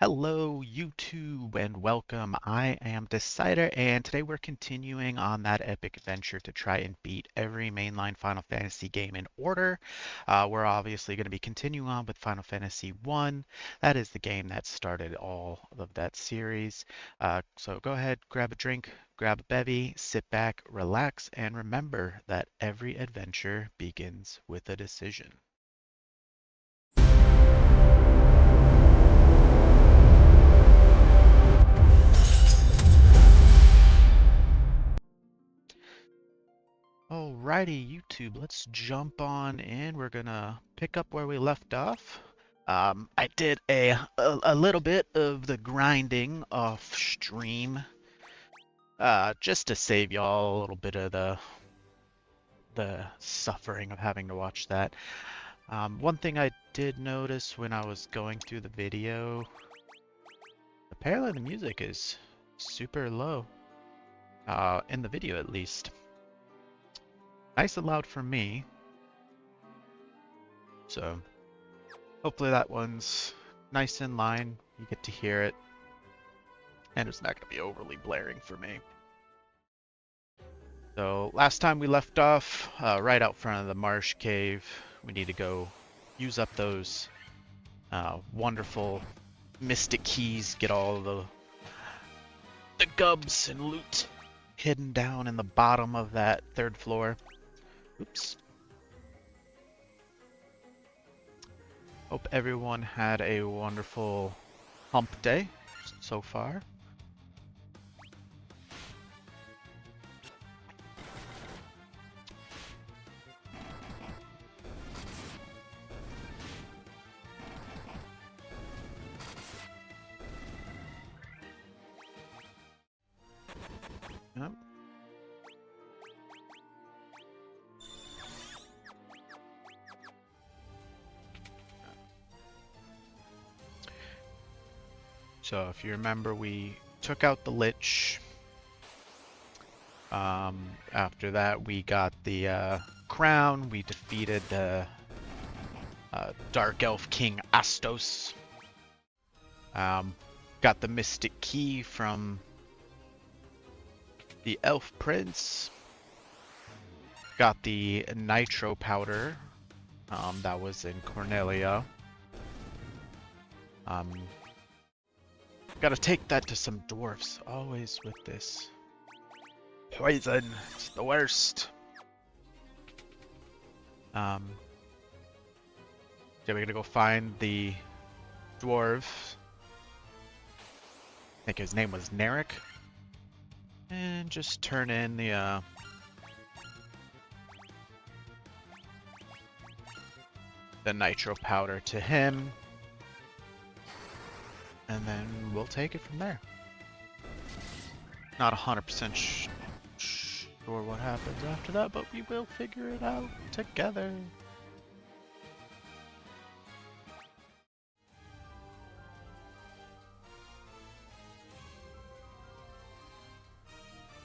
Hello, YouTube, and welcome. I am Decyder, and today we're continuing on that epic adventure to try and beat every mainline Final Fantasy game in order. We're obviously going to be continuing on with Final Fantasy 1. That is the game that started all of that series. So go ahead, grab a drink, grab a bevy, sit back, relax, and remember that every adventure begins with a decision. Alrighty, YouTube, let's jump on in. We're gonna pick up where we left off. I did a little bit of the grinding off stream, just to save y'all a little bit of the suffering of having to watch that. One thing I did notice when I was going through the video, apparently the music is super low, in the video at least. Nice and loud for me. So hopefully that one's nice in line. You get to hear it. And it's not going to be overly blaring for me. So last time we left off, right out front of the marsh cave. We need to go use up those wonderful mystic keys. Get all the gubs and loot hidden down in the bottom of that third floor. Oops. Hope everyone had a wonderful hump day so far. Yep. So if you remember, we took out the Lich. After that, we got the crown. We defeated the Dark Elf King Astos. Got the Mystic Key from the Elf Prince. Got the Nitro Powder. That was in Cornelia. Gotta take that to some dwarfs. Always with this poison. It's the worst. So we're gonna go find the dwarf. I think his name was Narek. And just turn in the nitro powder to him. And then we'll take it from there. Not 100% sure what happens after that, but we will figure it out together.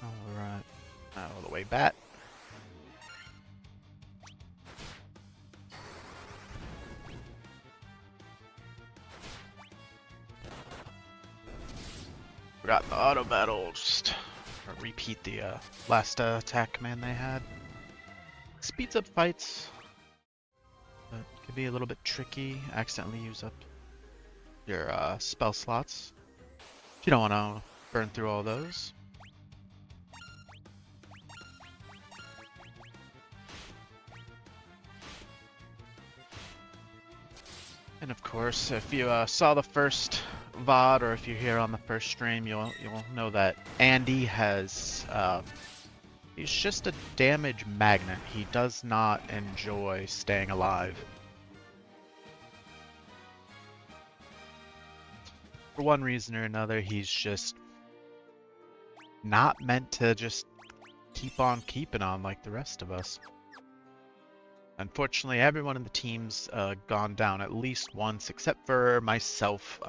Alright, all the way back. Forgot the auto battle, just repeat the last attack command they had. Speeds up fights, but can be a little bit tricky. Accidentally use up your spell slots if you don't want to burn through all those. And of course, if you saw the first VOD, or if you're here on the first stream, you'll know that Andy has he's just a damage magnet. He does not enjoy staying alive. For one reason or another, he's just not meant to just keep on keeping on like the rest of us. Unfortunately, everyone in the team's gone down at least once, except for myself.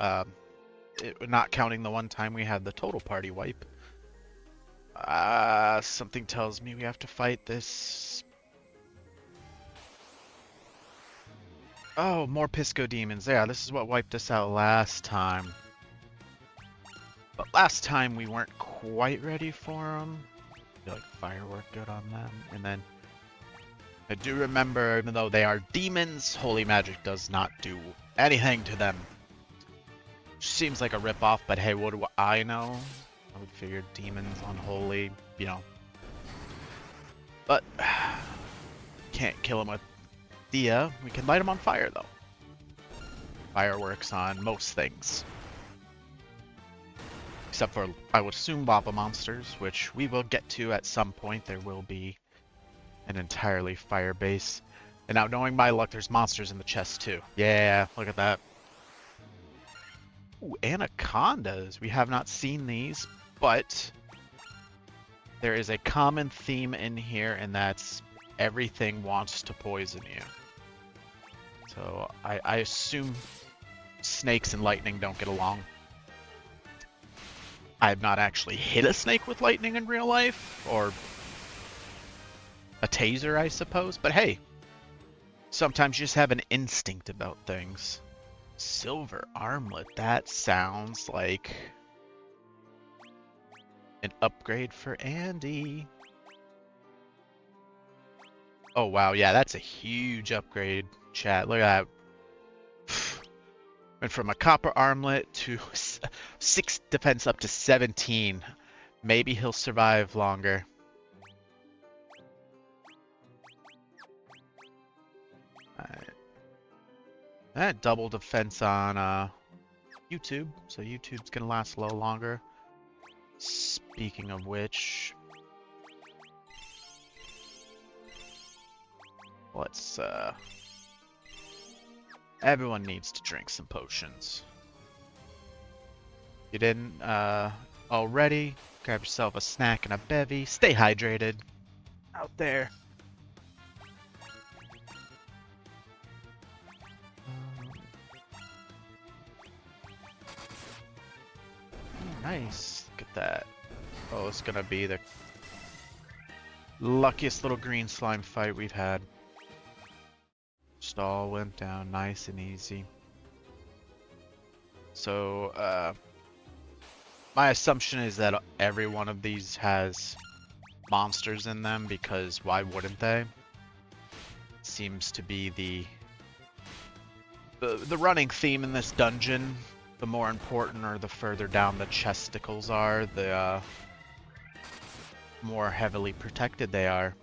Not counting the one time we had the total party wipe. Something tells me we have to fight this. Oh, more Pisco demons. Yeah, this is what wiped us out last time. But last time we weren't quite ready for them. I feel like firework good on them. And then I do remember, even though they are demons, holy magic does not do anything to them. Seems like a ripoff, but hey, what do I know? I would figure demons on holy, you know. But can't kill them with Dia. We can light them on fire though. Fireworks on most things. Except for, I would assume, lava monsters, which we will get to at some point. There will be an entirely fire base. And now, knowing my luck, there's monsters in the chest too. Yeah, look at that. Ooh, anacondas. We have not seen these, but there is a common theme in here, and that's everything wants to poison you. So I assume snakes and lightning don't get along. I have not actually hit a snake with lightning in real life, or a taser, I suppose. But hey, sometimes you just have an instinct about things. Silver armlet, that sounds like an upgrade for Andy. Oh wow, yeah, that's a huge upgrade, chat. Look at that. Went from a copper armlet to 6 defense up to 17. Maybe he'll survive longer. That double defense on YouTube, so YouTube's gonna last a little longer. Speaking of which, let's everyone needs to drink some potions. You didn't already? Grab yourself a snack and a bevy. Stay hydrated out there. Nice. Look at that. Oh, it's gonna be the luckiest little green slime fight we've had. Just all went down nice and easy. So, my assumption is that every one of these has monsters in them, because why wouldn't they? Seems to be the running theme in this dungeon. The more important, or the further down the chesticles are, the more heavily protected they are.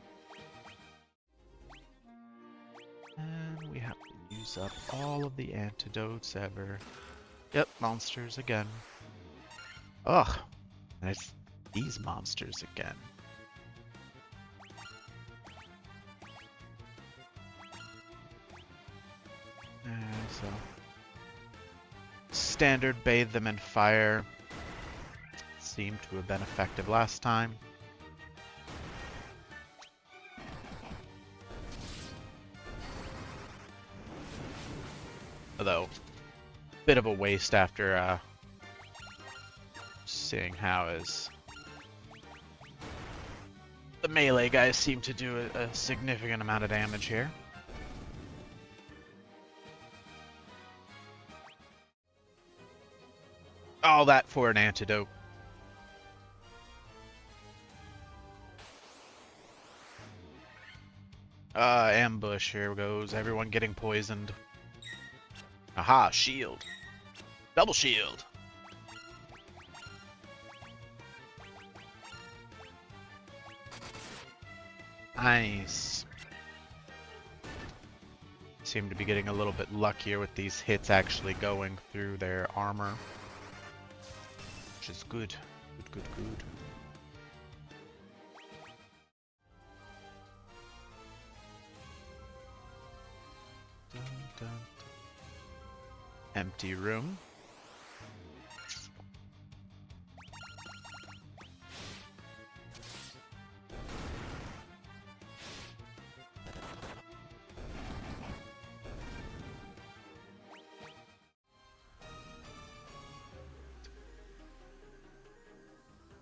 And we have to use up all of the antidotes ever. Yep, monsters again. Ugh, and it's these monsters again. Alright, so standard bathe them in fire. Seemed to have been effective last time. Although, bit of a waste after seeing how the melee guys seem to do a significant amount of damage here. All that for an antidote. Ambush, here goes. Everyone getting poisoned. Aha, shield. Double shield. Nice. Seem to be getting a little bit luckier with these hits actually going through their armor. Which is good. Good, good, good. Dun, dun, dun. Empty room.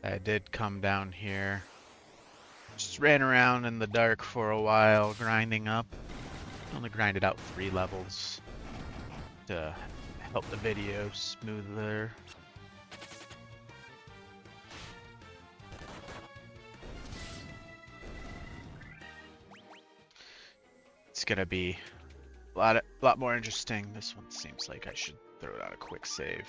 I did come down here. Just ran around in the dark for a while, grinding up. Only grinded out 3 levels to help the video smoother. it's gonna be a lot more interesting. This one seems like I should throw out a quick save.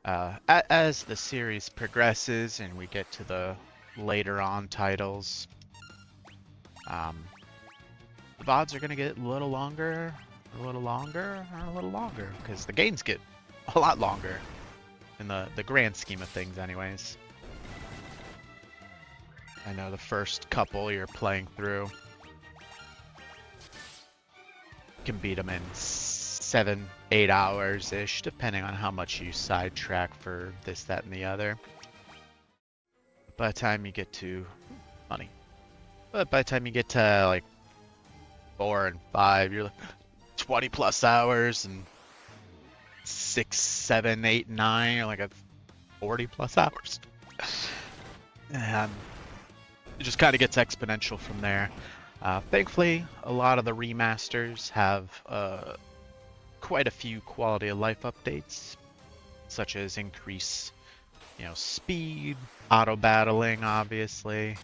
As the series progresses and we get to the later on titles, the VODs are gonna get a little longer, a little longer, and a little longer, because the games get a lot longer in the grand scheme of things anyways. I know the first couple you're playing through can beat them in 7-8 hours ish, depending on how much you sidetrack for this, that, and the other. By the time you get to money, but by the time you get to like 4 and 5, you're like 20 plus hours, and 6, 7, 8, 9, you're like at 40 plus hours. And it just kind of gets exponential from there. Thankfully, a lot of the remasters have quite a few quality of life updates, such as increase, speed, auto battling, obviously.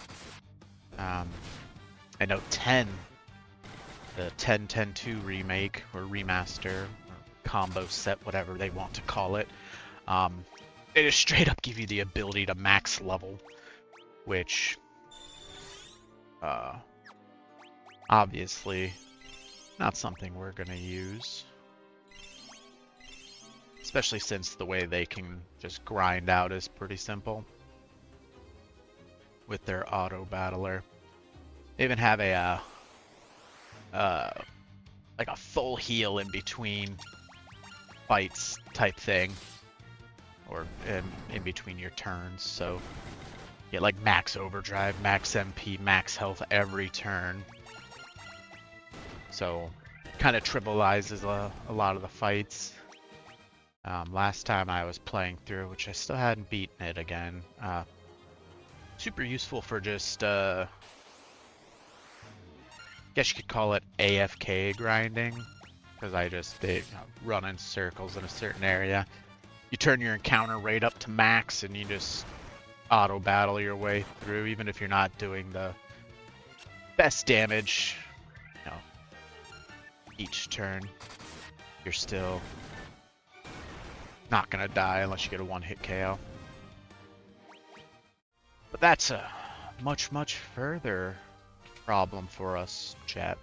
I know 10, the 10-10-2 remake or remaster or combo set, whatever they want to call it, they just straight up give you the ability to max level, which obviously not something we're gonna use, especially since the way they can just grind out is pretty simple with their auto battler. They even have a like a full heal in between fights type thing, or in between your turns, so you get like max overdrive, max MP, max health every turn. So kind of trivializes a lot of the fights. Last time I was playing through, which I still hadn't beaten it again, super useful for just guess you could call it AFK grinding, because they run in circles in a certain area. You turn your encounter rate up to max and you just auto battle your way through, even if you're not doing the best damage, each turn. You're still not gonna die unless you get a one-hit KO. But that's a much, much further problem for us, chat,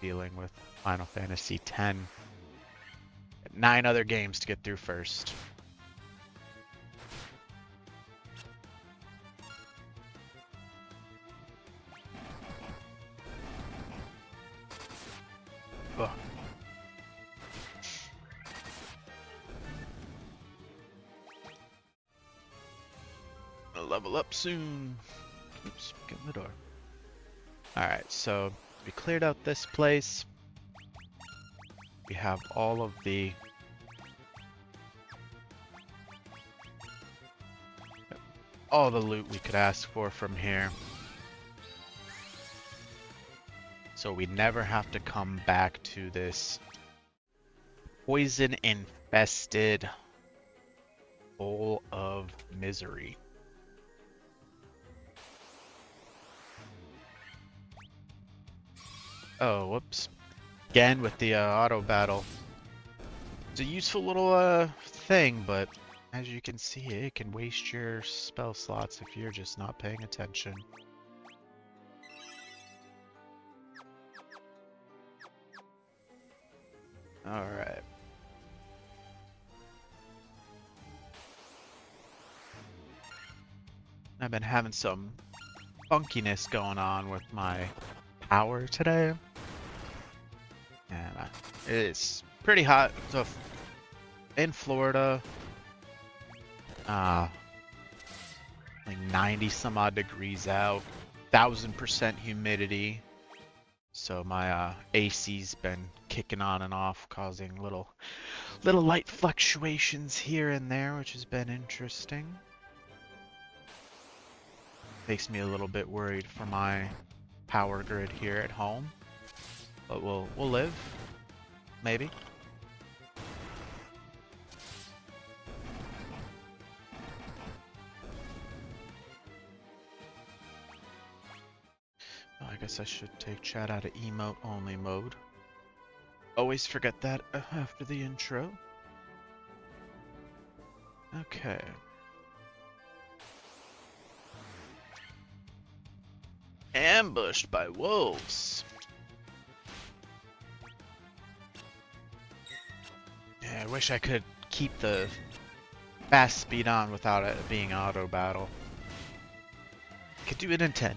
dealing with Final Fantasy X. 9 other games to get through first. Ugh. I'll level up soon. Oops, get in the door. Alright, so we cleared out this place. We have all of the loot we could ask for from here. So we never have to come back to this poison-infested bowl of misery. Oh, whoops. Again with the auto battle. It's a useful little thing, but as you can see, it can waste your spell slots if you're just not paying attention. Alright. I've been having some funkiness going on with my power today. And it's pretty hot. So in Florida, like 90 some odd degrees out, 1000% humidity. So my AC's been kicking on and off, causing little light fluctuations here and there, which has been interesting. Makes me a little bit worried for my power grid here at home, but we'll live, maybe. I guess I should take chat out of emote only mode. Always forget that after the intro. Okay. Ambushed by wolves. Yeah, I wish I could keep the fast speed on without it being auto battle. Could do it in 10.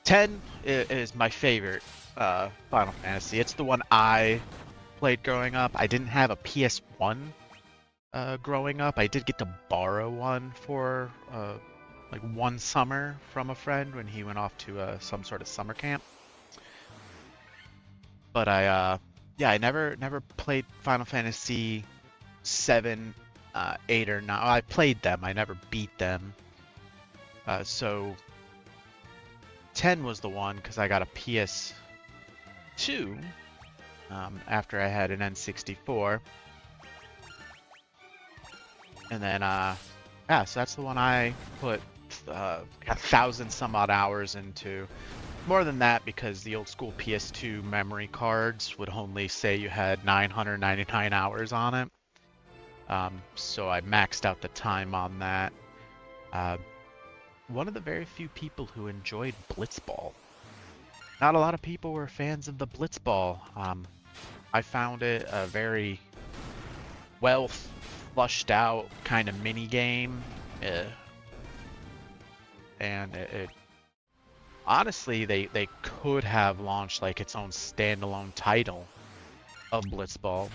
10 is my favorite Final Fantasy. It's the one I played growing up. I didn't have a PS1 growing up. I did get to borrow one for like one summer from a friend when he went off to some sort of summer camp. But I never played Final Fantasy 7, 8, or 9. I played them. I never beat them. So 10 was the one because I got a PS2 after I had an N64. And then, yeah, so that's the one I put 1,000 some odd hours into. More than that because the old school PS2 memory cards would only say you had 999 hours on it. So I maxed out the time on that. One of the very few people who enjoyed Blitzball. Not a lot of people were fans of the Blitzball. I found it a very well flushed out kind of mini game, and it honestly they could have launched like its own standalone title of Blitzball,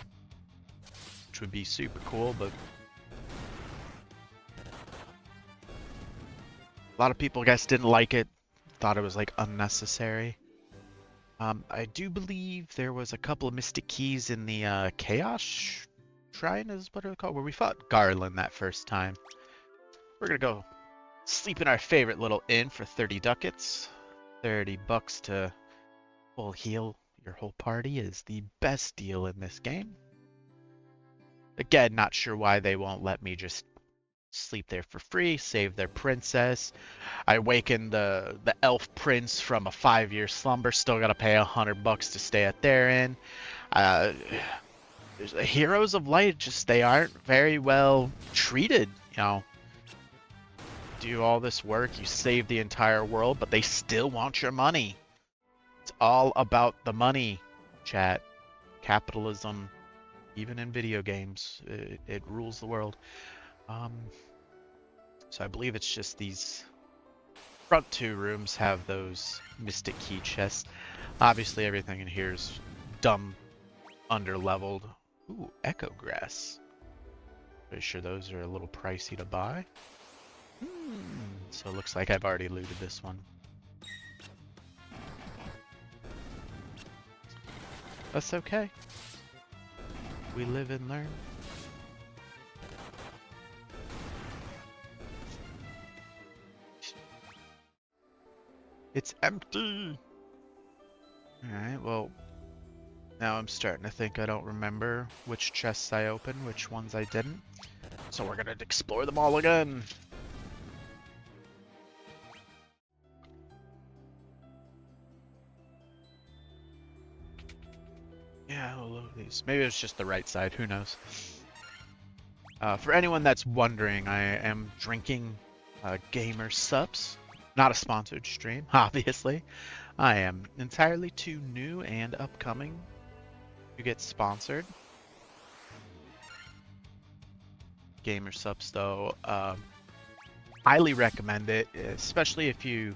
which would be super cool, but a lot of people, I guess, didn't like it, thought it was like unnecessary. I do believe there was a couple of Mystic Keys in the Chaos Shrine is what it's called, where we fought Garland that first time. We're gonna go sleep in our favorite little inn for 30 ducats. 30 bucks to full heal your whole party is the best deal in this game. Again, not sure why they won't let me just sleep there for free, save their princess. I awakened the elf prince from a 5-year slumber, still gotta pay $100 to stay at their inn. Heroes of Light, just they aren't very well treated, you know. Do all this work, you save the entire world, but they still want your money. It's all about the money, chat. Capitalism, even in video games, it rules the world. So I believe it's just these front two rooms have those Mystic Key chests. Obviously everything in here is dumb under-leveled. Ooh, Echo Grass. Pretty sure those are a little pricey to buy. So it looks like I've already looted this one. That's okay. We live and learn. It's empty! Alright, well, now I'm starting to think I don't remember which chests I opened, which ones I didn't. So we're gonna explore them all again! Yeah, all of these. Maybe it's just the right side, who knows. For anyone that's wondering, I am drinking Gamer Sups. Not a sponsored stream, obviously. I am entirely too new and upcoming to get sponsored. Gamer Sups, though, highly recommend it, especially if you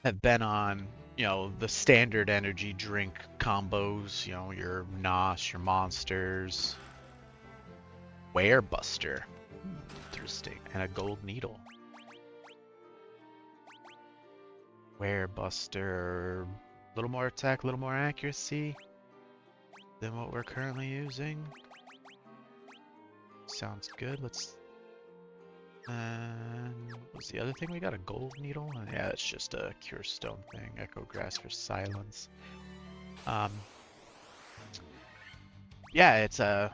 have been on, you know, the standard energy drink combos, you know, your Nosh, your Monsters, Werebuster, interesting, and a gold needle. Werebuster, a little more attack, a little more accuracy than what we're currently using. Sounds good. Let's. What's the other thing? We got a gold needle. Yeah, it's just a cure stone thing. Echo Grass for silence. Yeah, it's a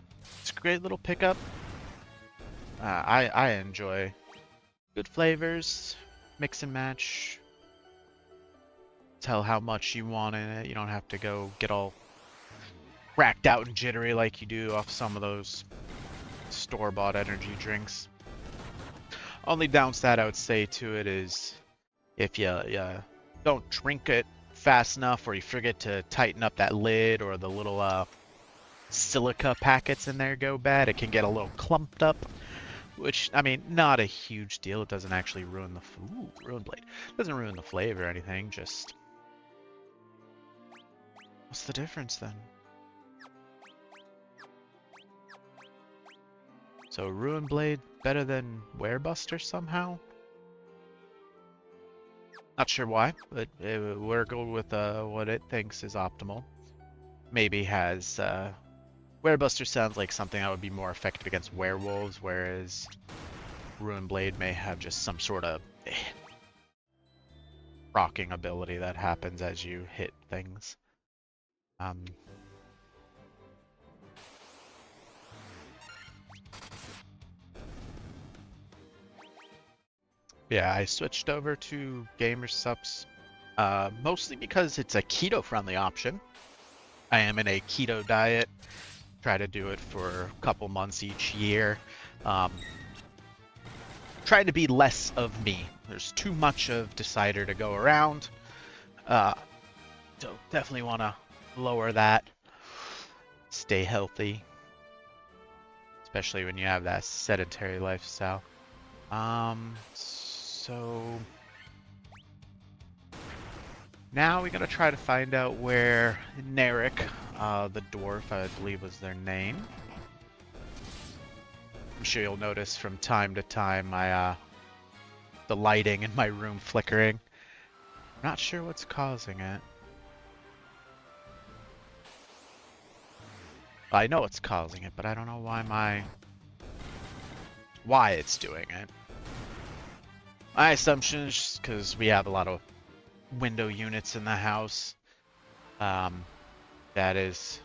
great little pickup. I enjoy good flavors, mix and match. tell how much you want in it. You don't have to go get all cracked out and jittery like you do off some of those store-bought energy drinks. Only downside I would say to it is if you don't drink it fast enough, or you forget to tighten up that lid, or the little silica packets in there go bad, it can get a little clumped up. Which, I mean, not a huge deal. It doesn't actually ruin the ruin blade. It doesn't ruin the flavor or anything. Just what's the difference then? So ruin blade better than werebuster somehow? Not sure why, but we're going with what it thinks is optimal. Maybe has werebuster sounds like something that would be more effective against werewolves, whereas ruin blade may have just some sort of rocking ability that happens as you hit things. Yeah, I switched over to Gamer Supps mostly because it's a keto-friendly option. I am in a keto diet. Try to do it for a couple months each year. Trying to be less of me. There's too much of Decyder to go around. So definitely want to lower that. Stay healthy. Especially when you have that sedentary lifestyle. So now we're gonna try to find out where Narek, the dwarf, I believe was their name. I'm sure you'll notice from time to time my the lighting in my room flickering. Not sure what's causing it. I know it's causing it, but I don't know why it's doing it. My assumption is because we have a lot of window units in the house. That is,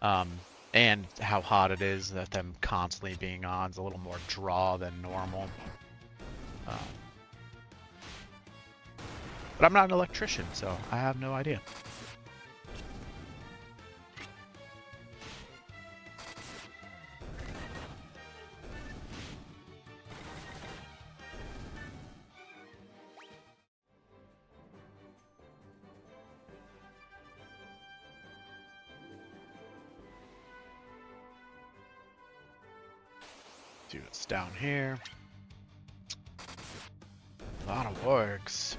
and how hot it is, that them constantly being on is a little more draw than normal. But I'm not an electrician, so I have no idea. See what's down here. A lot of wargs.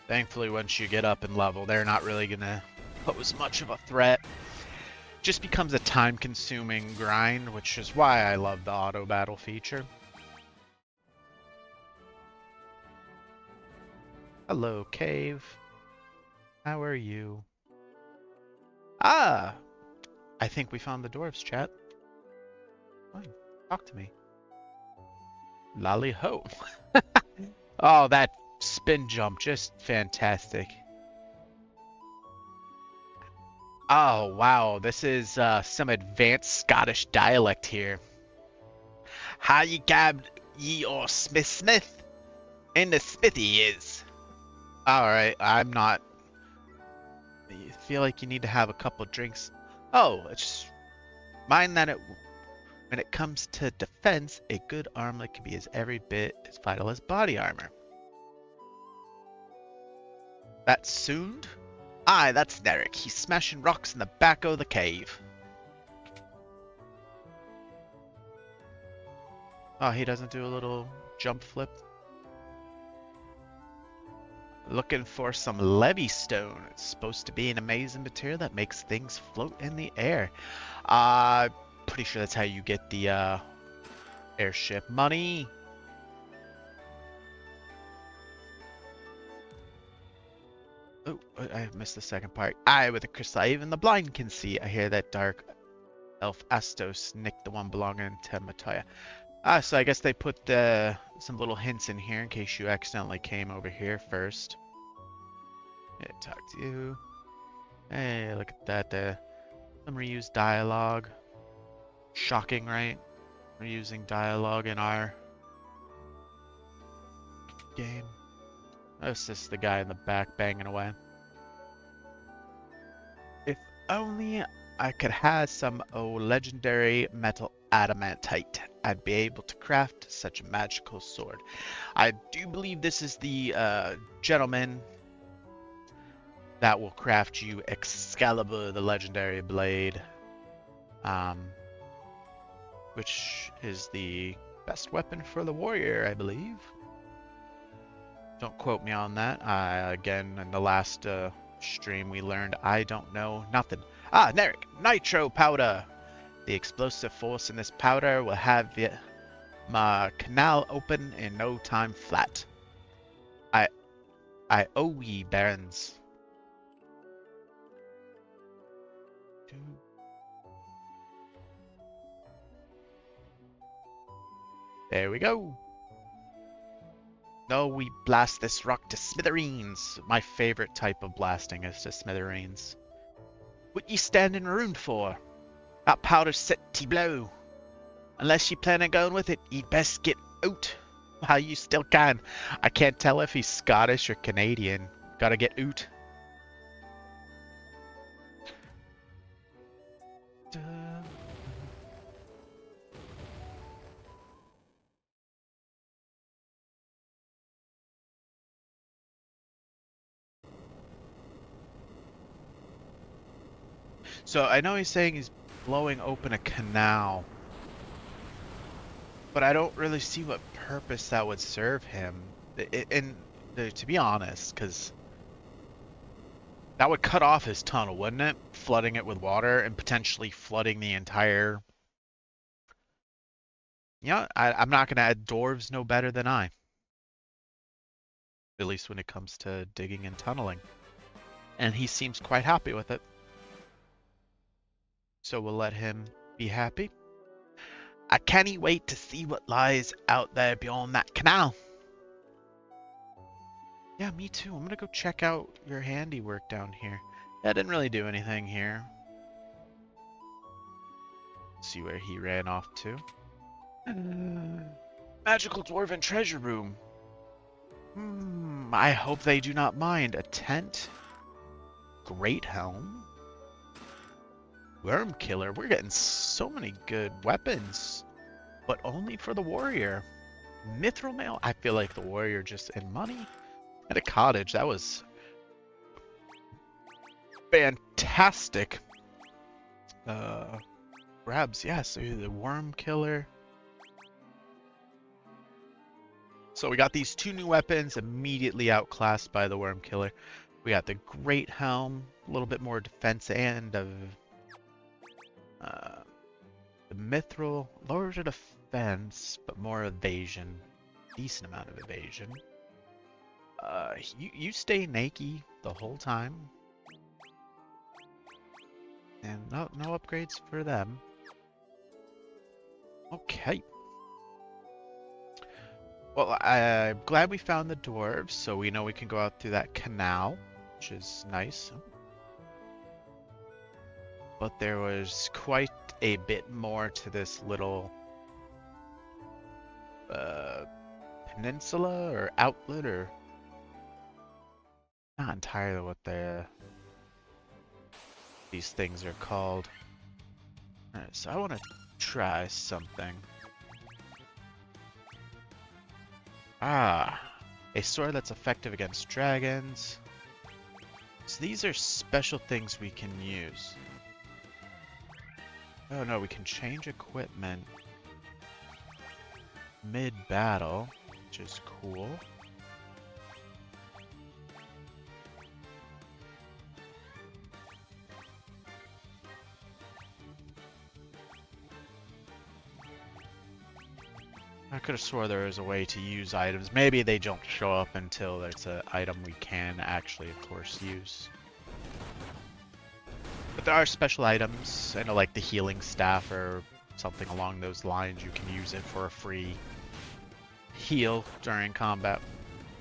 Thankfully, once you get up in level, they're not really gonna pose much of a threat. Just becomes a time-consuming grind, which is why I love the auto battle feature. Hello, cave. How are you? Ah! I think we found the dwarves, chat. Fine, talk to me. Lolly ho. Oh, that spin jump, just fantastic. Oh, wow, this is some advanced Scottish dialect here. How ye gabbed ye or Smith? In the smithy is. Alright, I'm not. You feel like you need to have a couple drinks. Oh, it's mind that when it comes to defense, a good armlet can be as every bit as vital as body armor. That's Soond? Aye, that's Narek. He's smashing rocks in the back of the cave. Oh, he doesn't do a little jump flip? Looking for some levy stone. It's supposed to be an amazing material that makes things float in the air. Pretty sure that's how you get the airship money. Oh, I missed the second part. I with a crystal, even the blind can see. I hear that dark elf Astos nicked the one belonging to Matoya. So I guess they put some little hints in here in case you accidentally came over here first. Yeah, talk to you. Hey, look at that. Some reused dialogue. Shocking, right? We're using dialogue in our game. That's just the guy in the back banging away. If only I could have some legendary metal adamantite, I'd be able to craft such a magical sword. I do believe this is the gentleman that will craft you Excalibur, the legendary blade, which is the best weapon for the warrior, I believe. Don't quote me on that. Again, in the last stream we learned I don't know nothing. Ah, Narek, nitro powder! The explosive force in this powder will have my canal open in no time flat. I owe ye, barons. There we go. No, we blast this rock to smithereens. My favorite type of blasting is to smithereens. What ye standing around for? That powder's set to blow. Unless you plan on going with it, you'd best get out while you still can. I can't tell if he's Scottish or Canadian. Gotta get out. So I know he's saying he's blowing open a canal, but I don't really see what purpose that would serve him. To be honest, because that would cut off his tunnel, wouldn't it? Flooding it with water and potentially flooding the entire... Yeah, I'm not going to add dwarves no better than I. At least when it comes to digging and tunneling. And he seems quite happy with it. So we'll let him be happy. I can't wait to see what lies out there beyond that canal. Yeah, me too. I'm gonna go check out your handiwork down here. Yeah, I didn't really do anything here. See where he ran off to. Magical Dwarven Treasure Room. I hope they do not mind. A tent. Great helm. Worm Killer. We're getting so many good weapons. But only for the warrior. Mithril Mail. I feel like the warrior just in money. And a cottage. That was fantastic. Grabs. Yes. The Worm Killer. So we got these two new weapons immediately outclassed by the Worm Killer. We got the Great Helm, a little bit more defense and of the Mithril, lower to defense, but more evasion. Decent amount of evasion. You stay naked the whole time. And no upgrades for them. Okay. Well, I'm glad we found the dwarves, so we know we can go out through that canal, which is nice. But there was quite a bit more to this little peninsula or outlet, or not entirely what these things are called. Alright, so I want to try something. Ah, a sword that's effective against dragons. So these are special things we can use. Oh no, we can change equipment mid-battle, which is cool. I could have swore there was a way to use items. Maybe they don't show up until there's an item we can actually, of course, use. But there are special items. I know, like the healing staff or something along those lines. You can use it for a free heal during combat.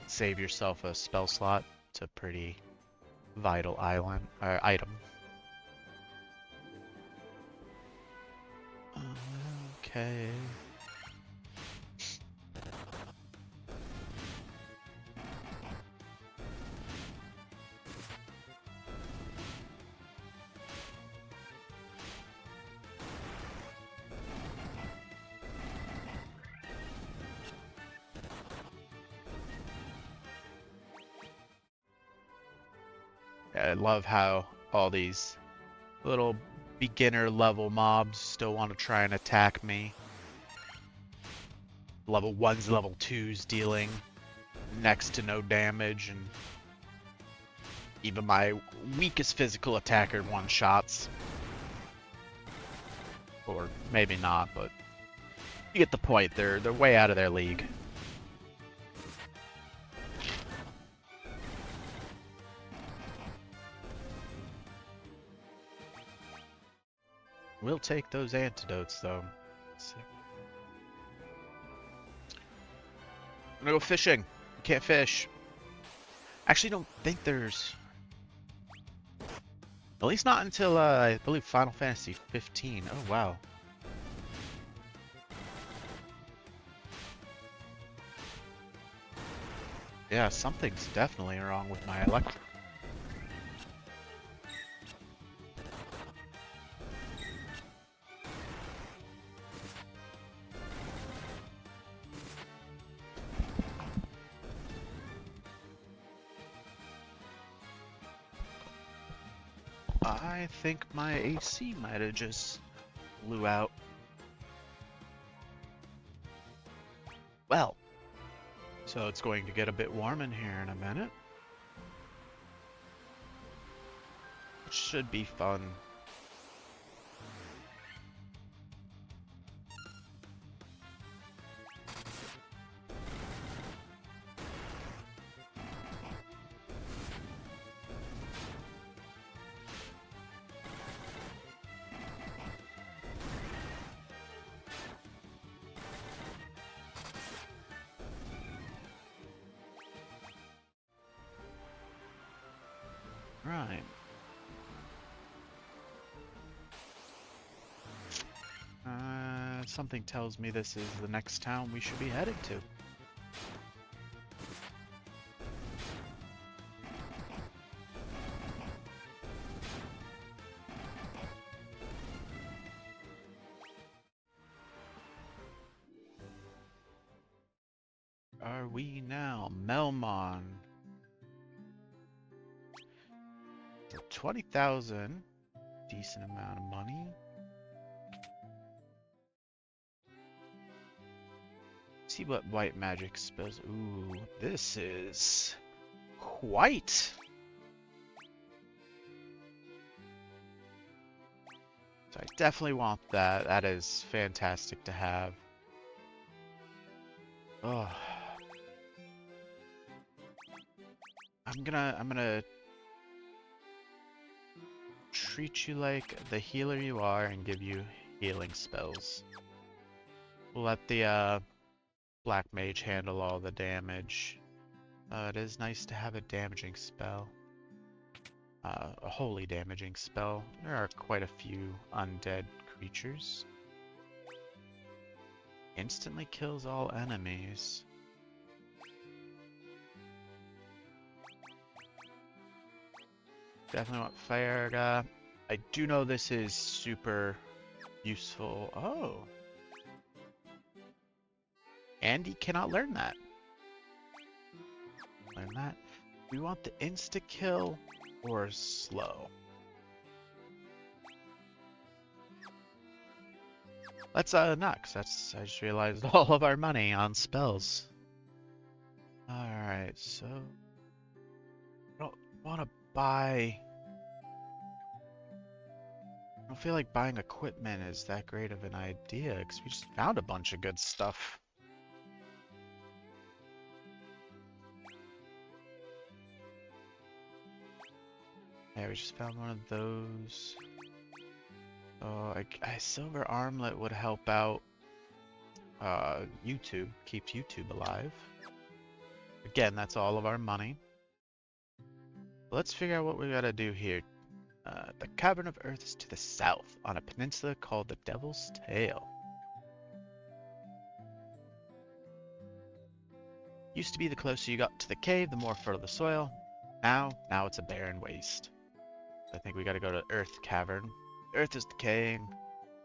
Save yourself a spell slot. It's a pretty vital item. Okay. I love how all these little beginner level mobs still want to try and attack me. Level 1s, level 2s dealing next to no damage, and even my weakest physical attacker one-shots. Or maybe not, but you get the point. They're way out of their league. We'll take those antidotes, though. I'm gonna go fishing. I can't fish. Actually, don't think there's... At least not until, I believe, Final Fantasy 15. Oh, wow. Yeah, something's definitely wrong with my electric. I think my AC might have just blew out. Well, so it's going to get a bit warm in here in a minute. Which should be fun. Right. Something tells me this is the next town we should be heading to. Are we now? Melmon. For 20,000. Decent amount of money. See what white magic spells. Ooh, this is quite. So I definitely want that. That is fantastic to have. Oh. I'm gonna treat you like the healer you are and give you healing spells. We'll let the Black Mage handle all the damage. It is nice to have a damaging spell. A holy damaging spell. There are quite a few undead creatures. Instantly kills all enemies. Definitely want Faerga. I do know this is super useful. Oh. Andy cannot learn that. Learn that. We want the insta-kill or slow. Let's not, 'cause I just realized all of our money on spells. Alright, so I don't wanna buy. I don't feel like buying equipment is that great of an idea, because we just found a bunch of good stuff. Yeah, we just found one of those. Oh, a silver armlet would help out YouTube, keeps YouTube alive. Again, that's all of our money. Let's figure out what we gotta do here. The Cavern of Earth is to the south, on a peninsula called the Devil's Tail. Used to be the closer you got to the cave, the more fertile the soil. Now it's a barren waste. I think we gotta go to Earth Cavern. Earth is decaying,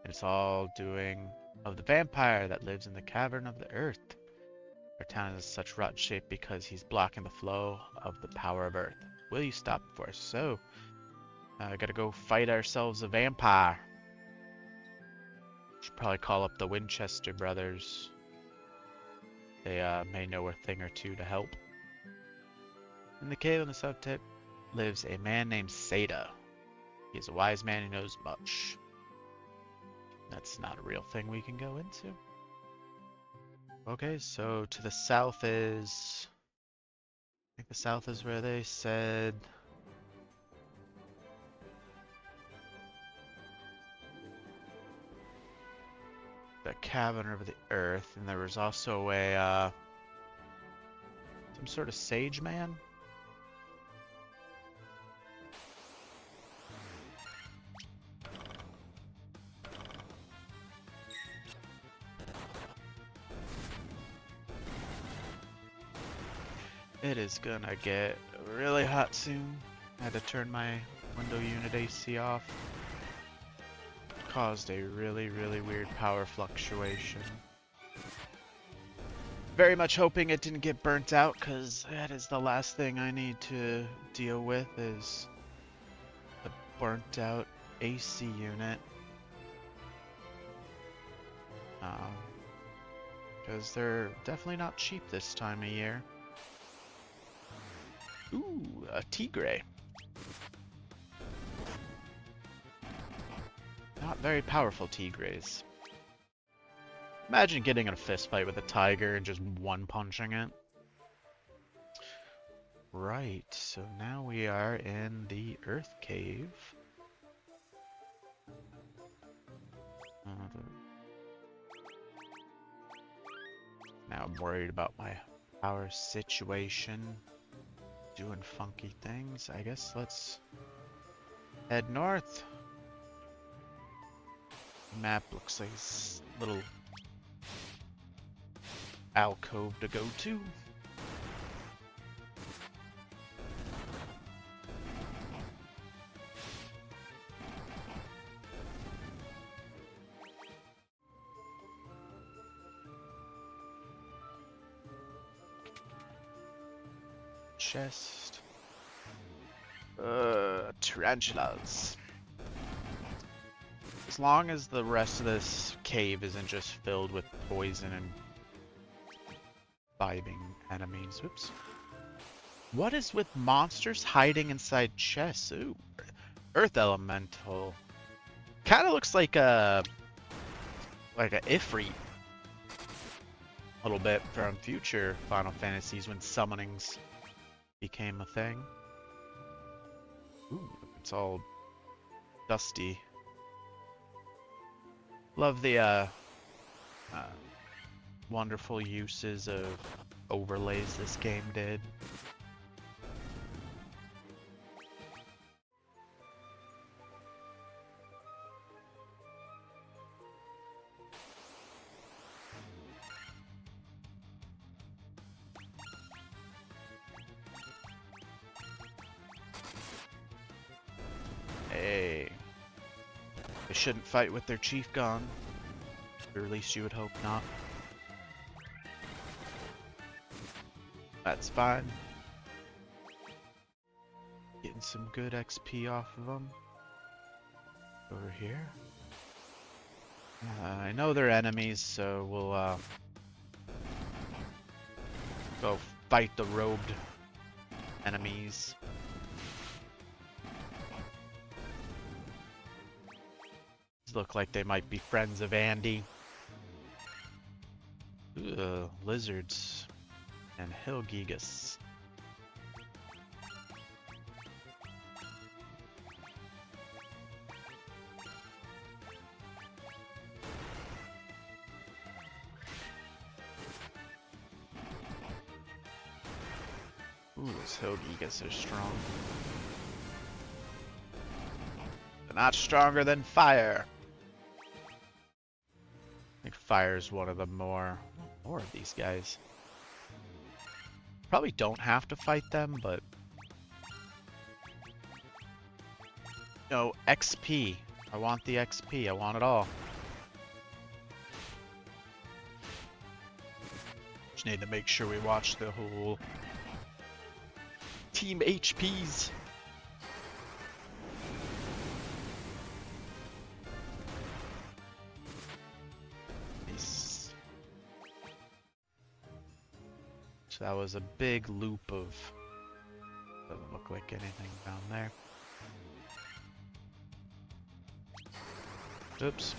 and it's all doing of the vampire that lives in the cavern of the earth. Our town is such rotten shape because he's blocking the flow of the power of Earth. Will you stop for us? So, I gotta go fight ourselves a vampire. Should probably call up the Winchester brothers. They may know a thing or two to help. In the cave on the south tip lives a man named Decyder. He is a wise man who knows much. That's not a real thing we can go into. Okay, so to the south is... I think the south is where they said... the cavern of the earth, and there was also a some sort of sage man. It is gonna get really hot soon. I had to turn my window unit AC off. Caused a really weird power fluctuation. Very much hoping it didn't get burnt out, because that is the last thing I need to deal with is the burnt out AC unit. Because they're definitely not cheap this time of year. Ooh, a tigre. Not very powerful tigres. Imagine getting in a fist fight with a tiger and just one-punching it. Right, so now we are in the Earth Cave. Now I'm worried about my power situation. Doing funky things. I guess let's head north. Map looks like a little alcove to go to. Chest. Tarantulas. As long as the rest of this cave isn't just filled with poison and vibing enemies. Oops. What is with monsters hiding inside chests? Ooh. Earth Elemental. Kind of looks like a Ifrit. A little bit from future Final Fantasies when summonings became a thing. Ooh, it's all dusty. Love the wonderful uses of overlays this game did. Hey. They shouldn't fight with their chief gone. Or at least you would hope not. That's fine. Getting some good XP off of them. Over here. I know they're enemies, so we'll go fight the robed enemies. These look like they might be friends of Andy. Ooh, lizards and hill gigas. Ooh, those hill gigas are strong. They're not stronger than fire. I think fire is one of the more of these guys. Probably don't have to fight them, but... No, XP. I want the XP. I want it all. Just need to make sure we watch the whole... Team HPs. Nice. So that was a big loop of... Doesn't look like anything down there. Oops.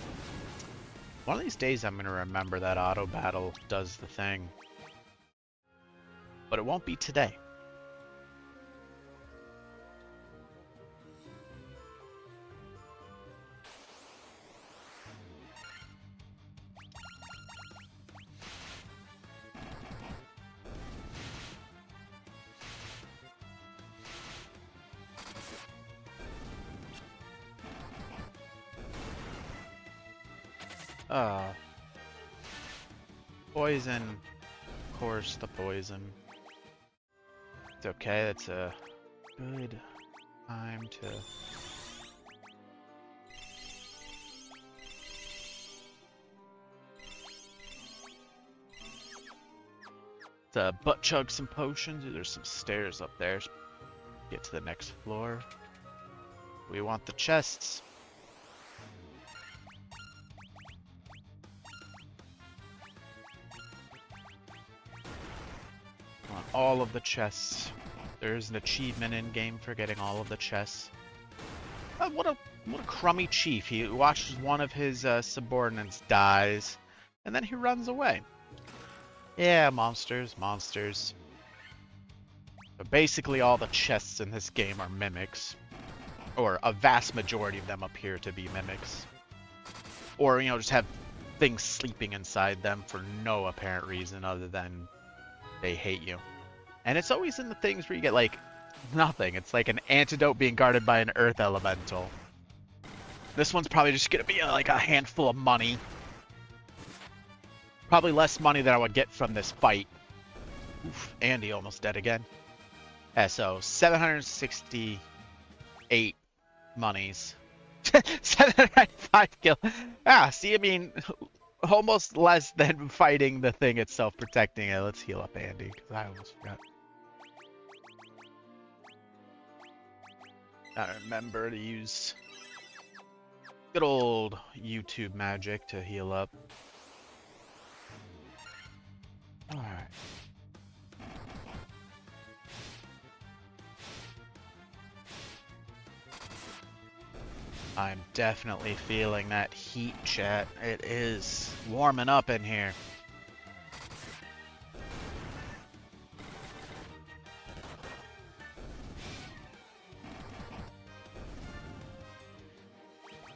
One of these days I'm gonna remember that auto battle does the thing. But it won't be today. Poison. Of course, the poison. It's okay, it's a good time to... To butt chug some potions. There's some stairs up there. Get to the next floor. We want the chests. Want all of the chests. There's an achievement in game for getting all of the chests. What a crummy chief. He watches one of his subordinates dies, and then he runs away. Yeah, monsters. But basically all the chests in this game are mimics. Or a vast majority of them appear to be mimics. Or, you know, just have things sleeping inside them for no apparent reason other than they hate you. And it's always in the things where you get, like, nothing. It's like an antidote being guarded by an earth elemental. This one's probably just gonna be like a handful of money. Probably less money than I would get from this fight. Oof, Andy almost dead again. Yeah, so 768 monies. 705 kill. Ah, see, I mean, almost less than fighting the thing itself, protecting it. Let's heal up Andy, because I almost forgot. I remember to use good old YouTube magic to heal up. Alright. I'm definitely feeling that heat, chat. It is warming up in here.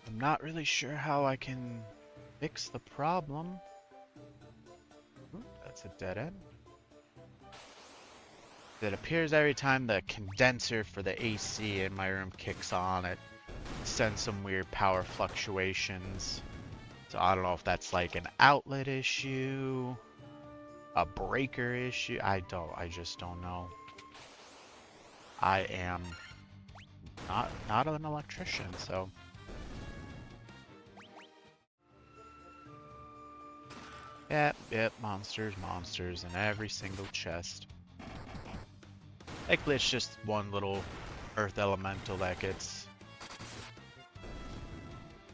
I'm not really sure how I can fix the problem. Ooh, that's a dead end. It appears every time the condenser for the AC in my room kicks on, it sends some weird power fluctuations. So I don't know if that's like an outlet issue, a breaker issue. I just don't know. I am not an electrician, so. Yep, monsters in every single chest. Likely it's just one little earth elemental that gets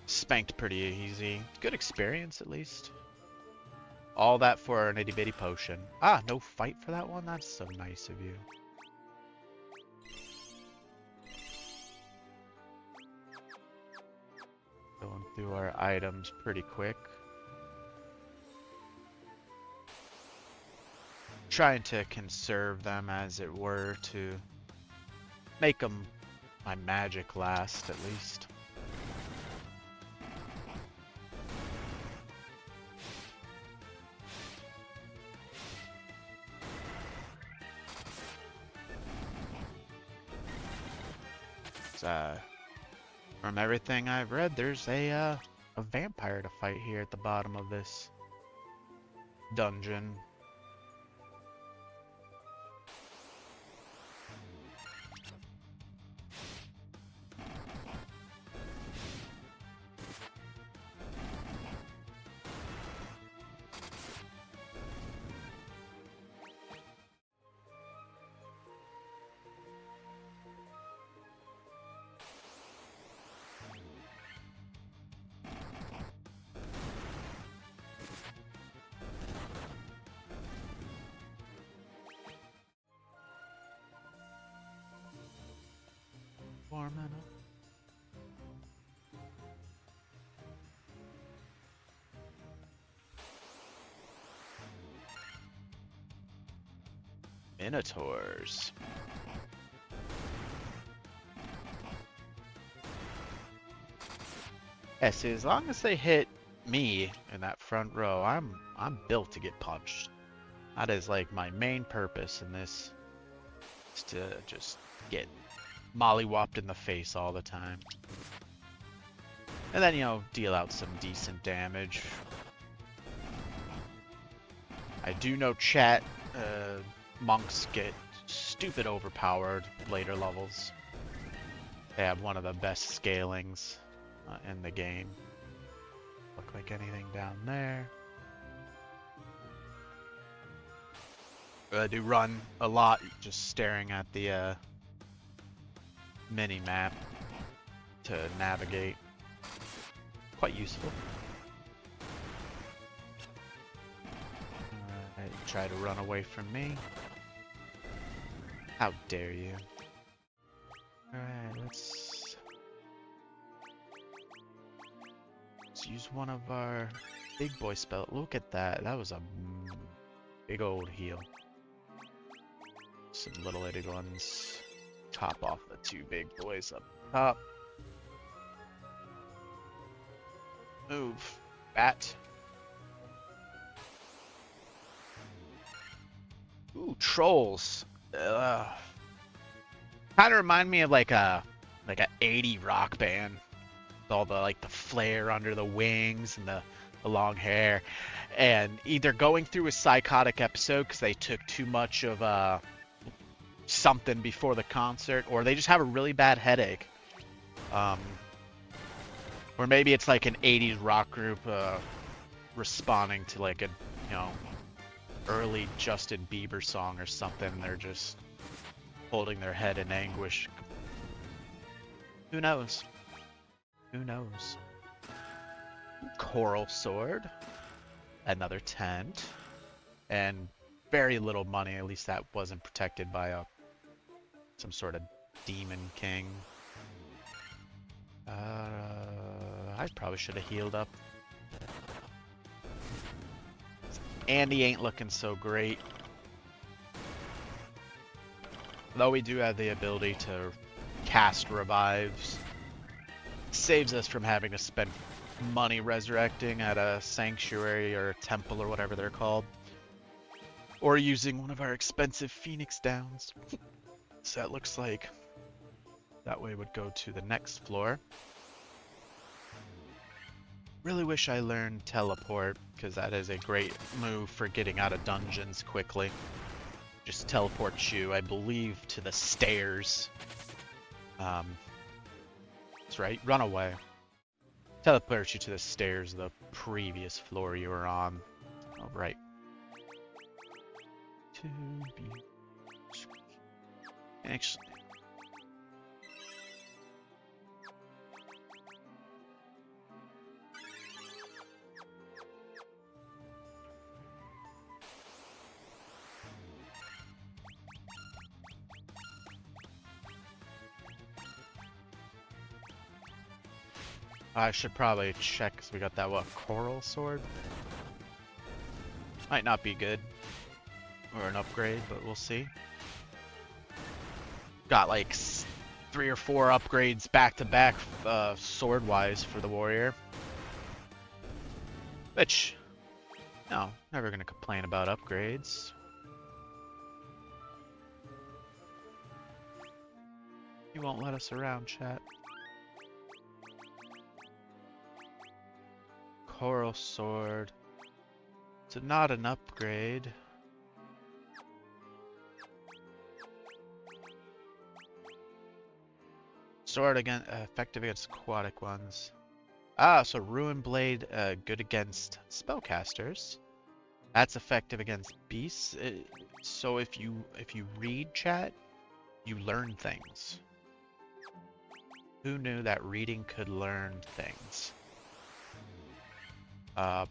spanked pretty easy. Good experience, at least. All that for an itty bitty potion. Ah, no fight for that one? That's so nice of you. Going through our items pretty quick. Trying to conserve them, as it were, to make them my magic last, at least. From everything I've read, there's a vampire to fight here at the bottom of this dungeon. 4 minutes. Minotaurs. Yeah, see, as long as they hit me in that front row, I'm built to get punched. That is like my main purpose in this, is to just get mollywopped in the face all the time. And then, you know, deal out some decent damage. I do know chat, monks get stupid overpowered later levels. They have one of the best scalings in the game. Look like anything down there. I do run a lot just staring at the mini-map to navigate. Quite useful. Alright, try to run away from me. How dare you. Alright, let's use one of our big boy spells. Look at that. That was a big old heal. Some little itty ones. Top off the 2 big boys up top. Move. Bat. Ooh, trolls. Kind of remind me of like a 80 rock band. With all the like the flare under the wings and the long hair. And either going through a psychotic episode because they took too much of something before the concert, or they just have a really bad headache. Or maybe it's like an 80s rock group responding to like a, you know, early Justin Bieber song or something. They're just holding their head in anguish. Who knows? Who knows? Coral sword. Another tent. And very little money. At least that wasn't protected by some sort of demon king. I probably should have healed up. Andy ain't looking so great. Though we do have the ability to cast revives. Saves us from having to spend money resurrecting at a sanctuary or a temple or whatever they're called. Or using one of our expensive Phoenix Downs. So that looks like that way would go to the next floor. Really wish I learned teleport, because that is a great move for getting out of dungeons quickly. Just teleports you, I believe, to the stairs. That's right, run away. Teleports you to the stairs, the previous floor you were on. Alright. Actually, I should probably check, because we got that, what, coral sword? Might not be good. Or an upgrade, but we'll see. Got like 3 or 4 upgrades back to back, sword-wise for the warrior. Which, no, never gonna complain about upgrades. You won't let us around, chat. Coral sword. So not an upgrade. Sword again, effective against aquatic ones. Ah, so Ruin Blade, good against spellcasters. That's effective against beasts. So if you read chat, you learn things. Who knew that reading could learn things?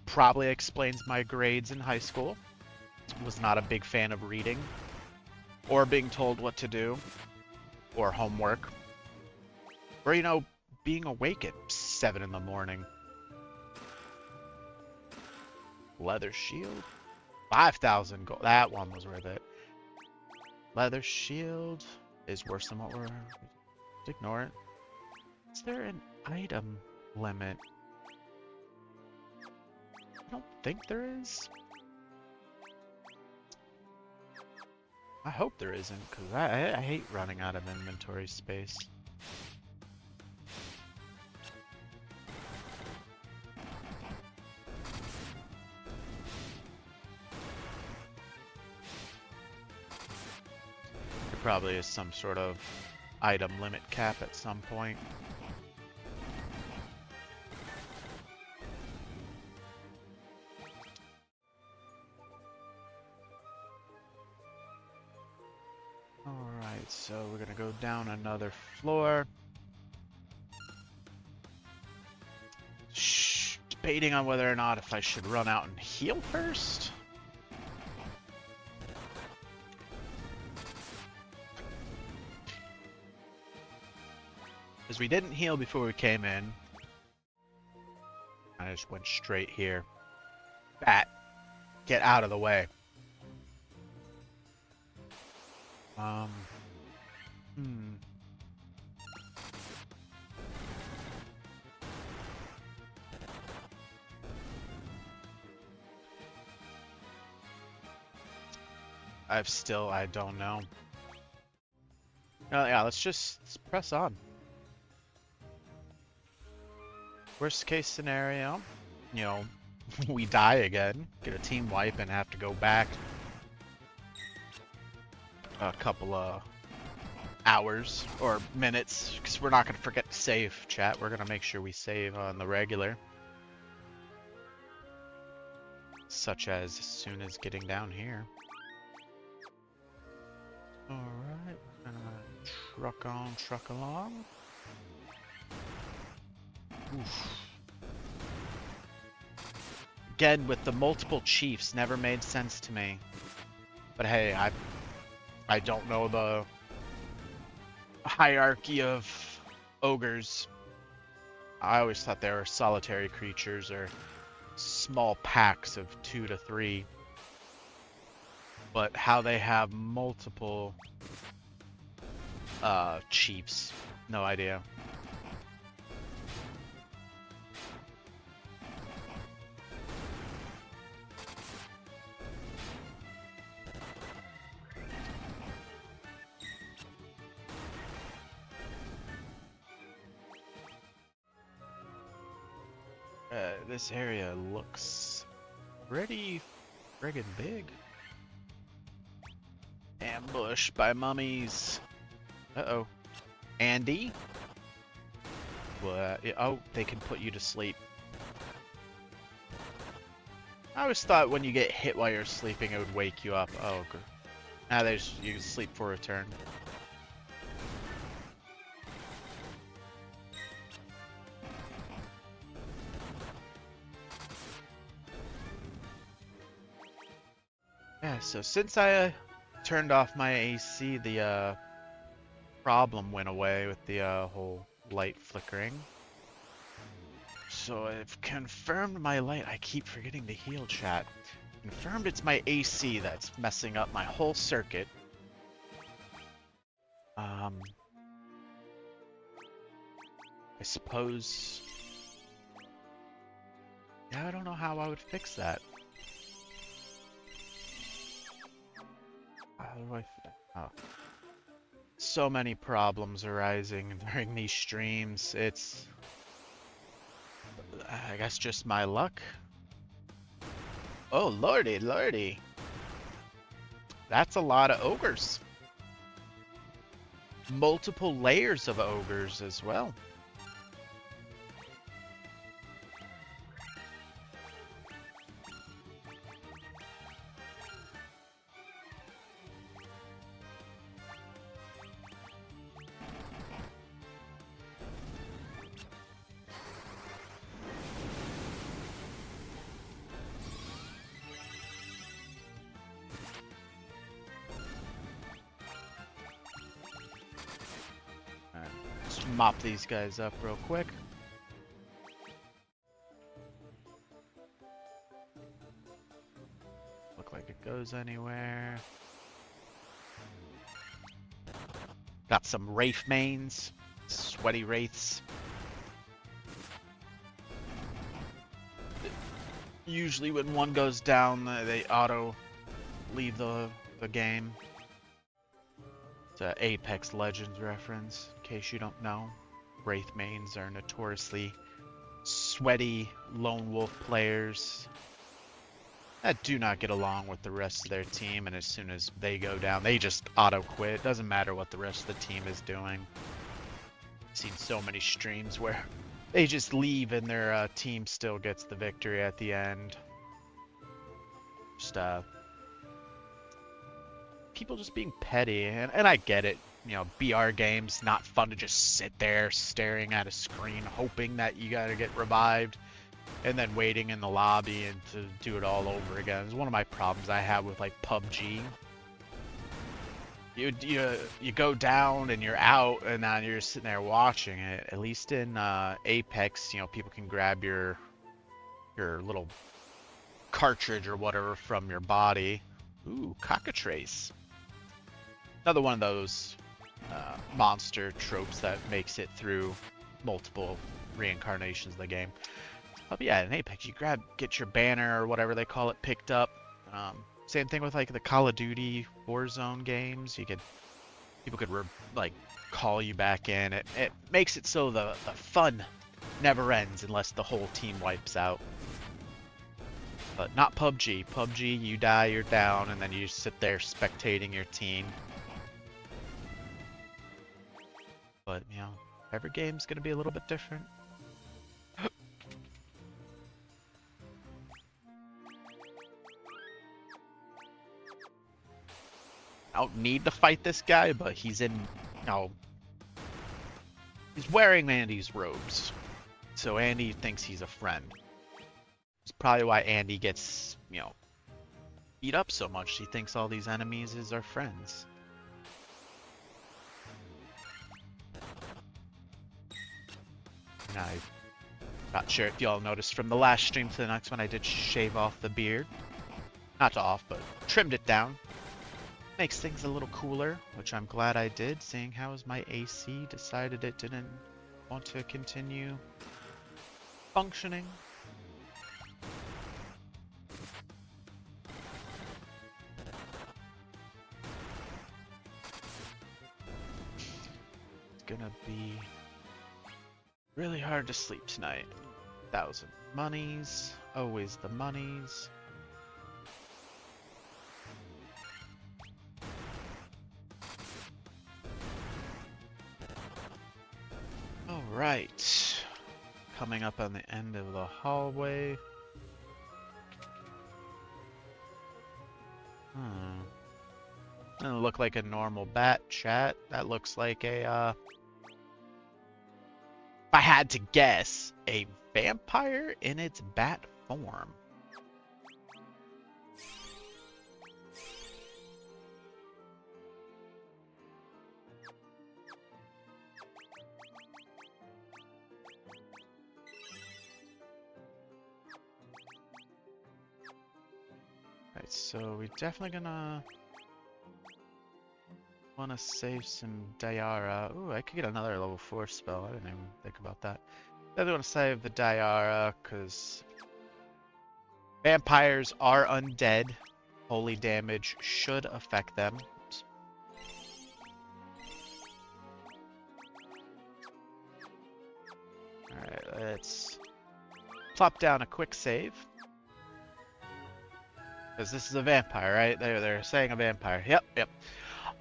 Probably explains my grades in high school. Was not a big fan of reading, or being told what to do, or homework. Or, you know, being awake at 7 in the morning. Leather shield? 5,000 gold. That one was worth it. Leather shield is worse than what we're... Just ignore it. Is there an item limit? I don't think there is. I hope there isn't, because I hate running out of inventory space. There probably is some sort of item limit cap at some point. Alright, so we're gonna go down another floor. Debating on whether or not if I should run out and heal first. Because we didn't heal before we came in. I just went straight here. Bat, get out of the way. I don't know. Yeah, let's press on. Worst case scenario, you know, we die again, get a team wipe and have to go back a couple of hours or minutes, because we're not going to forget to save, chat. We're going to make sure we save on the regular. Such as soon as getting down here. Alright, truck on, truck along. Oof. Again, with the multiple chiefs, never made sense to me. But hey, I don't know the hierarchy of ogres. I always thought they were solitary creatures or small packs of 2 to 3. But how they have multiple chiefs, no idea. This area looks pretty friggin' big. Ambush by mummies. Uh-oh. Andy? What? Oh, they can put you to sleep. I always thought when you get hit while you're sleeping, it would wake you up. Oh, good. Now you can sleep for a turn. Yeah, so since I turned off my AC, the problem went away with the whole light flickering. So I've confirmed my light. I keep forgetting to heal, chat. Confirmed it's my AC that's messing up my whole circuit. I suppose... Yeah, I don't know how I would fix that. How do I... Oh. So many problems arising during these streams. It's... I guess just my luck. Oh, lordy, lordy. That's a lot of ogres. Multiple layers of ogres as well. mop these guys up real quick. Look like it goes anywhere. Got some Wraith mains, sweaty Wraiths. Usually when one goes down, they auto leave the game. It's an Apex Legends reference, in case you don't know. Wraith mains are notoriously sweaty lone wolf players that do not get along with the rest of their team, and as soon as they go down, they just auto quit. Doesn't matter what the rest of the team is doing. I've seen so many streams where they just leave and their team still gets the victory at the end. Just people just being petty, and I get it. You know, BR games, not fun to just sit there staring at a screen hoping that you gotta get revived and then waiting in the lobby and to do it all over again. It's one of my problems I have with like PUBG. You go down and you're out, and now you're sitting there watching it. At least in Apex, you know, people can grab your little cartridge or whatever from your body. Ooh, cockatrice. Another one of those monster tropes that makes it through multiple reincarnations of the game. But yeah, in Apex, you get your banner or whatever they call it picked up. Same thing with like the Call of Duty Warzone games. People could like call you back in. It makes it so the fun never ends unless the whole team wipes out. But not PUBG. PUBG, you die, you're down, and then you just sit there spectating your team. But, you know, every game's gonna be a little bit different. I don't need to fight this guy, but he's in, you know, he's wearing Andy's robes. So Andy thinks he's a friend. It's probably why Andy gets, you know, beat up so much. He thinks all these enemies is our friends. And I'm not sure if y'all noticed from the last stream to the next one, I did shave off the beard. Not off, but trimmed it down. Makes things a little cooler, which I'm glad I did, seeing how my AC decided it didn't want to continue functioning. It's gonna be really hard to sleep tonight. 1,000 monies, always the monies. Alright, coming up on the end of the hallway. Doesn't look like a normal bat chat. That looks like a, if I had to guess, a vampire in its bat form. Right, so we're definitely gonna want to save some Diara. Ooh, I could get another level 4 spell. I didn't even think about that. Definitely want to save the Diara because vampires are undead. Holy damage should affect them. Oops. Alright, let's plop down a quick save. Because this is a vampire, right? They're saying a vampire. Yep.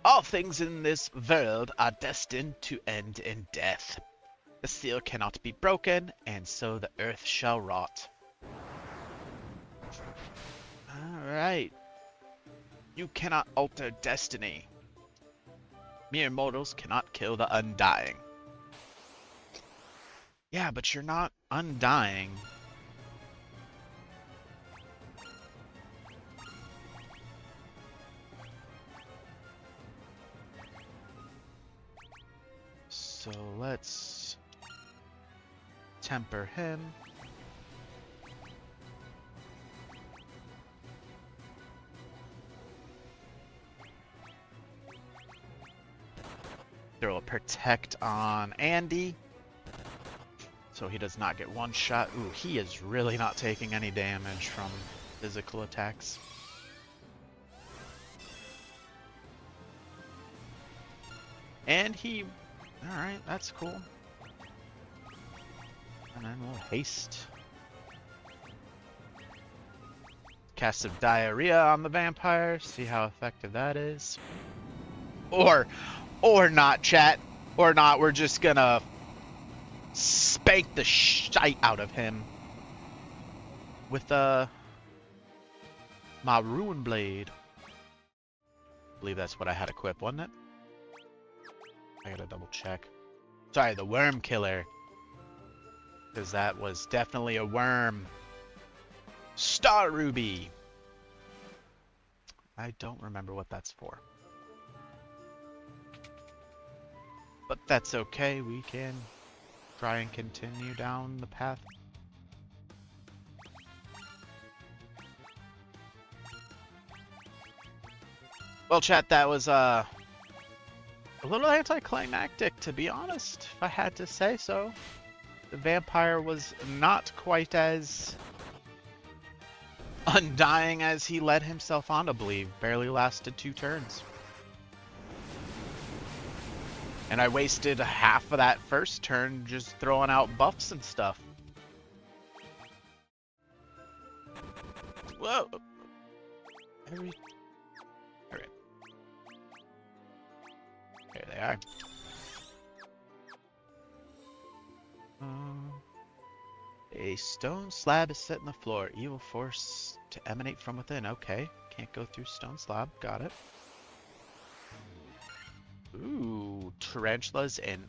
All things in this world are destined to end in death. The seal cannot be broken, and so the earth shall rot. Alright. You cannot alter destiny. Mere mortals cannot kill the undying. Yeah, but you're not undying. So let's temper him. Throw a protect on Andy, so he does not get one shot. Ooh, he is really not taking any damage from physical attacks. And he... Alright, that's cool. And then we'll haste. Cast some diarrhea on the vampire, see how effective that is. Or not, chat. Or not, we're just gonna spank the shite out of him with my Ruin Blade. I believe that's what I had equipped, wasn't it? I gotta double check. Sorry, the Worm Killer. Because that was definitely a worm. Star Ruby. I don't remember what that's for. But that's okay, we can try and continue down the path. Well, chat, that was a little anticlimactic, to be honest, if I had to say so. The vampire was not quite as undying as he led himself on to believe. Barely lasted 2 turns. And I wasted half of that first turn just throwing out buffs and stuff. Whoa! Alright. There they are. A stone slab is set in the floor. Evil force to emanate from within. Okay. Can't go through stone slab. Got it. Ooh, tarantulas and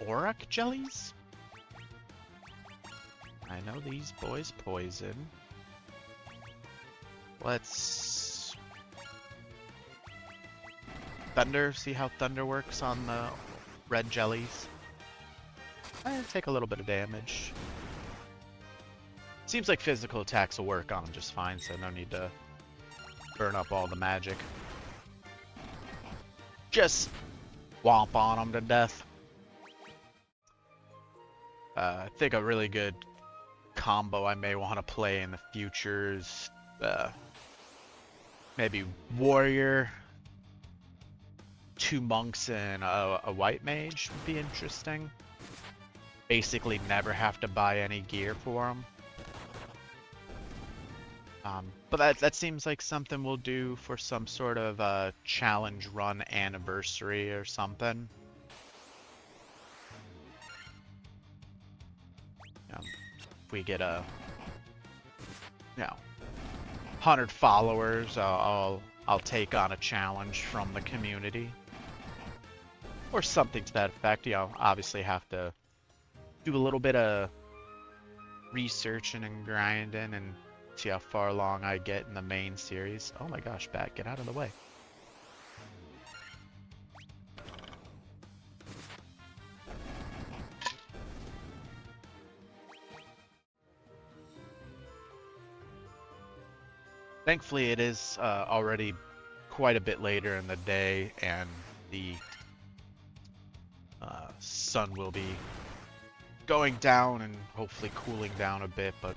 auroch jellies? I know these boys poison. Let's... Thunder, see how thunder works on the red jellies. Take a little bit of damage. Seems like physical attacks will work on them just fine, so no need to burn up all the magic. Just womp on them to death. I think a really good combo I may want to play in the future is maybe warrior, 2 monks, and a white mage would be interesting. Basically never have to buy any gear for them. But that seems like something we'll do for some sort of challenge run anniversary or something. If we get a 100 followers, I'll take on a challenge from the community. Or something to that effect. Obviously have to do a little bit of researching and grinding and see how far along I get in the main series. Oh my gosh, bat, get out of the way. Thankfully, it is already quite a bit later in the day, and the sun will be going down and hopefully cooling down a bit, but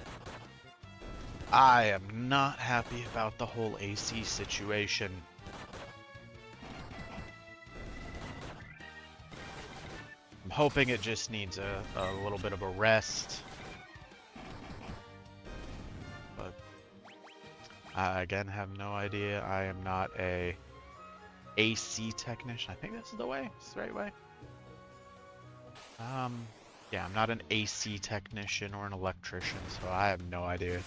I am not happy about the whole AC situation. I'm hoping it just needs a little bit of a rest. But I, again, have no idea. I am not a AC technician. I think this is the way. This is the right way. Yeah, I'm not an AC technician or an electrician, so I have no idea.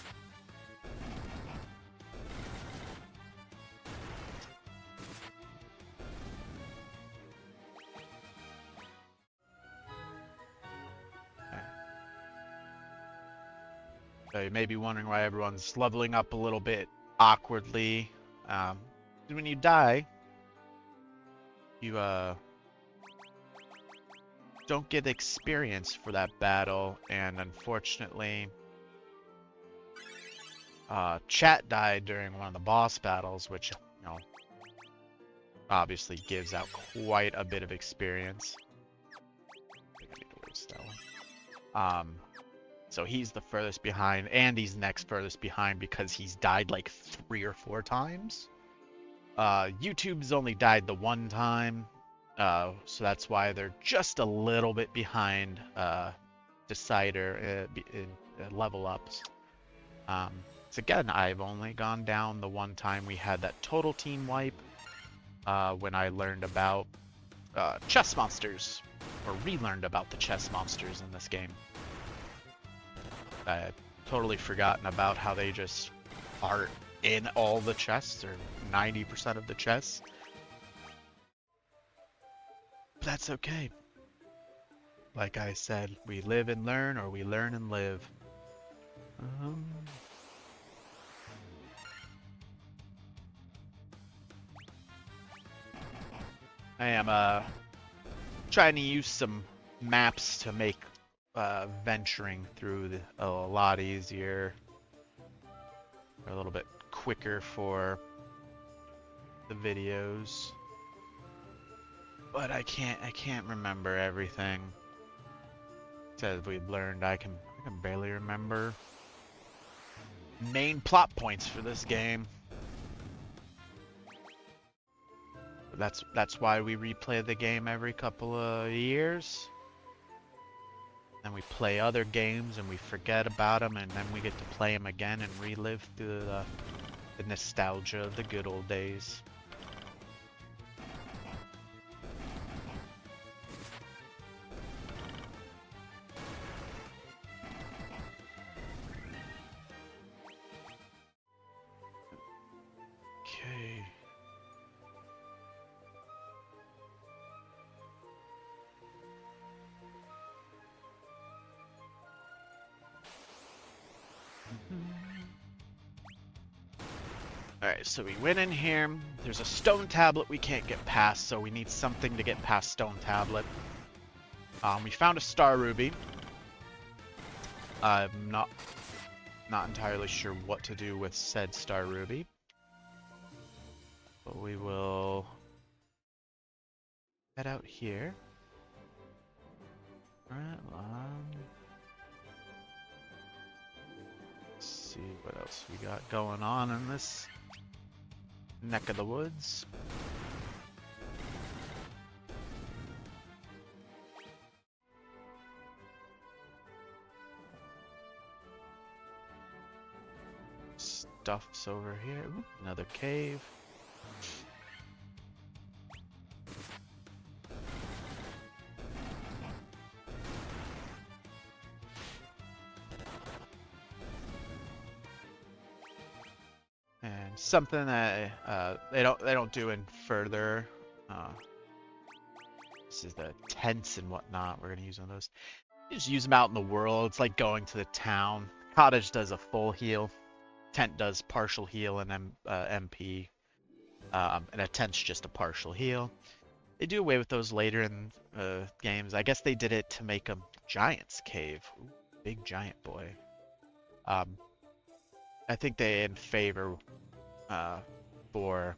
So you may be wondering why everyone's leveling up a little bit awkwardly. When you die, you don't get experience for that battle, and unfortunately, Chat died during one of the boss battles, which, you know, obviously gives out quite a bit of experience. I think I need to waste that one. So he's the furthest behind, and he's next furthest behind because he's died like 3 or 4 times. YouTube's only died the one time, so that's why they're just a little bit behind Decyder in level ups. So again, I've only gone down the one time we had that total team wipe when I learned about chess monsters, or relearned about the chess monsters in this game. I had totally forgotten about how they just are in all the chests, or 90% of the chests. But that's okay. Like I said, we live and learn, or we learn and live. I am trying to use some maps to make venturing through a lot easier, a little bit quicker for the videos. But I can't remember everything. Said we've learned. I can barely remember main plot points for this game. That's why we replay the game every couple of years. And we play other games and we forget about them, and then we get to play them again and relive through the nostalgia of the good old days. Okay. Alright, so we went in here. There's a stone tablet we can't get past, so we need something to get past stone tablet. We found a star ruby. I'm not entirely sure what to do with said star ruby. But we will head out here. Alright, let's see what else we got going on in this neck of the woods. Stuff's over here. Ooh, another cave. And something that they don't do in further. This is the tents and whatnot. We're gonna use one of those. You just use them out in the world. It's like going to the town. Cottage does a full heal. Tent does partial heal and MP. And a tent's just a partial heal. They do away with those later in games. I guess they did it to make a giant's cave. Ooh, big giant boy. I think they in favor for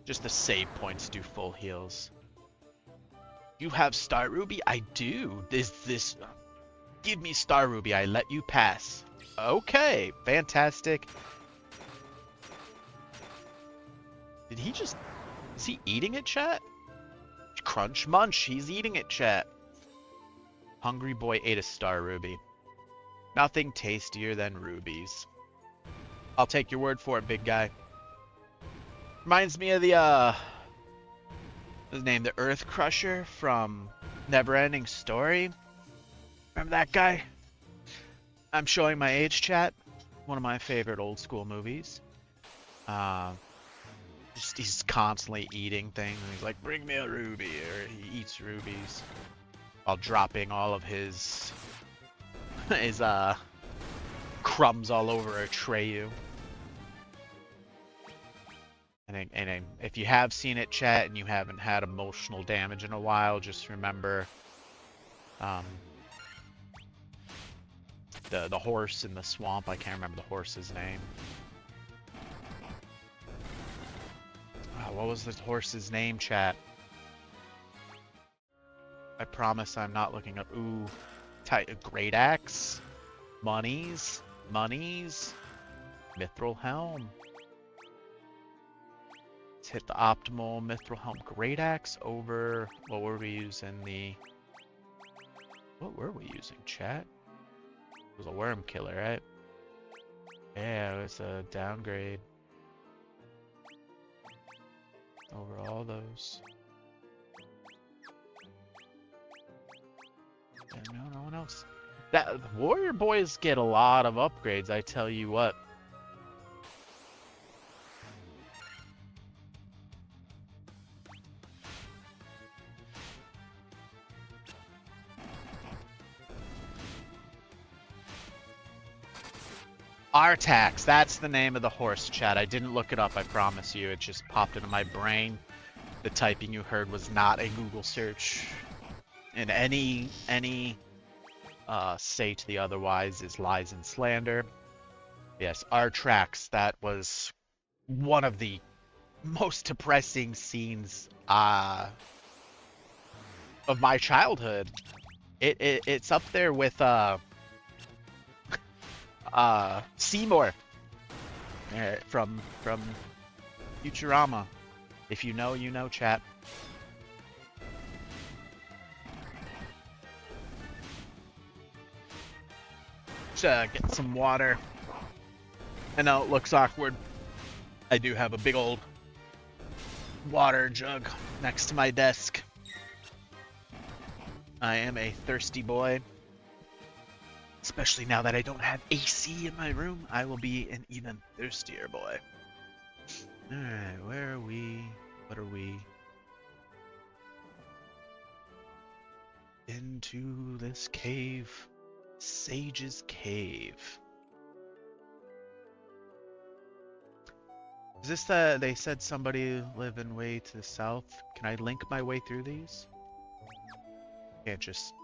just the save points do full heals. You have Star Ruby? I do. This give me Star Ruby. I let you pass. Okay, fantastic. Did he just... Is he eating it, chat? Crunch munch, he's eating it, chat. Hungry boy ate a Star Ruby. Nothing tastier than rubies. I'll take your word for it, big guy. Reminds me of the, what's his name? The Earth Crusher from Neverending Story. Remember that guy? I'm showing my age, chat. One of my favorite old school movies. He's constantly eating things, and he's like, bring me a ruby, or he eats rubies while dropping all of his crumbs all over a Treyu. And if you have seen it, chat, and you haven't had emotional damage in a while, just remember Um, the horse in the swamp. I can't remember the horse's name. What was the horse's name, chat? I promise I'm not looking up. Ooh, Great Axe, Monies, Mithril Helm. Let's hit the optimal Mithril Helm Great Axe over. What were we using? What were we using, chat? It was a worm killer, right? Yeah, it was a downgrade over all those. Yeah, no one else. The Warrior Boys get a lot of upgrades, I tell you what. Artax, that's the name of the horse, chat. I didn't look it up, I promise you. It just popped into my brain. The typing you heard was not a Google search. And any say to the otherwise is lies and slander. Yes, Artax, that was one of the most depressing scenes of my childhood. It's up there with Seymour from Futurama. If you know, you know, chat. Just get some water. I know it looks awkward. I do have a big old water jug next to my desk. I am a thirsty boy. Especially now that I don't have AC in my room, I will be an even thirstier boy. Alright, where are we? What are we? Into this cave. Sage's Cave. Is this they said somebody living way to the south? Can I link my way through these? Can't just...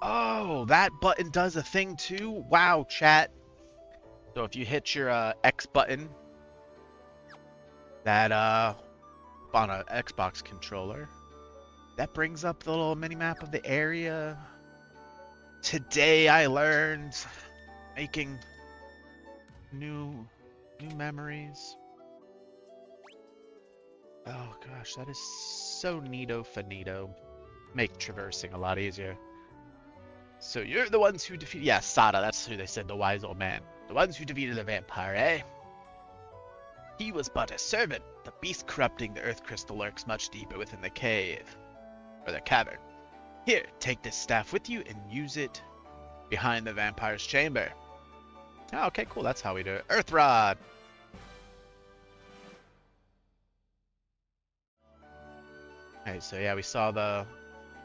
Oh, that button does a thing too? Wow, chat. So if you hit your X button, that on an Xbox controller, that brings up the little mini-map of the area. Today I learned making new memories. Oh gosh, that is so neato finito. Make traversing a lot easier. So you're the ones who defeated... Yeah, Sada, that's who they said, the wise old man. The ones who defeated the vampire, eh? He was but a servant. The beast corrupting the earth crystal lurks much deeper within the cave. Or the cavern. Here, take this staff with you and use it behind the vampire's chamber. Oh, okay, cool. That's how we do it. Earth Rod! Alright, so yeah, we saw the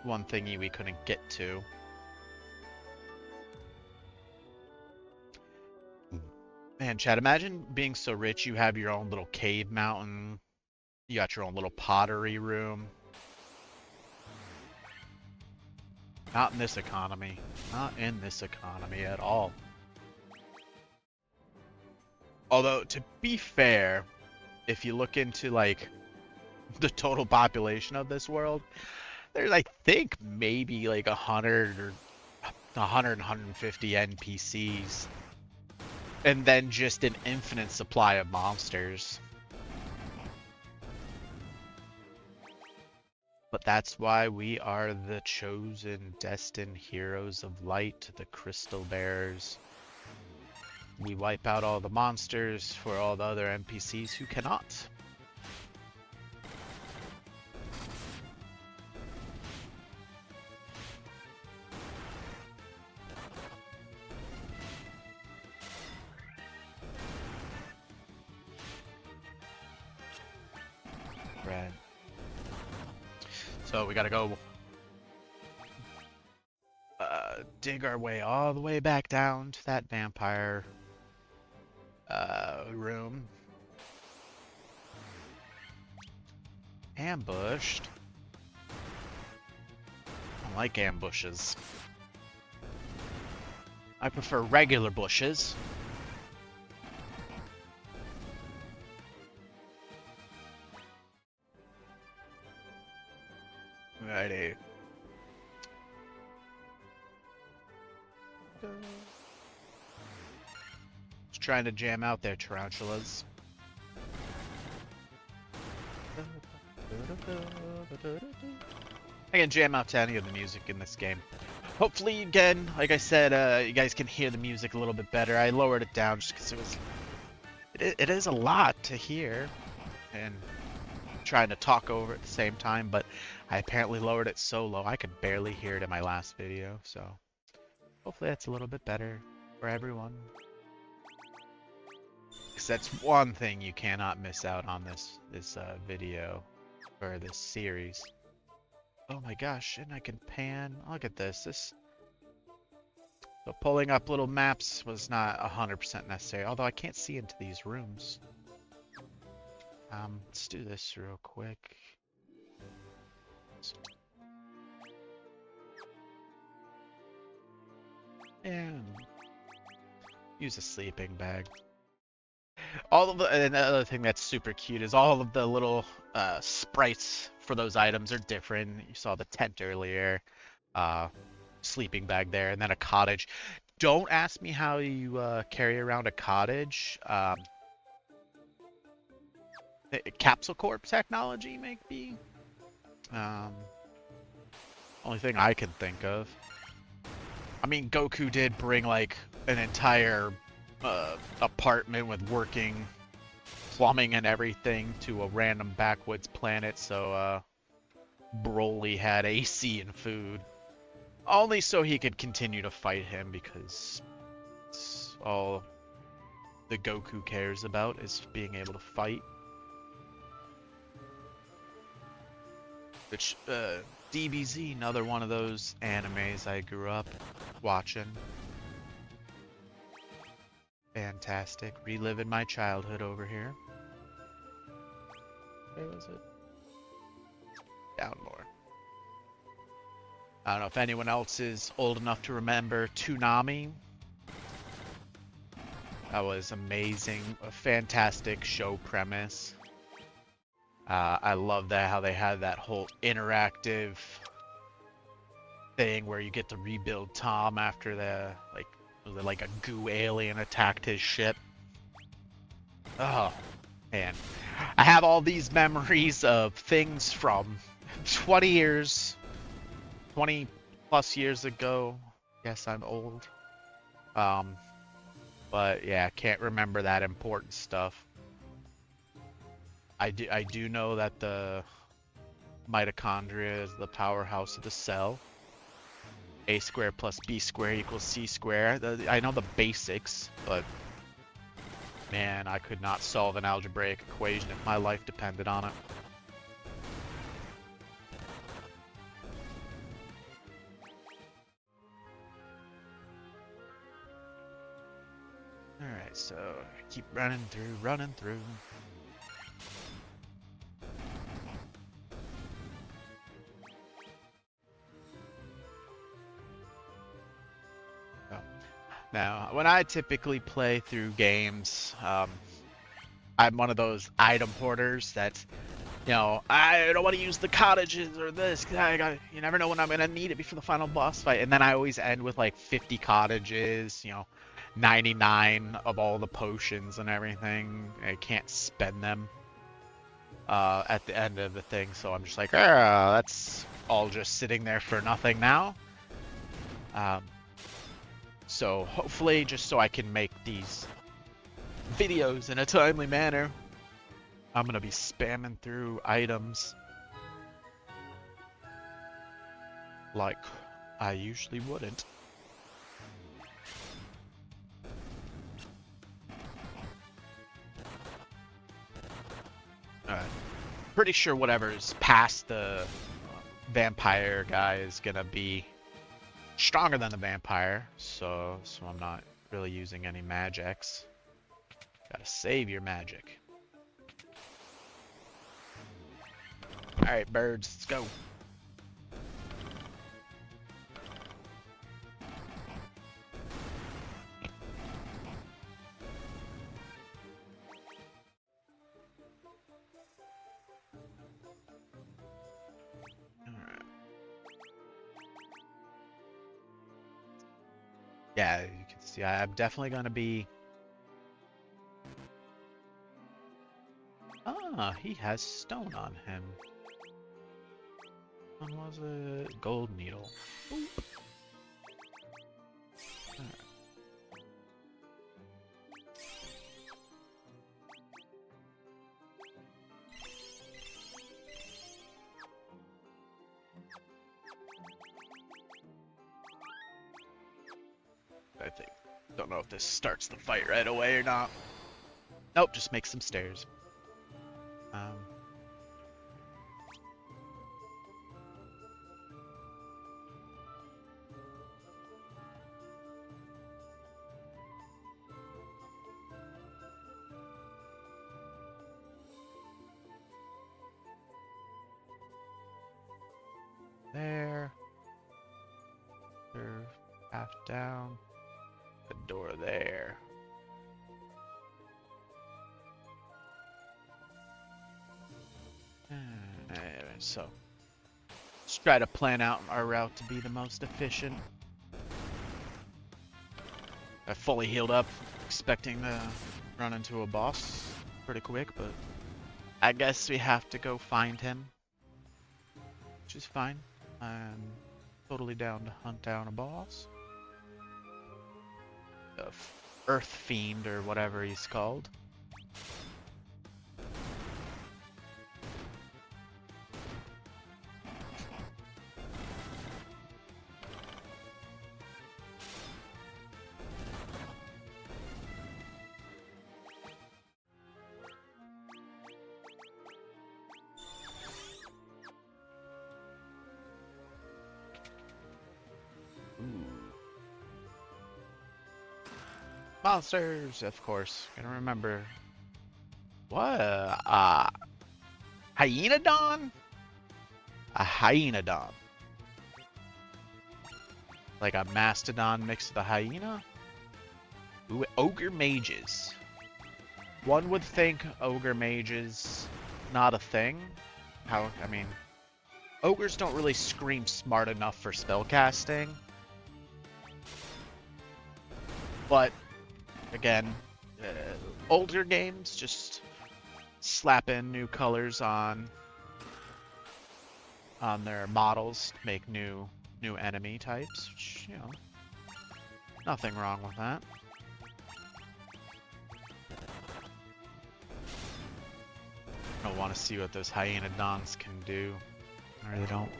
one thingy we couldn't get to. Man, Chad, imagine being so rich you have your own little cave mountain. You got your own little pottery room. Not in this economy. Not in this economy at all. Although, to be fair, if you look into, like, the total population of this world, there's, I think, maybe, like, 100 or 150 NPCs. And then just an infinite supply of monsters. But that's why we are the chosen, destined heroes of light, the crystal bearers. We wipe out all the monsters for all the other NPCs who cannot. Right. So we gotta go dig our way all the way back down to that vampire room. Ambushed. like ambushes. I prefer regular bushes. Righty. Just trying to jam out there, tarantulas. I can jam out to any of the music in this game. Hopefully, again, like I said, you guys can hear the music a little bit better. I lowered it down just because it is a lot to hear, and trying to talk over at the same time, but I apparently lowered it so low I could barely hear it in my last video, so hopefully that's a little bit better for everyone. Because that's one thing you cannot miss out on this video, or this series. Oh my gosh, and I can pan. Look at this. So pulling up little maps was not 100% necessary, although I can't see into these rooms. Let's do this real quick. And use a sleeping bag. All of the, and another thing that's super cute is all of the little sprites for those items are different. You saw the tent earlier, sleeping bag there, and then a cottage. Don't ask me how you carry around a cottage. Capsule Corp technology, maybe? Only thing I can think of. I mean, Goku did bring like an entire apartment with working plumbing and everything to a random backwoods planet, so Broly had AC and food. Only so he could continue to fight him, because it's all the Goku cares about is being able to fight. Which, DBZ, another one of those animes I grew up watching. Fantastic. Reliving my childhood over here. Where was it? Down more. I don't know if anyone else is old enough to remember Toonami. That was amazing. A fantastic show premise. I love that, how they had that whole interactive thing where you get to rebuild Tom after the, like a goo alien attacked his ship. Oh, man. I have all these memories of things from 20 plus years ago. Yes, I'm old. But yeah, I can't remember that important stuff. I do know that the mitochondria is the powerhouse of the cell. A squared plus B squared equals C squared. I know the basics, but man, I could not solve an algebraic equation if my life depended on it. Alright, so keep running through. Now, when I typically play through games, I'm one of those item hoarders that, you know, I don't want to use the cottages or this, cause you never know when I'm going to need it before the final boss fight. And then I always end with like 50 cottages, you know, 99 of all the potions and everything. I can't spend them at the end of the thing, so I'm just like, that's all just sitting there for nothing now. So hopefully, just so I can make these videos in a timely manner, I'm gonna be spamming through items like I usually wouldn't. Pretty sure whatever's past the vampire guy is gonna be stronger than the vampire, so I'm not really using any magics. Gotta save your magic. Alright, birds, let's go. Yeah, you can see I'm definitely gonna be. Ah, he has stone on him. One was a gold needle. Ooh. I think. Don't know if this starts the fight right away or not. Nope, just make some stairs. Um, there. Curve, half down. The door there. So, let's try to plan out our route to be the most efficient. I fully healed up, expecting to run into a boss pretty quick, but I guess we have to go find him, which is fine. I'm totally down to hunt down a boss. A Earth Fiend or whatever he's called. Monsters, of course. Gonna remember. What? Hyenodon? A hyenodon. Like a mastodon mixed with a hyena? Ooh, ogre mages. One would think ogre mages not a thing. I mean, ogres don't really scream smart enough for spellcasting. But again, older games just slap in new colors on their models to make new enemy types, which, you know, nothing wrong with that. I want to see what those hyenodons can do. Or they don't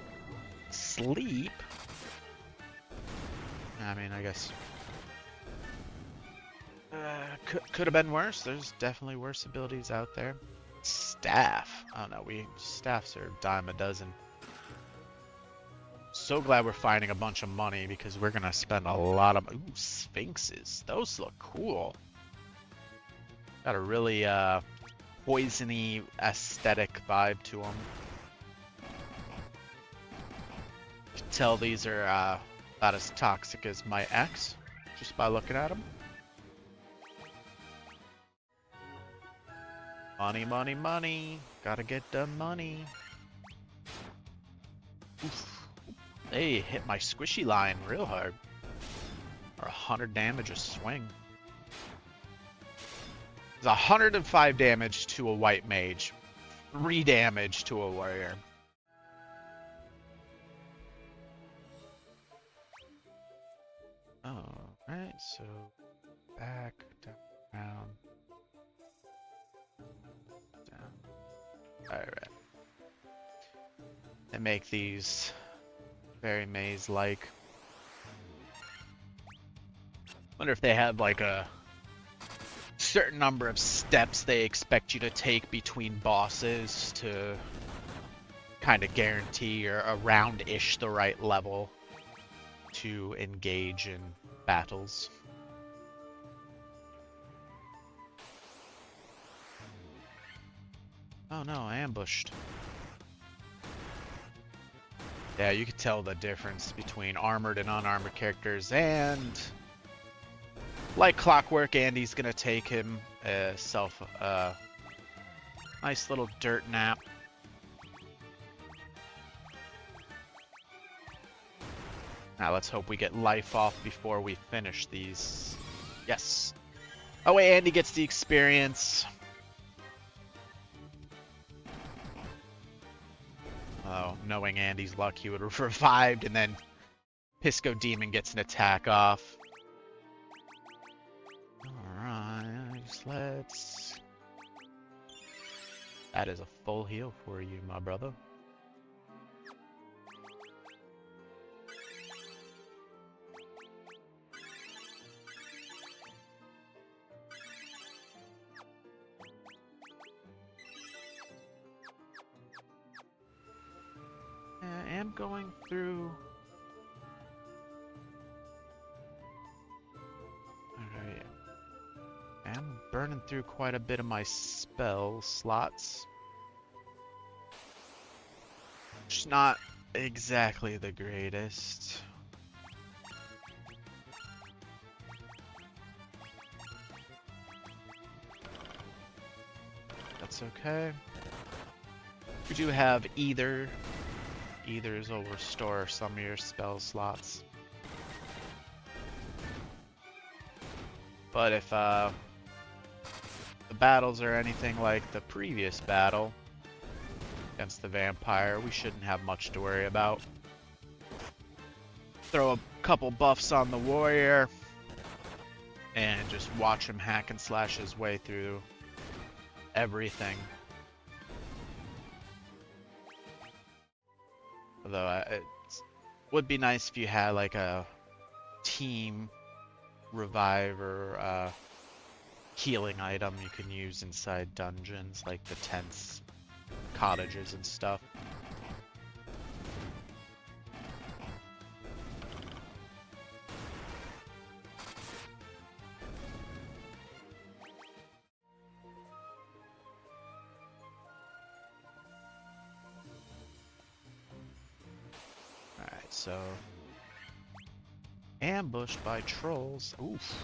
sleep. I mean, I guess could have been worse. There's definitely worse abilities out there. Staff. Oh no, staffs are a dime a dozen. So glad we're finding a bunch of money because we're gonna spend a lot of. Ooh, sphinxes. Those look cool. Got a really poisony aesthetic vibe to them. You can tell these are about as toxic as my ex just by looking at them. Money, money, money. Gotta get the money. Oof. They hit my squishy line real hard. Or 100 damage a swing. It's 105 damage to a white mage. 3 damage to a warrior. Alright, so back, down, down. Alright. And make these very maze-like. Wonder if they have like a certain number of steps they expect you to take between bosses to kind of guarantee you're around-ish the right level to engage in battles. Oh no, ambushed. Yeah, you could tell the difference between armored and unarmored characters, and like clockwork, Andy's gonna take him nice little dirt nap. Now let's hope we get life off before we finish these. Yes. Oh wait, Andy gets the experience. Oh, knowing Andy's luck, he would have revived, and then Pisco Demon gets an attack off. Alright, let's... That is a full heal for you, my brother. I am going through... Alright. I'm burning through quite a bit of my spell slots. Which is not exactly the greatest. That's okay. We do have either. Either's will restore some of your spell slots. But if the battles are anything like the previous battle against the vampire, we shouldn't have much to worry about. Throw a couple buffs on the warrior and just watch him hack and slash his way through everything. Although it would be nice if you had like a team revive or healing item you can use inside dungeons, like the tents, cottages, and stuff. Alright, so... ambushed by trolls. Oof.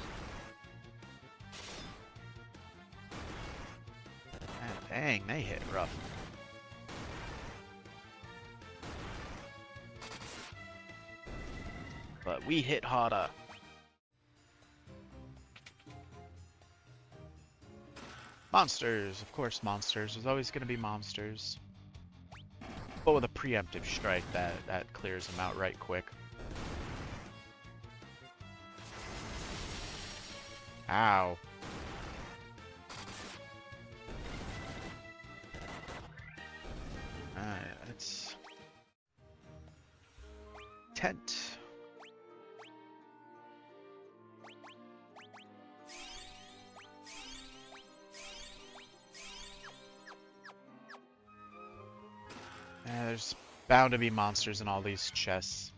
Dang, they hit rough. But we hit harder. Monsters, of course monsters. There's always going to be monsters. But with a preemptive strike, that clears them out right quick. Ow. It's... tent. There's bound to be monsters in all these chests.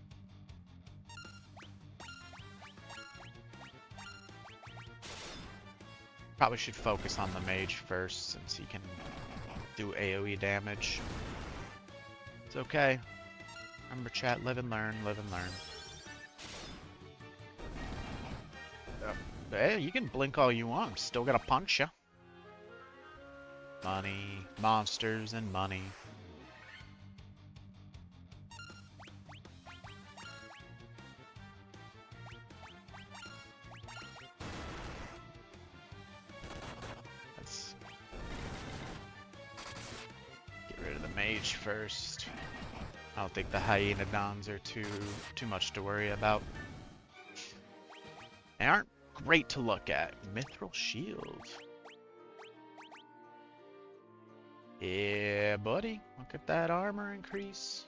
Probably should focus on the mage first, since he can do AoE damage. It's okay. Remember, chat, live and learn, live and learn. Hey, you can blink all you want. I'm still gonna punch you. Money, monsters, and money. Mage first. I don't think the Hyenodons are too much to worry about. They aren't great to look at. Mithril shield. Yeah, buddy. Look at that armor increase.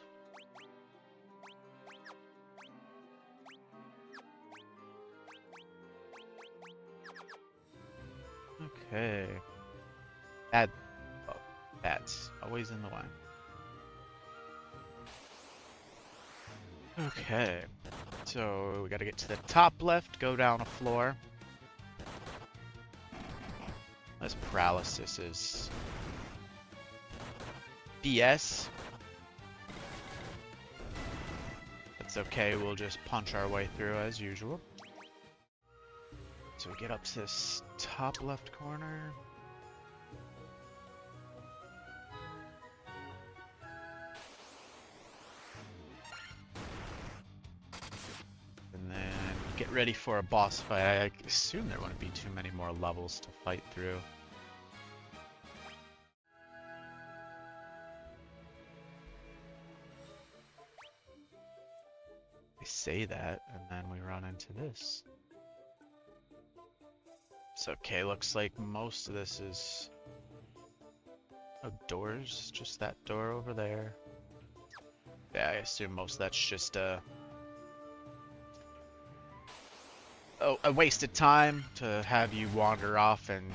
Okay. That's always in the way. Okay, so we gotta get to the top left, go down a floor. This paralysis is BS. That's okay, we'll just punch our way through as usual. So we get up to this top left corner. get ready for a boss fight. I assume there wouldn't be too many more levels to fight through. I say that, and then we run into this. It's okay, looks like most of this is outdoors, just that door over there. Yeah, I assume most of that's just a wasted time to have you wander off and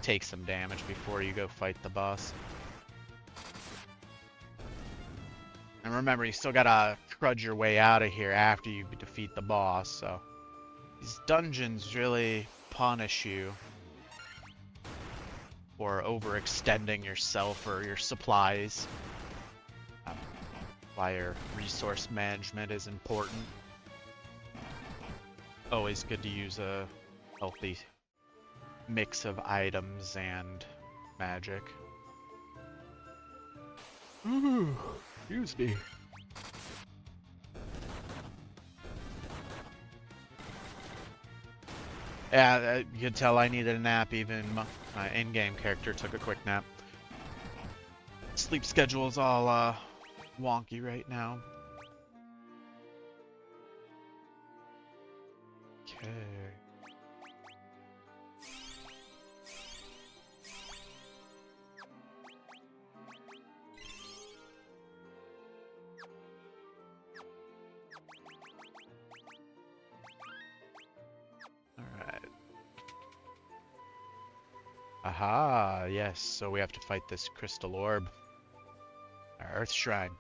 take some damage before you go fight the boss. And remember, you still gotta trudge your way out of here after you defeat the boss, so these dungeons really punish you for overextending yourself or your supplies. Why your resource management is important. Always good to use a healthy mix of items and magic. Ooh, excuse me. Yeah, you could tell I needed a nap. Even my in-game character took a quick nap. Sleep schedule's all wonky right now. Okay. Alright. Aha, yes, so we have to fight this crystal orb. Our Earth Shrine.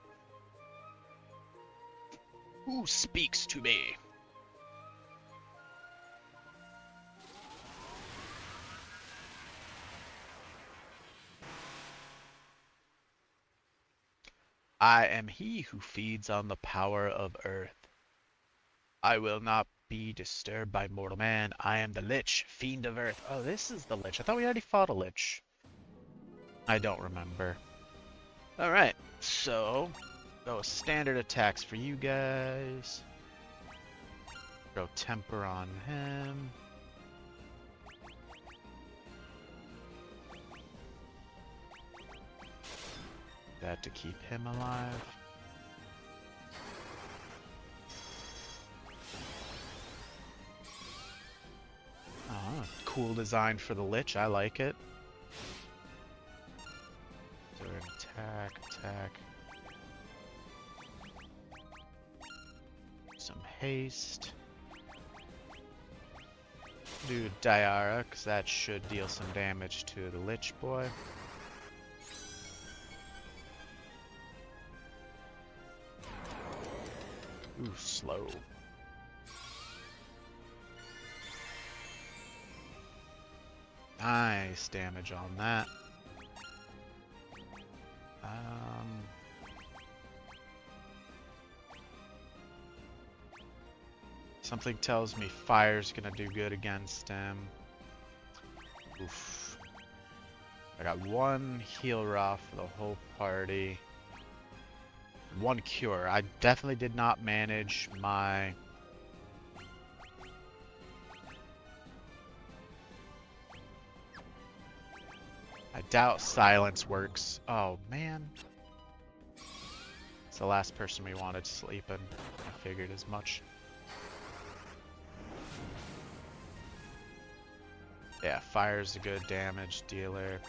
Who speaks to me? I am he who feeds on the power of Earth. I will not be disturbed by mortal man. I am the Lich, fiend of Earth. Oh, this is the Lich. I thought we already fought a Lich. I don't remember. Alright, so go standard attacks for you guys. Throw temper on him. That to keep him alive. Oh, cool design for the Lich. I like it. So we're gonna attack. Some haste. Do Diara, because that should deal some damage to the Lich boy. Ooh, slow. Nice damage on that. Something tells me fire's gonna do good against him. Oof. I got one heal raw for the whole party. One cure. I definitely did not manage my... I doubt silence works. Oh, man. It's the last person we wanted sleeping. I figured as much. Yeah, fire's a good damage dealer.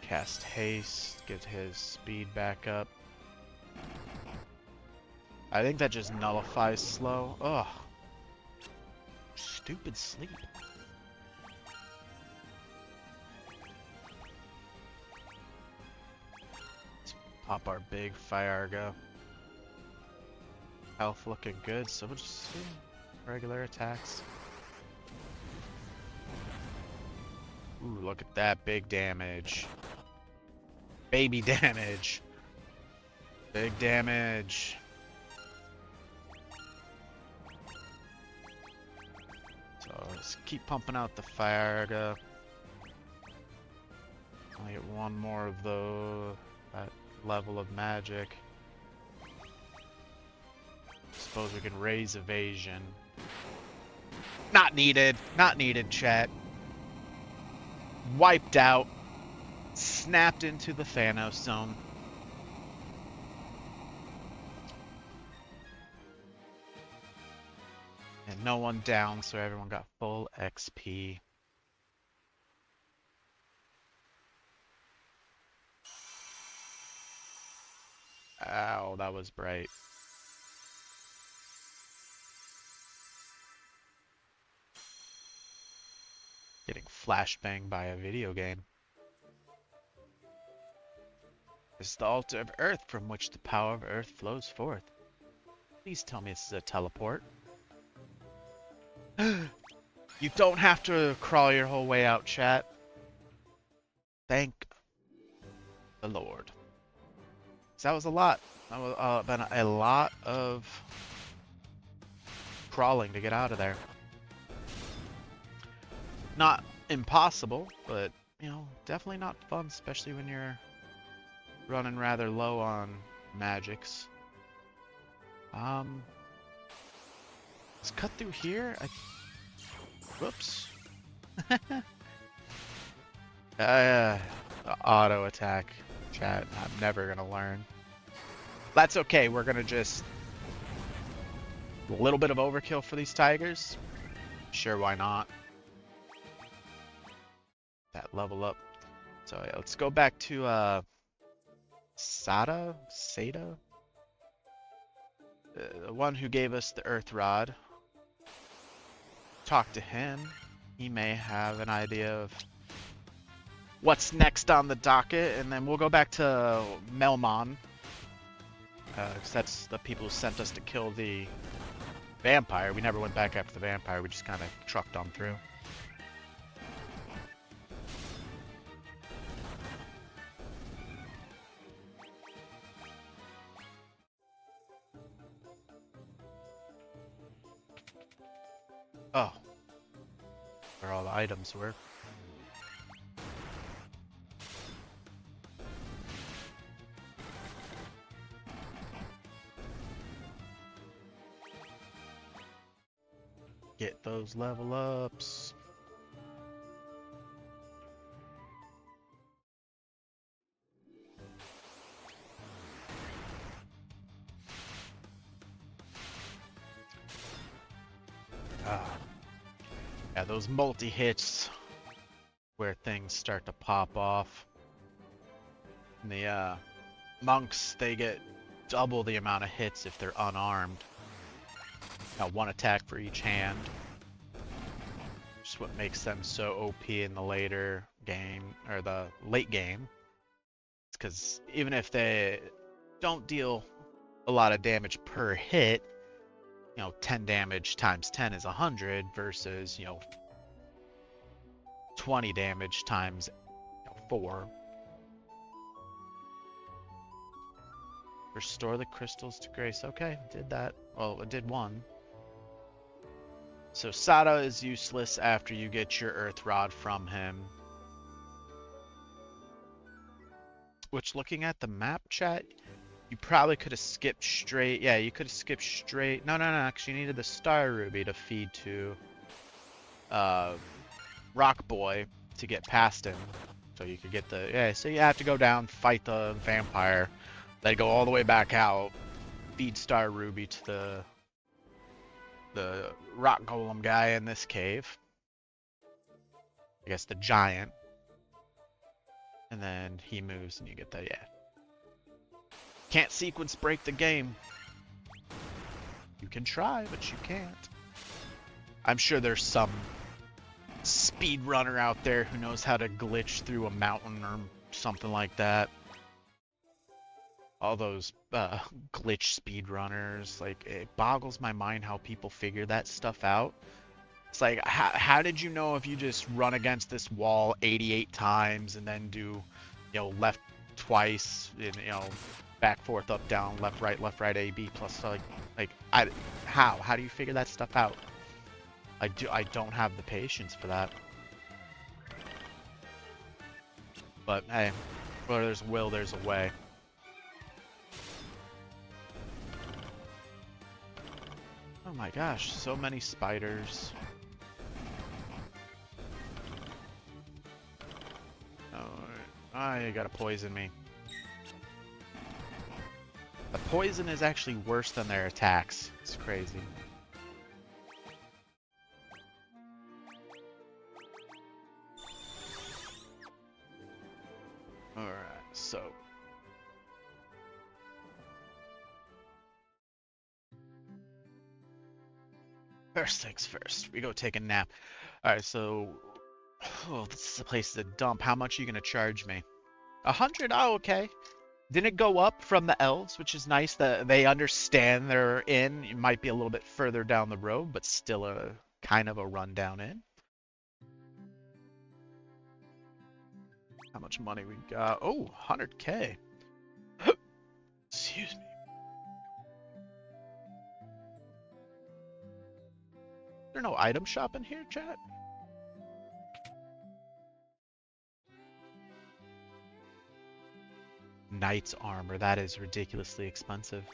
Cast haste, get his speed back up. I think that just nullifies slow. Ugh. Stupid sleep. Let's pop our big Fiargo. Health looking good, so we'll just do regular attacks. Ooh, look at that big damage. Baby damage. Big damage. So Let's keep pumping out the fire. Only get one more of that level of magic. Suppose we can raise evasion. Not needed. Not needed, chat. Wiped out. Snapped into the Thanos zone. And no one down, so everyone got full XP. Ow, that was bright. Getting flashbanged by a video game. This is the altar of Earth from which the power of Earth flows forth. Please tell me this is a teleport. You don't have to crawl your whole way out, chat. Thank the Lord. That was a lot. That was been a lot of crawling to get out of there. Not impossible, but you know, definitely not fun, especially when you're running rather low on magics. Let's cut through here. Whoops. Auto attack, chat. I'm never gonna learn. That's okay. We're gonna just a little bit of overkill for these tigers. Sure, why not? That level up. So yeah, let's go back to Sada, the one who gave us the Earth Rod. Talk to him. He may have an idea of what's next on the docket, and then we'll go back to Melmon, because that's the people who sent us to kill the vampire. We never went back after the vampire. We just kind of trucked on through. Oh. Where all the items were. Get those level ups. Yeah, those multi-hits where things start to pop off. And the monks, they get double the amount of hits if they're unarmed. Now, one attack for each hand. Just what makes them so OP in the later game, or the late game. It's because even if they don't deal a lot of damage per hit, you know, 10 damage times 10 is 100 versus, you know, 20 damage times 4. Restore the crystals to Grace. Okay, did that. Well, it did one. So Sada is useless after you get your Earth Rod from him. Which, looking at the map, chat, you probably could have skipped straight. Yeah, you could have skipped straight. No, actually, you needed the Star Ruby to feed to Rock Boy to get past him. So you could get the... Yeah, so you have to go down, fight the vampire, then go all the way back out, feed Star Ruby to the rock golem guy in this cave. I guess the giant. And then he moves and you get the... Yeah. Can't sequence break the game. You can try, but you can't. I'm sure there's some speedrunner out there who knows how to glitch through a mountain or something like that. All those glitch speedrunners, like, it boggles my mind how people figure that stuff out. It's like, how did you know if you just run against this wall 88 times and then do, you know, left twice, and, you know, back, forth, up, down, left, right, A, B, plus, how do you figure that stuff out? I don't have the patience for that. But hey, where there's a will, there's a way. Oh my gosh, so many spiders. Oh, you gotta poison me. The poison is actually worse than their attacks. It's crazy. Alright, so. First things first, we go take a nap. Alright, so. Oh, this is a place to dump. How much are you gonna charge me? 100? Oh, okay. Didn't it go up from the elves, which is nice that they understand they're in. It might be a little bit further down the road, but still a kind of a rundown in. How much money we got? Oh, 100K. Excuse me. Is there no item shop in here, chat? Knight's armor. That is ridiculously expensive.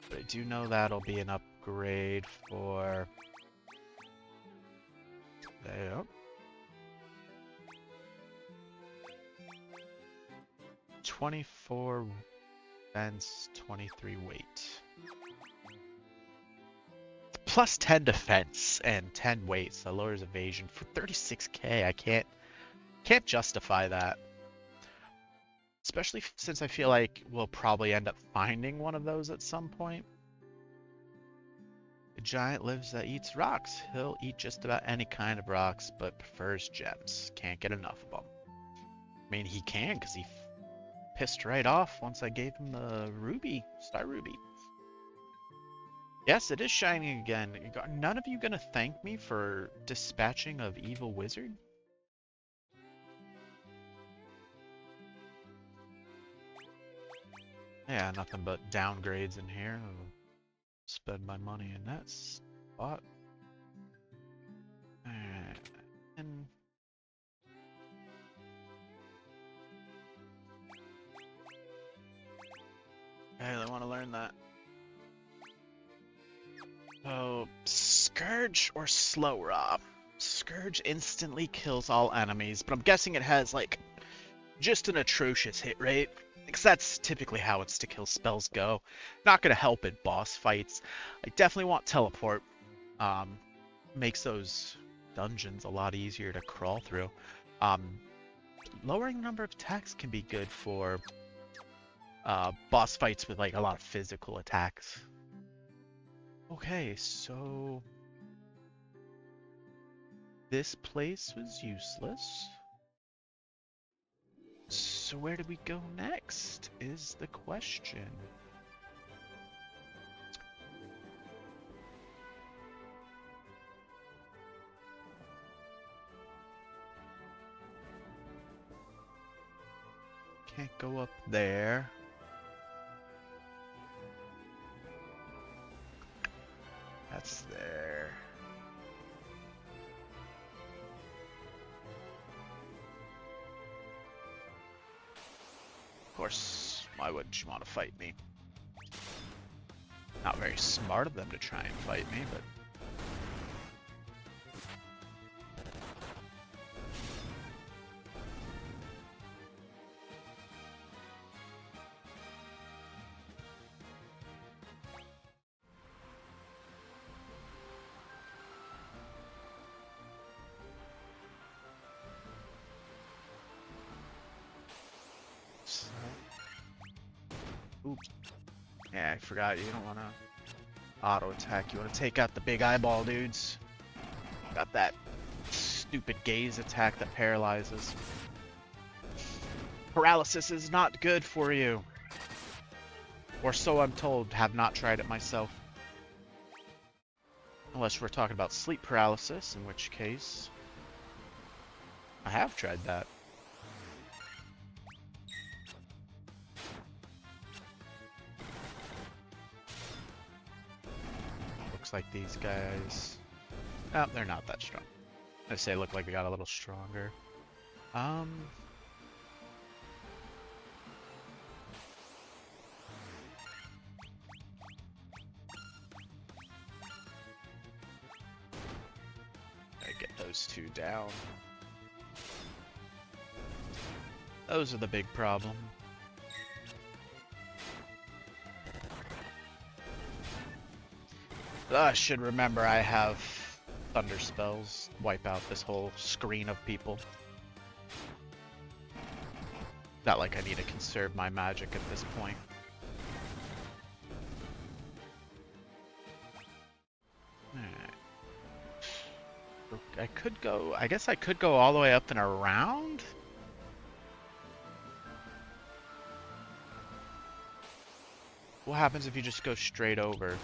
But I do know that'll be an upgrade for... There you go. 24 defense, 23 weight. Plus 10 defense and 10 weight, so lowers evasion for 36K. I can't justify that. Especially since I feel like we'll probably end up finding one of those at some point. The giant lives that eats rocks. He'll eat just about any kind of rocks, but prefers gems. Can't get enough of them. I mean, he can, because he pissed right off once I gave him the ruby, star ruby. Yes, it is shining again. None of you gonna thank me for dispatching of evil wizard? Yeah, nothing but downgrades in here. I'll spend my money in that spot. Alright, and... I really want to learn that. Oh, Scourge or Slow Raw? Scourge instantly kills all enemies, but I'm guessing it has, like, just an atrocious hit rate. Because that's typically how it's to kill spells go. Not going to help in boss fights. I definitely want Teleport. Makes those dungeons a lot easier to crawl through. Lowering the number of attacks can be good for boss fights with like a lot of physical attacks. Okay, so this place was useless. So where do we go next is the question. Can't go up there. That's there. Of course, why wouldn't you want to fight me? Not very smart of them to try and fight me, but... Oops. Yeah, I forgot. You don't want to auto attack. You want to take out the big eyeball dudes. Got that stupid gaze attack that paralyzes. Paralysis is not good for you. Or so I'm told. Have not tried it myself. Unless we're talking about sleep paralysis, in which case I have tried that. looks like these guys... Oh, they're not that strong. I say look like they got a little stronger. I get those two down. Those are the big problem. I should remember I have thunder spells. Wipe out this whole screen of people. Not like I need to conserve my magic at this point. Alright. I could go... I guess I could go all the way up and around? What happens if you just go straight over?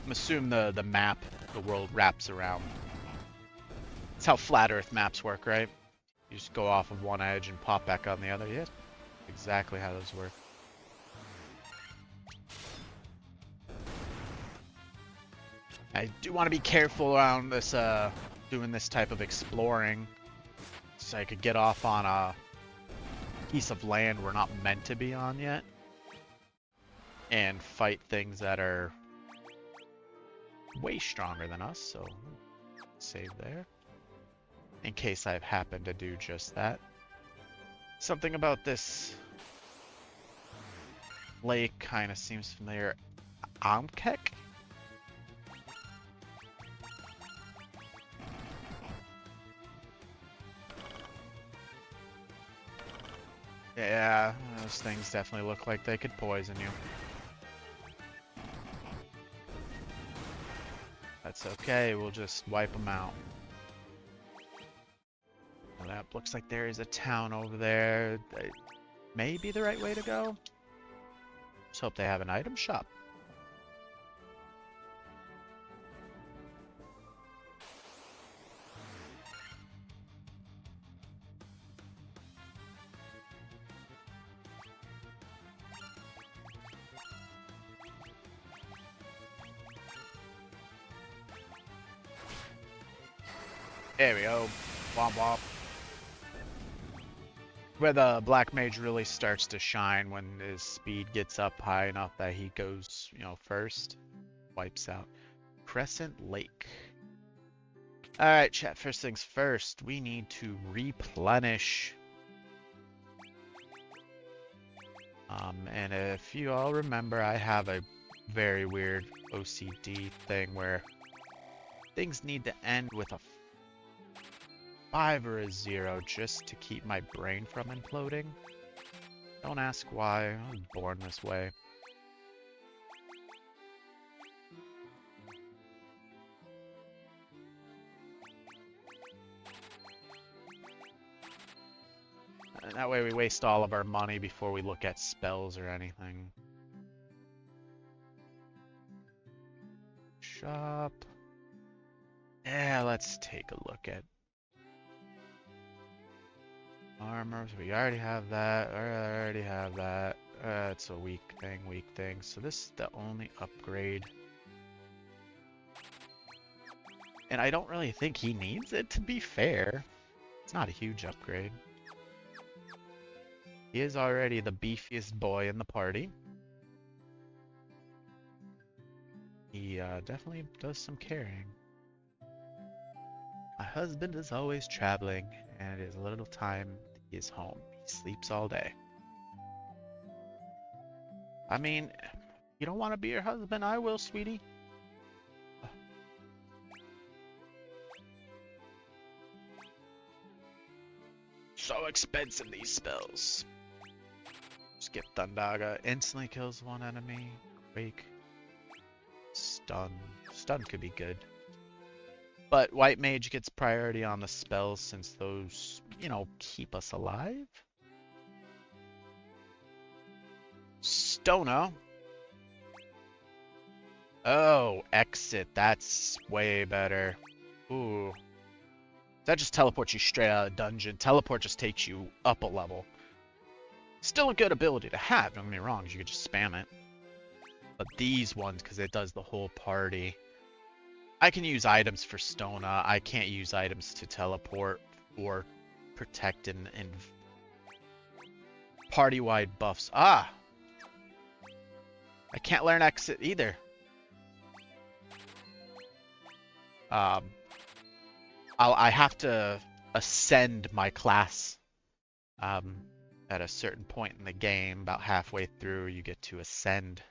I'm assuming the map, the world wraps around. That's how flat Earth maps work, right? You just go off of one edge and pop back on the other. Yeah, exactly how those work. I do want to be careful around this, doing this type of exploring, so I could get off on a piece of land we're not meant to be on yet, and fight things that are way stronger than us, so save there. In case I've happened to do just that. Something about this lake kind of seems familiar. Amkek? Yeah, those things definitely look like they could poison you. That's okay, we'll just wipe them out. Well, that looks like there is a town over there. That may be the right way to go. Let's hope they have an item shop. There we go. Womp womp. Where the Black Mage really starts to shine when his speed gets up high enough that he goes, you know, first. Wipes out. Crescent Lake. Alright, chat, first things first. We need to replenish. And if you all remember, I have a very weird OCD thing where things need to end with a 5 or a 0 just to keep my brain from imploding. Don't ask why, I was born this way. And that way we waste all of our money before we look at spells or anything. Shop. Yeah, let's take a look at armor. We already have that. I already have that. It's a weak thing. So this is the only upgrade. And I don't really think he needs it, to be fair. It's not a huge upgrade. He is already the beefiest boy in the party. He definitely does some carrying. My husband is always traveling, and it is a little time he is home. He sleeps all day. I mean, you don't want to be your husband? I will, sweetie. So expensive, these spells. Skip Thundaga. Instantly kills one enemy. Quake. Stun. Stun could be good. But White Mage gets priority on the spells since those, you know, keep us alive. Stono. Oh, Exit. That's way better. Ooh. That just teleports you straight out of the dungeon. Teleport just takes you up a level. Still a good ability to have, don't get me wrong, 'cause you could just spam it. But these ones, because it does the whole party. I can use items for Stona. I can't use items to teleport or protect and party-wide buffs. Ah! I can't learn exit either. I have to ascend my class at a certain point in the game. About halfway through, you get to ascend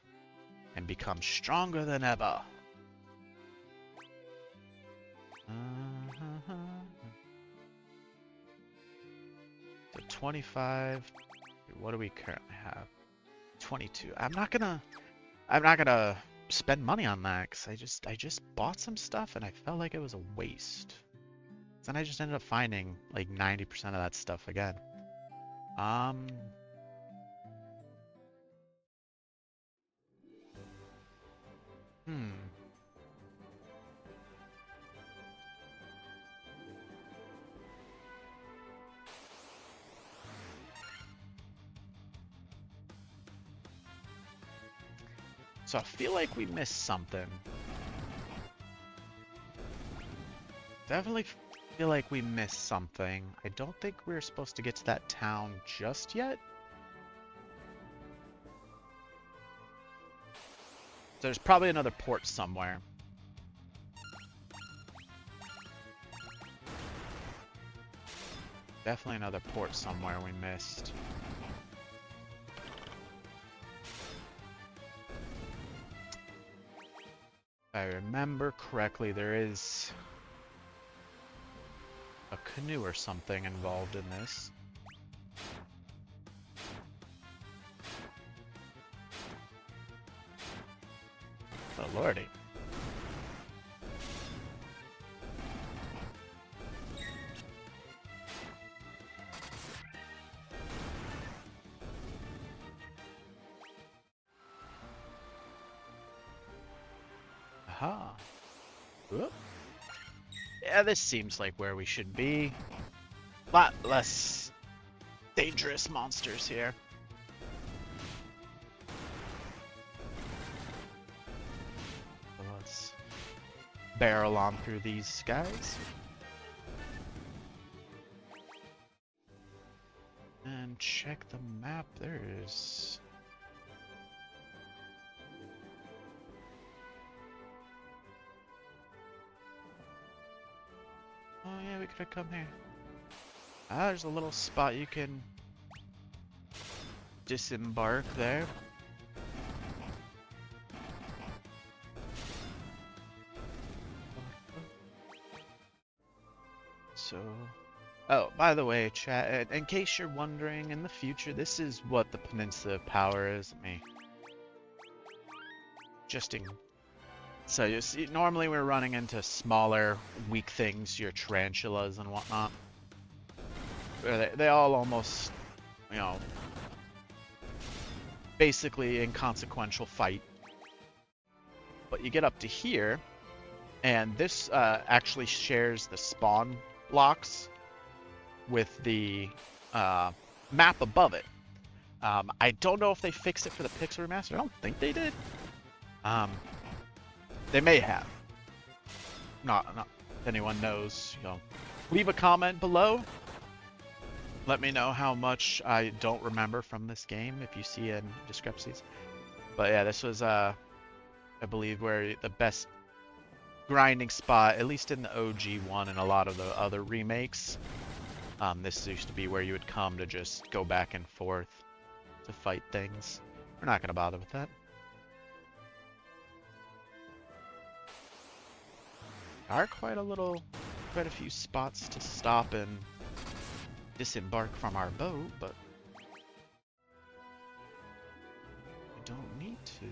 and become stronger than ever. So 25. What do we currently have? 22. I'm not gonna spend money on that because I just bought some stuff and I felt like it was a waste. Then I just ended up finding like 90% of that stuff again. Hmm. So I feel like we missed something. Definitely feel like we missed something. I don't think we were supposed to get to that town just yet. There's probably another port somewhere. Definitely another port somewhere we missed. If I remember correctly, there is a canoe or something involved in this. Oh lordy. Aha. Whoop. Yeah, this seems like where we should be. A lot less dangerous monsters here. So let's barrel on through these guys. And check the map. There's... Oh yeah, we could have come here. Ah, there's a little spot you can disembark there. So... Oh, by the way, chat, in case you're wondering, in the future, this is what the Peninsula of Power is. So you see, normally we're running into smaller, weak things, your tarantulas and whatnot. They all almost, you know, basically inconsequential fight. But you get up to here, and this actually shares the spawn blocks with the map above it. I don't know if they fixed it for the Pixel Remaster. I don't think they did. They may have. Not if anyone knows, you know. Leave a comment below. Let me know how much I don't remember from this game if you see any discrepancies. But yeah, this was I believe where the best grinding spot, at least in the OG one and a lot of the other remakes. This used to be where you would come to just go back and forth to fight things. We're not gonna bother with that. There are quite a few spots to stop and disembark from our boat, but we don't need to.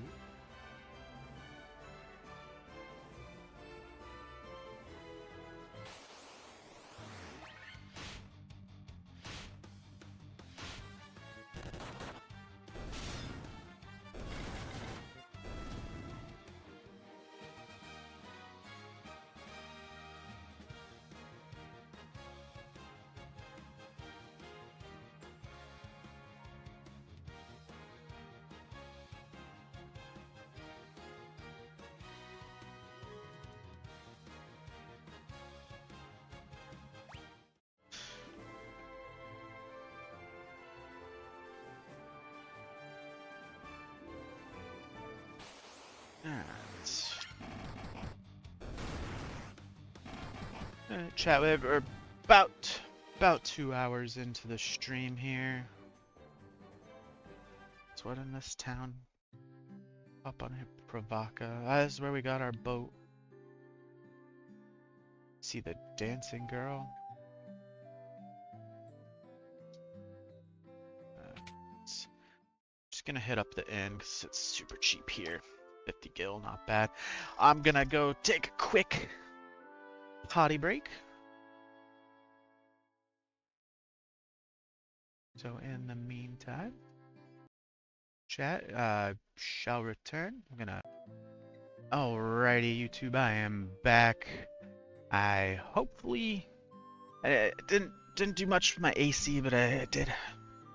Chat, we're about 2 hours into the stream here. What's what in this town? Up on Pravaka. That is where we got our boat. See the dancing girl? Just gonna hit up the inn because it's super cheap here. 50 gil, not bad. I'm gonna go take a quick potty break. So in the meantime, chat shall return. I'm gonna. Alrighty, YouTube, I am back. I hopefully didn't do much with my AC, but I did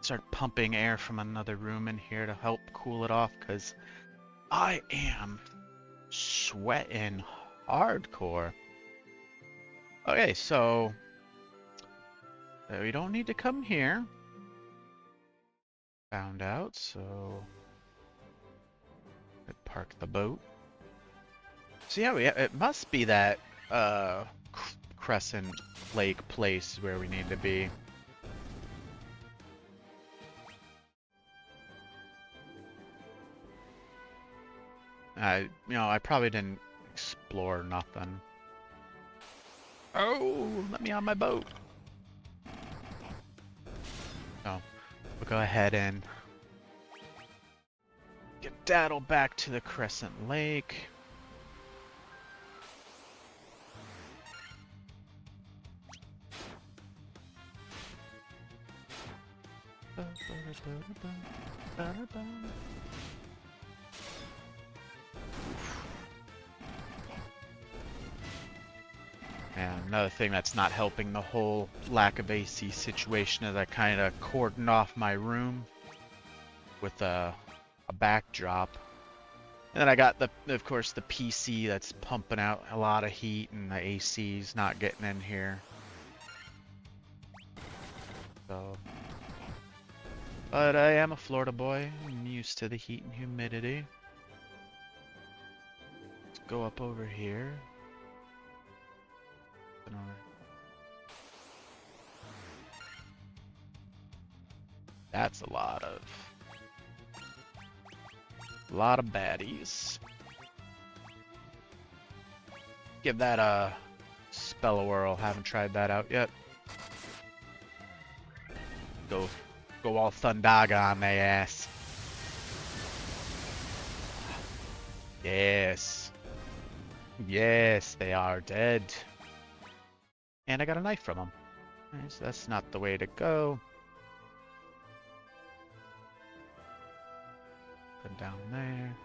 start pumping air from another room in here to help cool it off because I am sweating hardcore. Okay, so we don't need to come here. Found out, so I'd park the boat. So yeah, it must be that Crescent Lake place where we need to be. I probably didn't explore nothing. Oh, let me on my boat. Oh, we'll go ahead and get Daddle back to the Crescent Lake. And another thing that's not helping the whole lack of AC situation is I kind of cordoned off my room with a backdrop. And then I got of course, the PC that's pumping out a lot of heat, and the AC's not getting in here. So, but I am a Florida boy. I'm used to the heat and humidity. Let's go up over here. That's a lot of baddies. Give that a spell a whirl. Haven't tried that out yet. Go all Thundaga on their ass. Yes. Yes, they are dead. And I got a knife from them. So that's not the way to go. Put down there.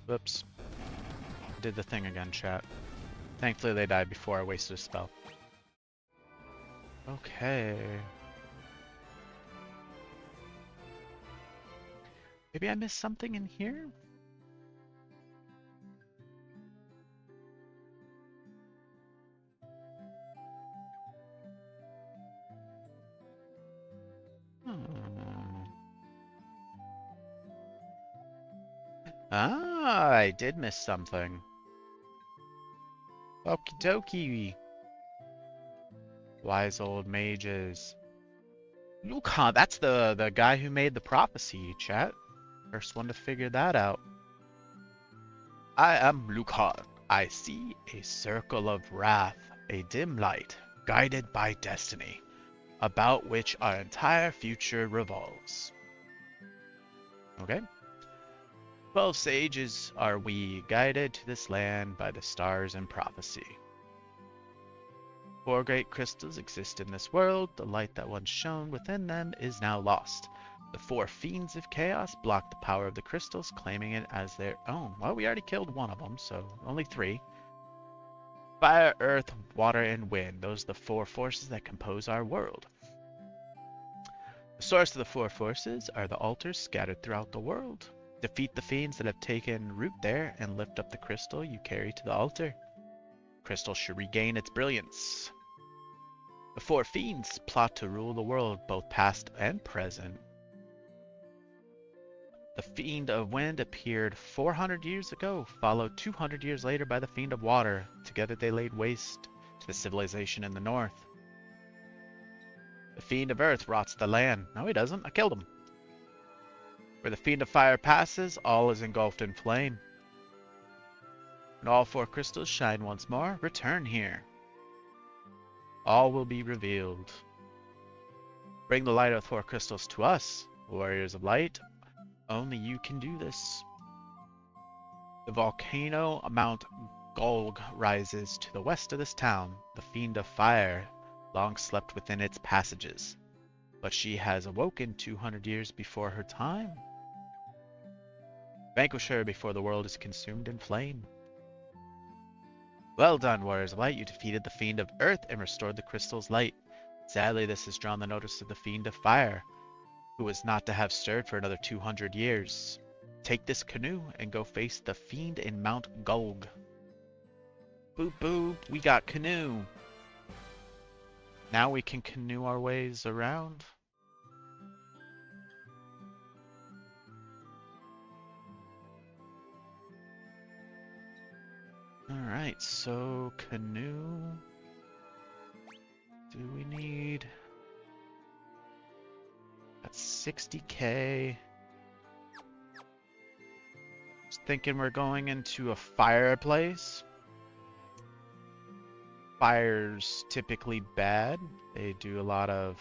Whoops. Did the thing again, chat. Thankfully they died before I wasted a spell. Okay. Maybe I missed something in here? Ah, I did miss something. Okie dokie. Wise old mages. Lucan, that's the guy who made the prophecy, chat. First one to figure that out. I am Lucan. I see a circle of wrath, a dim light, guided by destiny, about which our entire future revolves. Okay? 12 sages are we, guided to this land by the stars and prophecy. 4 great crystals exist in this world. The light that once shone within them is now lost. The 4 fiends of chaos block the power of the crystals, claiming it as their own. Well, we already killed one of them, so only 3. Fire, earth, water, and wind. Those are the 4 forces that compose our world. The source of the 4 forces are the altars scattered throughout the world. Defeat the fiends that have taken root there and lift up the crystal you carry to the altar. Crystal should regain its brilliance. The 4 fiends plot to rule the world, both past and present. The Fiend of Wind appeared 400 years ago, followed 200 years later by the Fiend of Water. Together they laid waste to the civilization in the north. The Fiend of Earth rots the land. No, he doesn't. I killed him. Where the Fiend of Fire passes, all is engulfed in flame. When all four crystals shine once more, return here. All will be revealed. Bring the light of four crystals to us, warriors of light. Only you can do this. The volcano Mount Golg rises to the west of this town. The Fiend of Fire long slept within its passages, but she has awoken 200 years before her time. Vanquish her before the world is consumed in flame. Well done, warriors of light. You defeated the Fiend of Earth and restored the crystal's light. Sadly, this has drawn the notice of the Fiend of Fire, who is not to have stirred for another 200 years. Take this canoe and go face the Fiend in Mount Golg. Boop boop, we got canoe. Now we can canoe our ways around. Alright, so canoe. Do we need... That's 60k. Just thinking we're going into a fireplace. Fire's typically bad. They do a lot of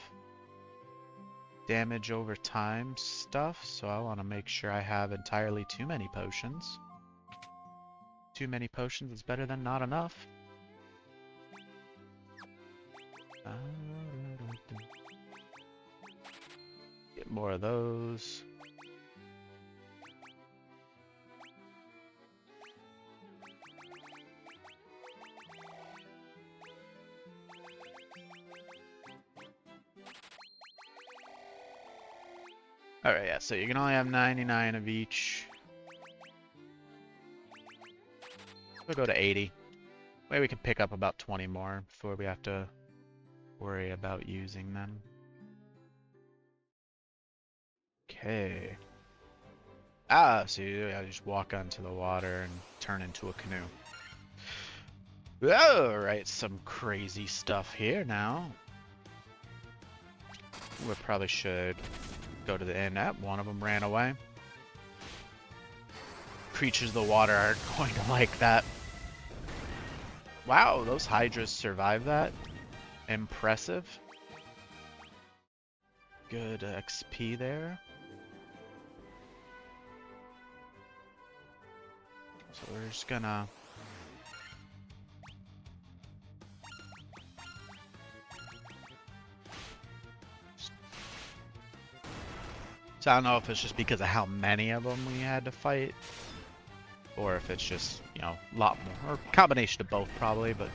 damage over time stuff, so I want to make sure I have entirely too many potions. Too many potions is better than not enough. Get more of those. Alright, yeah, so you can only have 99 of each. We'll go to 80. Maybe we can pick up about 20 more before we have to worry about using them. Okay. Ah, so I just walk onto the water and turn into a canoe. Alright, some crazy stuff here now. We probably should go to the inn. One of them ran away. Creatures of the water are going to like that. Wow, those hydras survived that. Impressive. Good XP there. So we're just gonna... So I don't know if it's just because of how many of them we had to fight, or if it's just, you know, a lot more, or a combination of both probably, but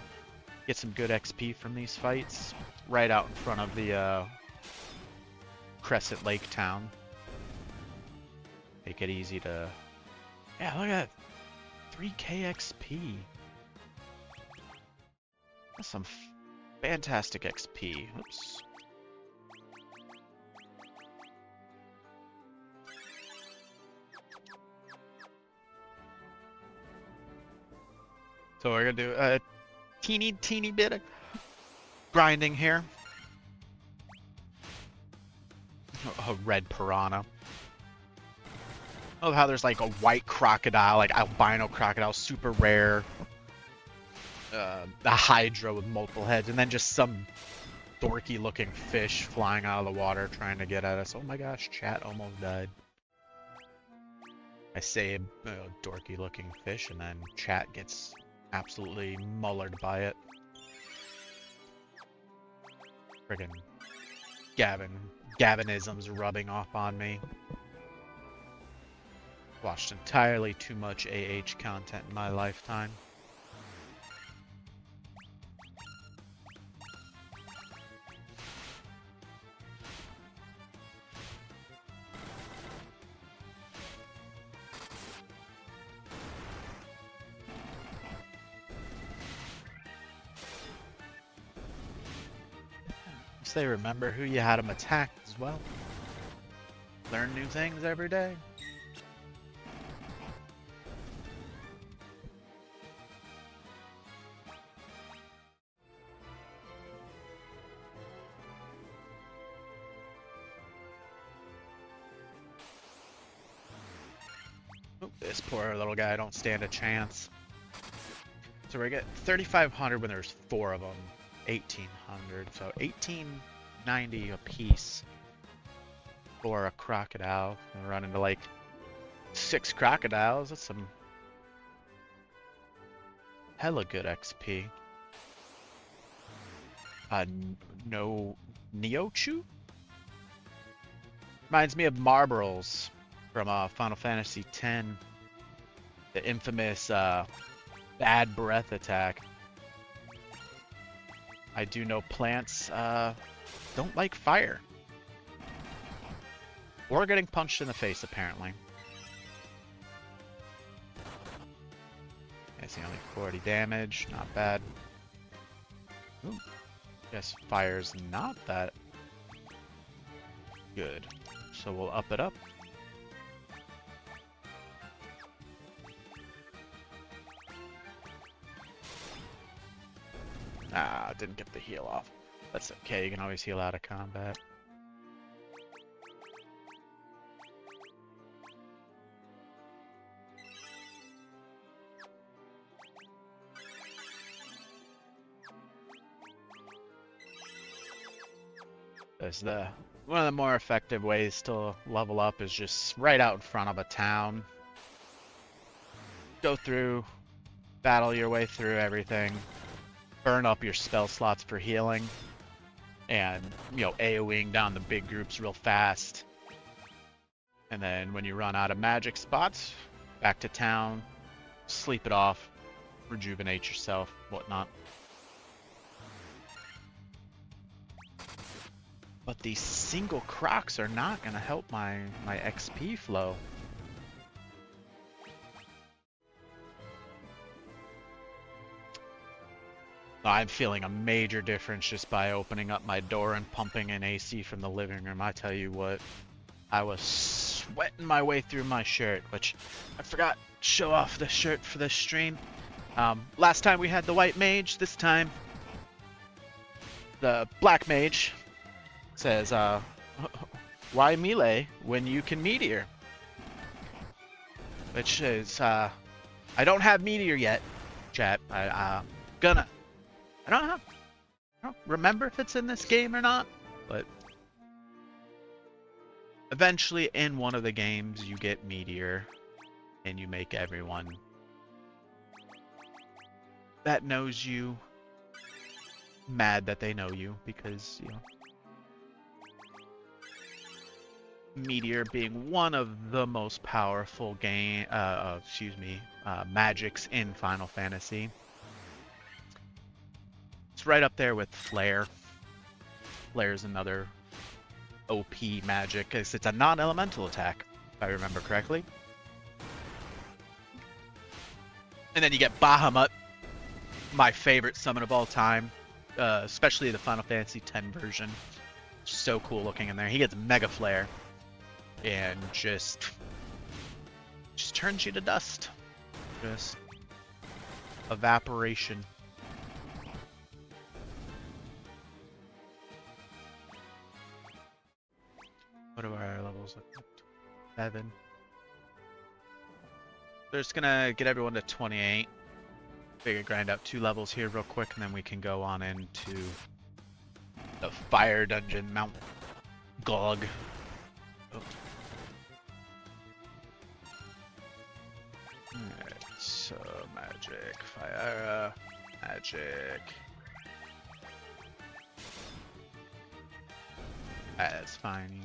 get some good XP from these fights right out in front of the Crescent Lake town. Make it easy to... Yeah, look at that. 3k XP. That's some fantastic XP. Oops. So we're gonna do a teeny bit of grinding here. A red piranha. Oh, how there's like a white crocodile, like albino crocodile, super rare. A hydra with multiple heads, and then just some dorky looking fish flying out of the water trying to get at us. Oh my gosh, chat almost died. I say dorky looking fish, and then chat gets absolutely mullered by it. Friggin' Gavinism's rubbing off on me. Watched entirely too much AH content in my lifetime. They remember who you had them attack as well. Learn new things every day. Oop, this poor little guy don't stand a chance. So we get 3,500 when there's 4 of them. 1,800, so 1,890 a piece for a crocodile. We run into like 6 crocodiles. That's some hella good XP. No Neochu? Reminds me of Marbles from Final Fantasy X. The infamous bad breath attack. I do know plants don't like fire. Or getting punched in the face, apparently. I see only 40 damage, not bad. Ooh. Guess fire's not that good. So we'll up it up. Ah, didn't get the heal off. That's okay, you can always heal out of combat. There's one of the more effective ways to level up is just right out in front of a town. Go through, battle your way through everything, burn up your spell slots for healing, and, you know, AoEing down the big groups real fast. And then when you run out of magic spots, back to town, sleep it off, rejuvenate yourself, whatnot. But these single crocs are not going to help my XP flow. I'm feeling a major difference just by opening up my door and pumping in AC from the living room. I tell you what, I was sweating my way through my shirt, which I forgot to show off the shirt for this stream. Last time we had the white mage, this time the black mage. Says, why melee when you can meteor? Which is, I don't have meteor yet, chat. I don't remember if it's in this game or not, but eventually in one of the games you get meteor and you make everyone that knows you mad that they know you because, you know, meteor being one of the most powerful magics in Final Fantasy. It's right up there with flare. Flare is another OP magic because it's a non-elemental attack, if I remember correctly. And then you get Bahamut, my favorite summon of all time, especially the Final Fantasy X version. So cool looking in there. He gets Mega Flare and just turns you to dust. Just evaporation. What are our levels? 7. They're just gonna get everyone to 28. Figure grind out 2 levels here real quick, and then we can go on into the fire dungeon, Mount Gog. Oh. Alright, so magic, fire, magic. That's fine.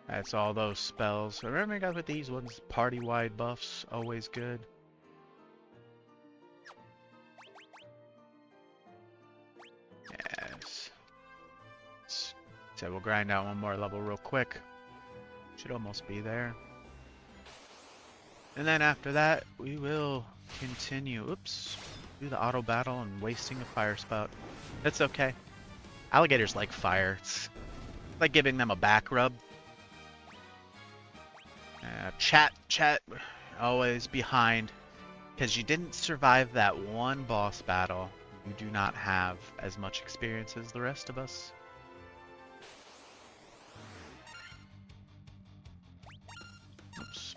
That's all those spells. Remember, I got with these ones, party-wide buffs, always good. Yes. So we'll grind out one more level real quick. Should almost be there. And then after that, we will continue. Oops. Do the auto battle and wasting a fire spout. That's okay. Alligators like fire. It's like giving them a back rub. Chat, always behind. Because you didn't survive that one boss battle, you do not have as much experience as the rest of us. Oops.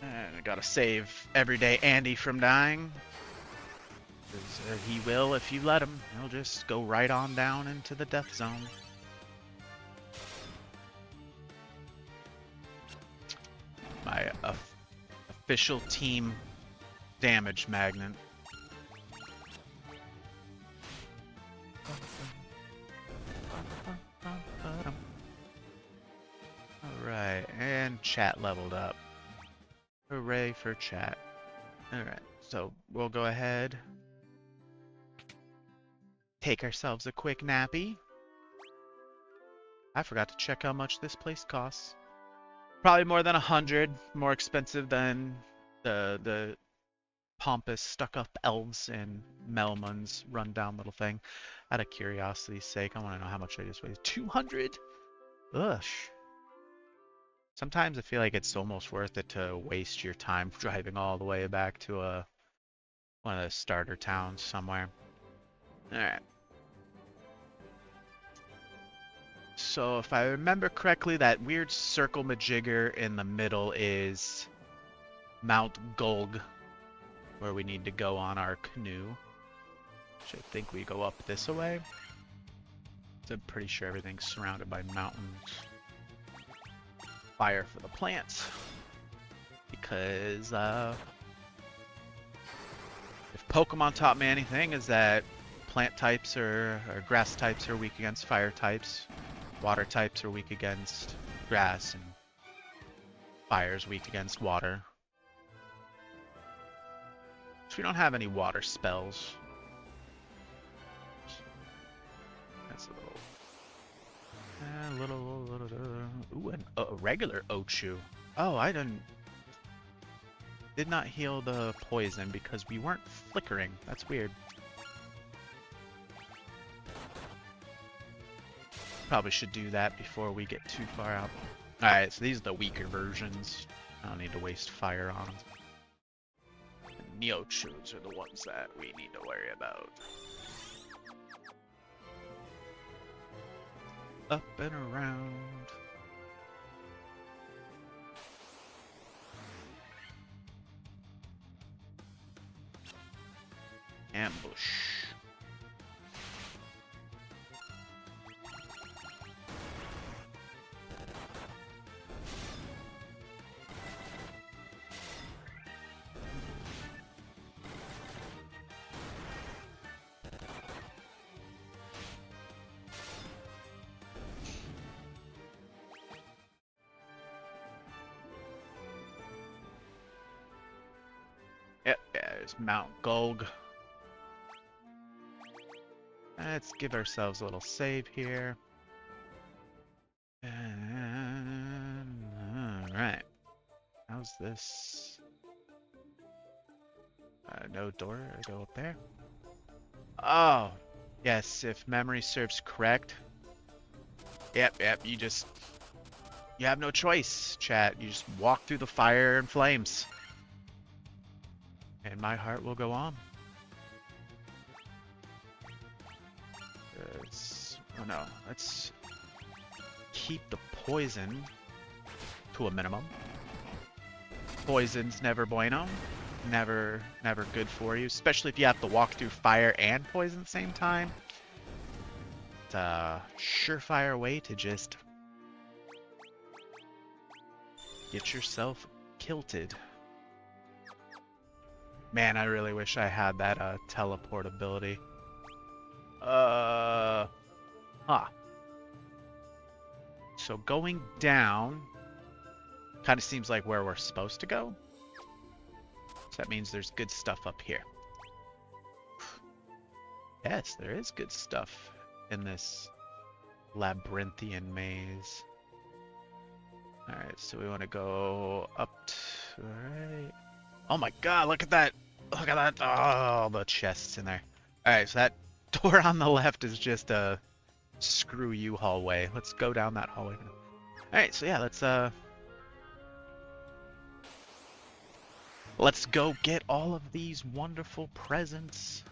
And I gotta save everyday Andy from dying. 'Cause he will if you let him. He'll just go right on down into the death zone. My official team damage magnet. Alright, and chat leveled up. Hooray for chat. Alright, so we'll go ahead. Take ourselves a quick nappy. I forgot to check how much this place costs. Probably more than 100, more expensive than the pompous stuck-up elves in Melman's rundown little thing. Out of curiosity's sake, I want to know how much I just wasted. 200? Ugh. Sometimes I feel like it's almost worth it to waste your time driving all the way back to one of the starter towns somewhere. Alright. So if I remember correctly, that weird circle majigger in the middle is Mount Golg, where we need to go on our canoe. Which I think we go up this way. So I'm pretty sure everything's surrounded by mountains. Fire for the plants. Because if Pokemon taught me anything, is that plant types or grass types are weak against fire types. Water types are weak against grass, and fire is weak against water. So we don't have any water spells. That's a little, ooh, a regular Ochu. Oh, I did not heal the poison because we weren't flickering. That's weird. Probably should do that before we get too far out. Alright, so these are the weaker versions. I don't need to waste fire on them. The Neochus are the ones that we need to worry about. Up and around. Ambush. Yep, there's Mount Golg. Let's give ourselves a little save here. Alright. How's this? No door. I go up there. Oh, yes, if memory serves correct. Yep, you have no choice, chat. You just walk through the fire and flames. And my heart will go on. Oh no, let's keep the poison to a minimum. Poison's never bueno. Never good for you, especially if you have to walk through fire and poison at the same time. It's a surefire way to just get yourself kilted. Man, I really wish I had that teleport ability. So going down kind of seems like where we're supposed to go. So that means there's good stuff up here. Yes, there is good stuff in this labyrinthian maze. Alright, so we want to go up to... Alright. Oh my god, look at that! Look at that! Oh, the chests in there. Alright, so that door on the left is just a Screw you, hallway. Let's go down that hallway. Alright, so yeah, let's go get all of these wonderful presents.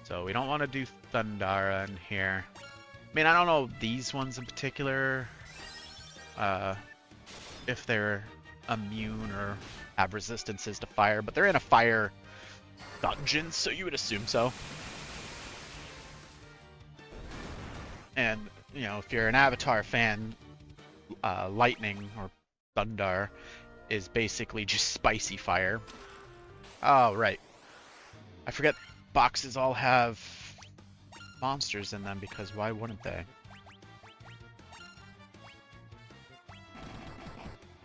So we don't want to do Thundara in here. I mean, I don't know these ones in particular, if they're immune or have resistances to fire, but they're in a fire dungeon, so you would assume so. And, you know, if you're an Avatar fan, lightning or thunder is basically just spicy fire. Oh, right. I forget boxes all have monsters in them, because why wouldn't they?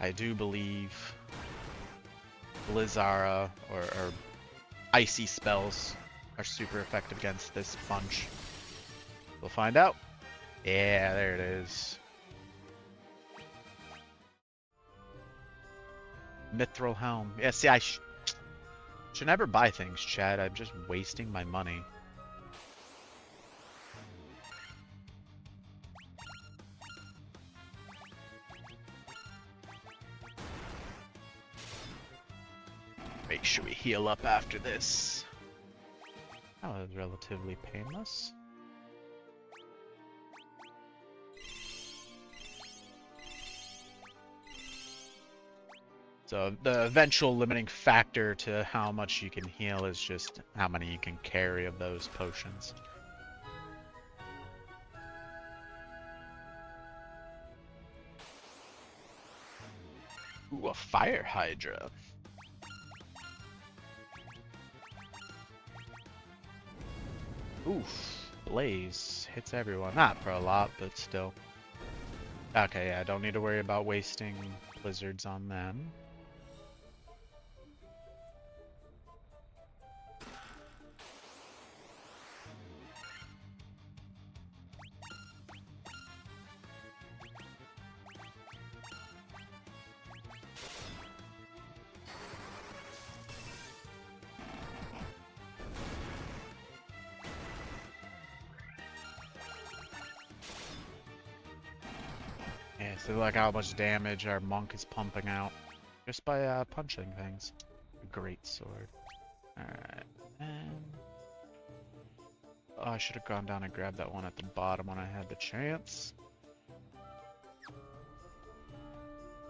I do believe Blizzara or icy spells are super effective against this bunch. We'll find out. Yeah, there it is. Mithril Helm. Yeah, see, I should never buy things, Chad. I'm just wasting my money. Make sure we heal up after this. That was relatively painless. So the eventual limiting factor to how much you can heal is just how many you can carry of those potions. Ooh, a fire hydra. Oof, blaze hits everyone. Not for a lot, but still. Okay, yeah, don't need to worry about wasting blizzards on them. Yeah, so look how much damage our monk is pumping out just by punching things. Great sword. Alright, and... Oh, I should have gone down and grabbed that one at the bottom when I had the chance.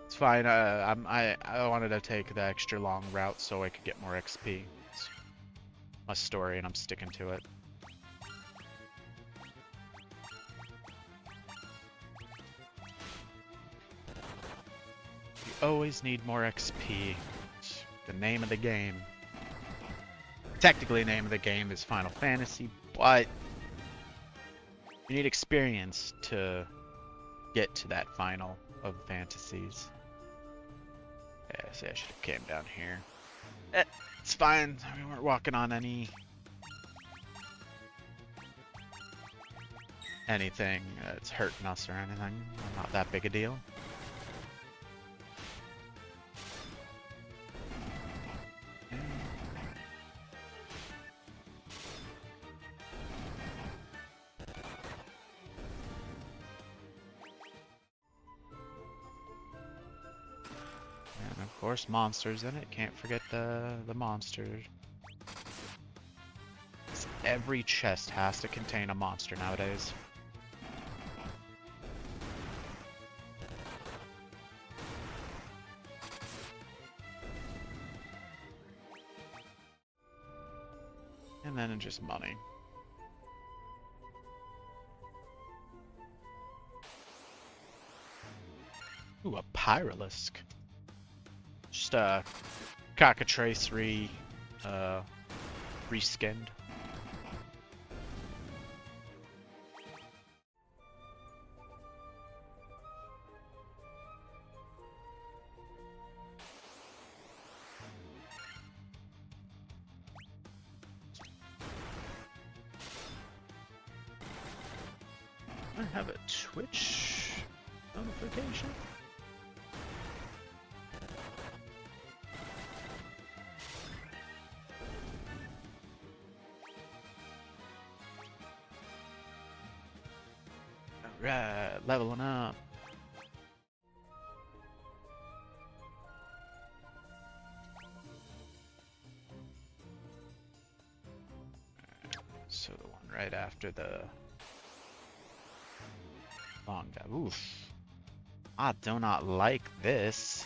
It's fine, I wanted to take the extra long route so I could get more XP. It's my story and I'm sticking to it. You always need more XP. It's the name of the game. Technically, the name of the game is Final Fantasy, but you need experience to get to that final of fantasies. Yeah, see, I should have came down here. It's fine. We weren't walking on anything that's hurting us or anything. Not that big a deal. And of course, monsters in it. Can't forget the monsters. Every chest has to contain a monster nowadays. And then just money. Ooh, a Pyralisk. Just cockatrice reskinned. I have a Twitch notification. Right, leveling up. So the one right after the long guy. Oof. I do not like this.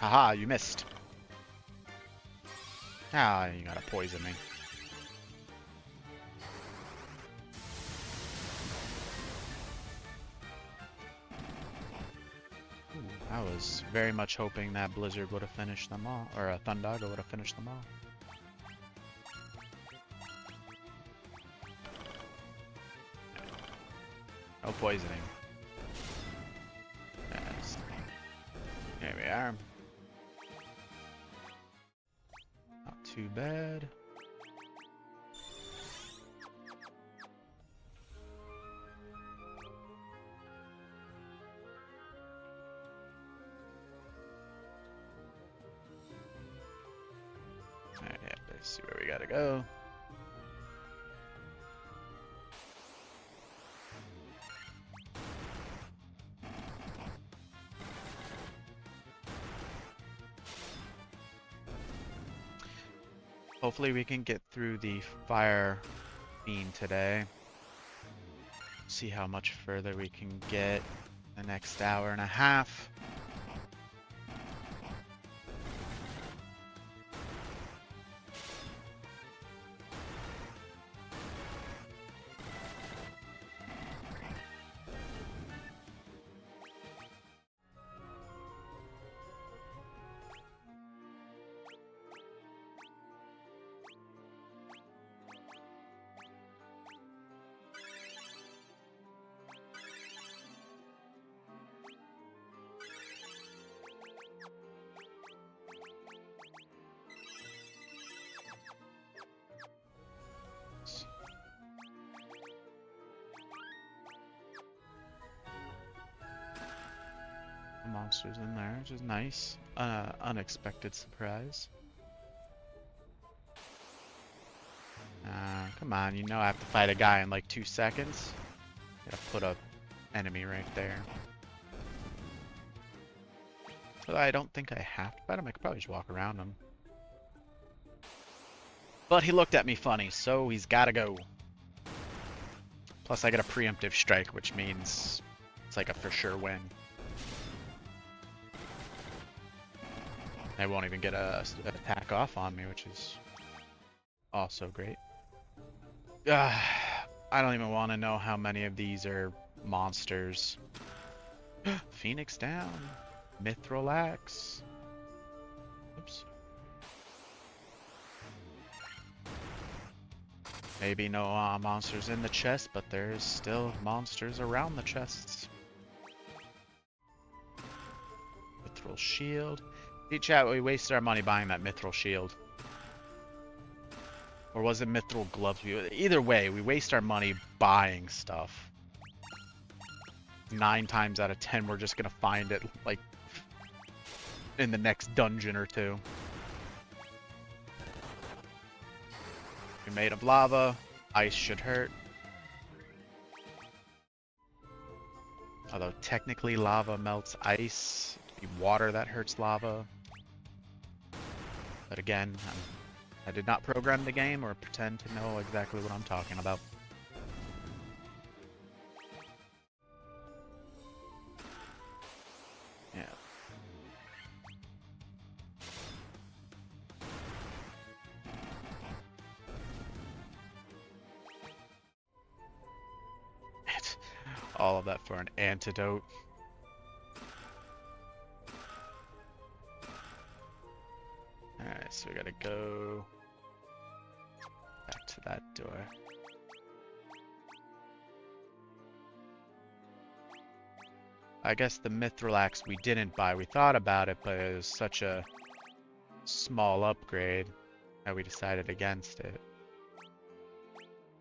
Haha, you missed. Ah, you gotta poison me. Ooh, I was very much hoping that Blizzard would have finished them all, or Thundaga would have finished them all. No poisoning. Yes. Here we are. Not too bad. Alright, let's see where we gotta go. Hopefully we can get through the fire fiend today. See how much further we can get the next hour and a half. Monsters in there, which is nice. Unexpected surprise. Come on, you know I have to fight a guy in like 2 seconds. Gotta put a enemy right there. So I don't think I have to fight him. I could probably just walk around him. But he looked at me funny, so he's gotta go. Plus I get a preemptive strike, which means it's like a for sure win. They won't even get an attack off on me, which is also great. I don't even want to know how many of these are monsters. Phoenix down. Mithril axe. Oops. Maybe no monsters in the chest, but there's still monsters around the chests. Mithril shield. See, chat, we wasted our money buying that mithril shield. Or was it mithril gloves? Either way, we waste our money buying stuff. 9 times out of 10, we're just gonna find it, like, in the next dungeon or two. You're made of lava. Ice should hurt. Although, technically, lava melts ice. It'd be water that hurts lava. But again, I did not program the game or pretend to know exactly what I'm talking about. Yeah. All of that for an antidote. Alright, so we gotta go back to that door. I guess the mithril axe we didn't buy. We thought about it, but it was such a small upgrade. how we decided against it.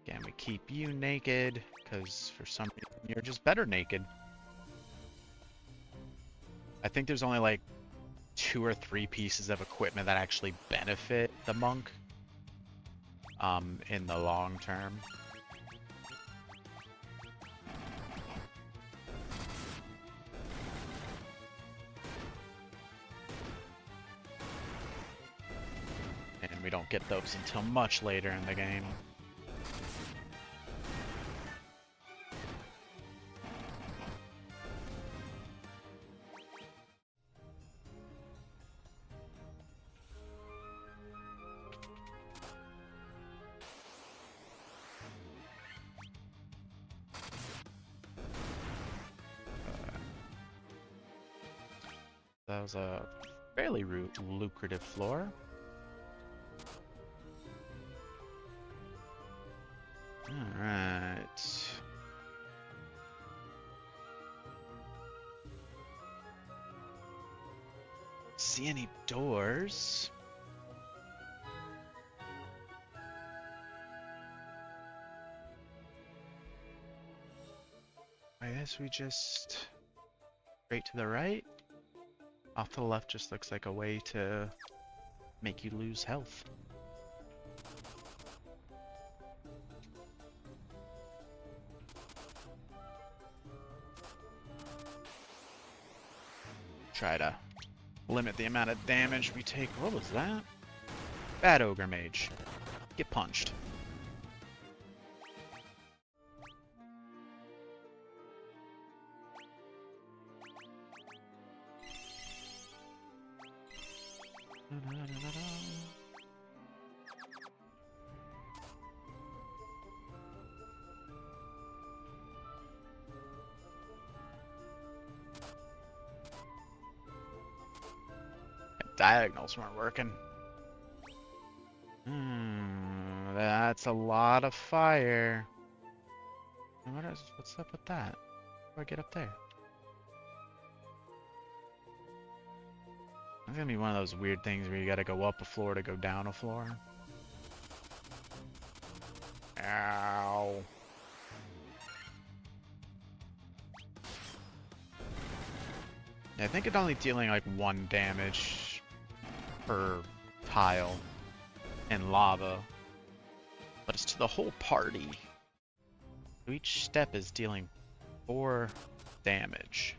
Again, we keep you naked, because for some reason you're just better naked. I think there's only like 2 or 3 pieces of equipment that actually benefit the monk in the long term. And we don't get those until much later in the game. That was a fairly lucrative floor. Alright. See any doors? I guess we just straight to the right. Off to the left just looks like a way to make you lose health. Try to limit the amount of damage we take. What was that? Bad ogre mage. Get punched. Diagonals weren't working. That's a lot of fire. What's up with that? How do I get up there? It's gonna be one of those weird things where you gotta go up a floor to go down a floor. Ow. Yeah, I think it's only dealing like 1 damage per tile in lava, but it's to the whole party. So each step is dealing 4 damage.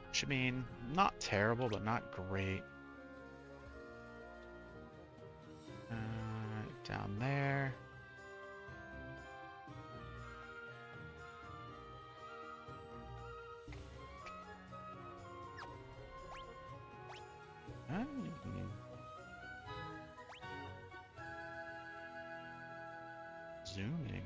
Which, I mean, not terrible, but not great. Down there. Zooming.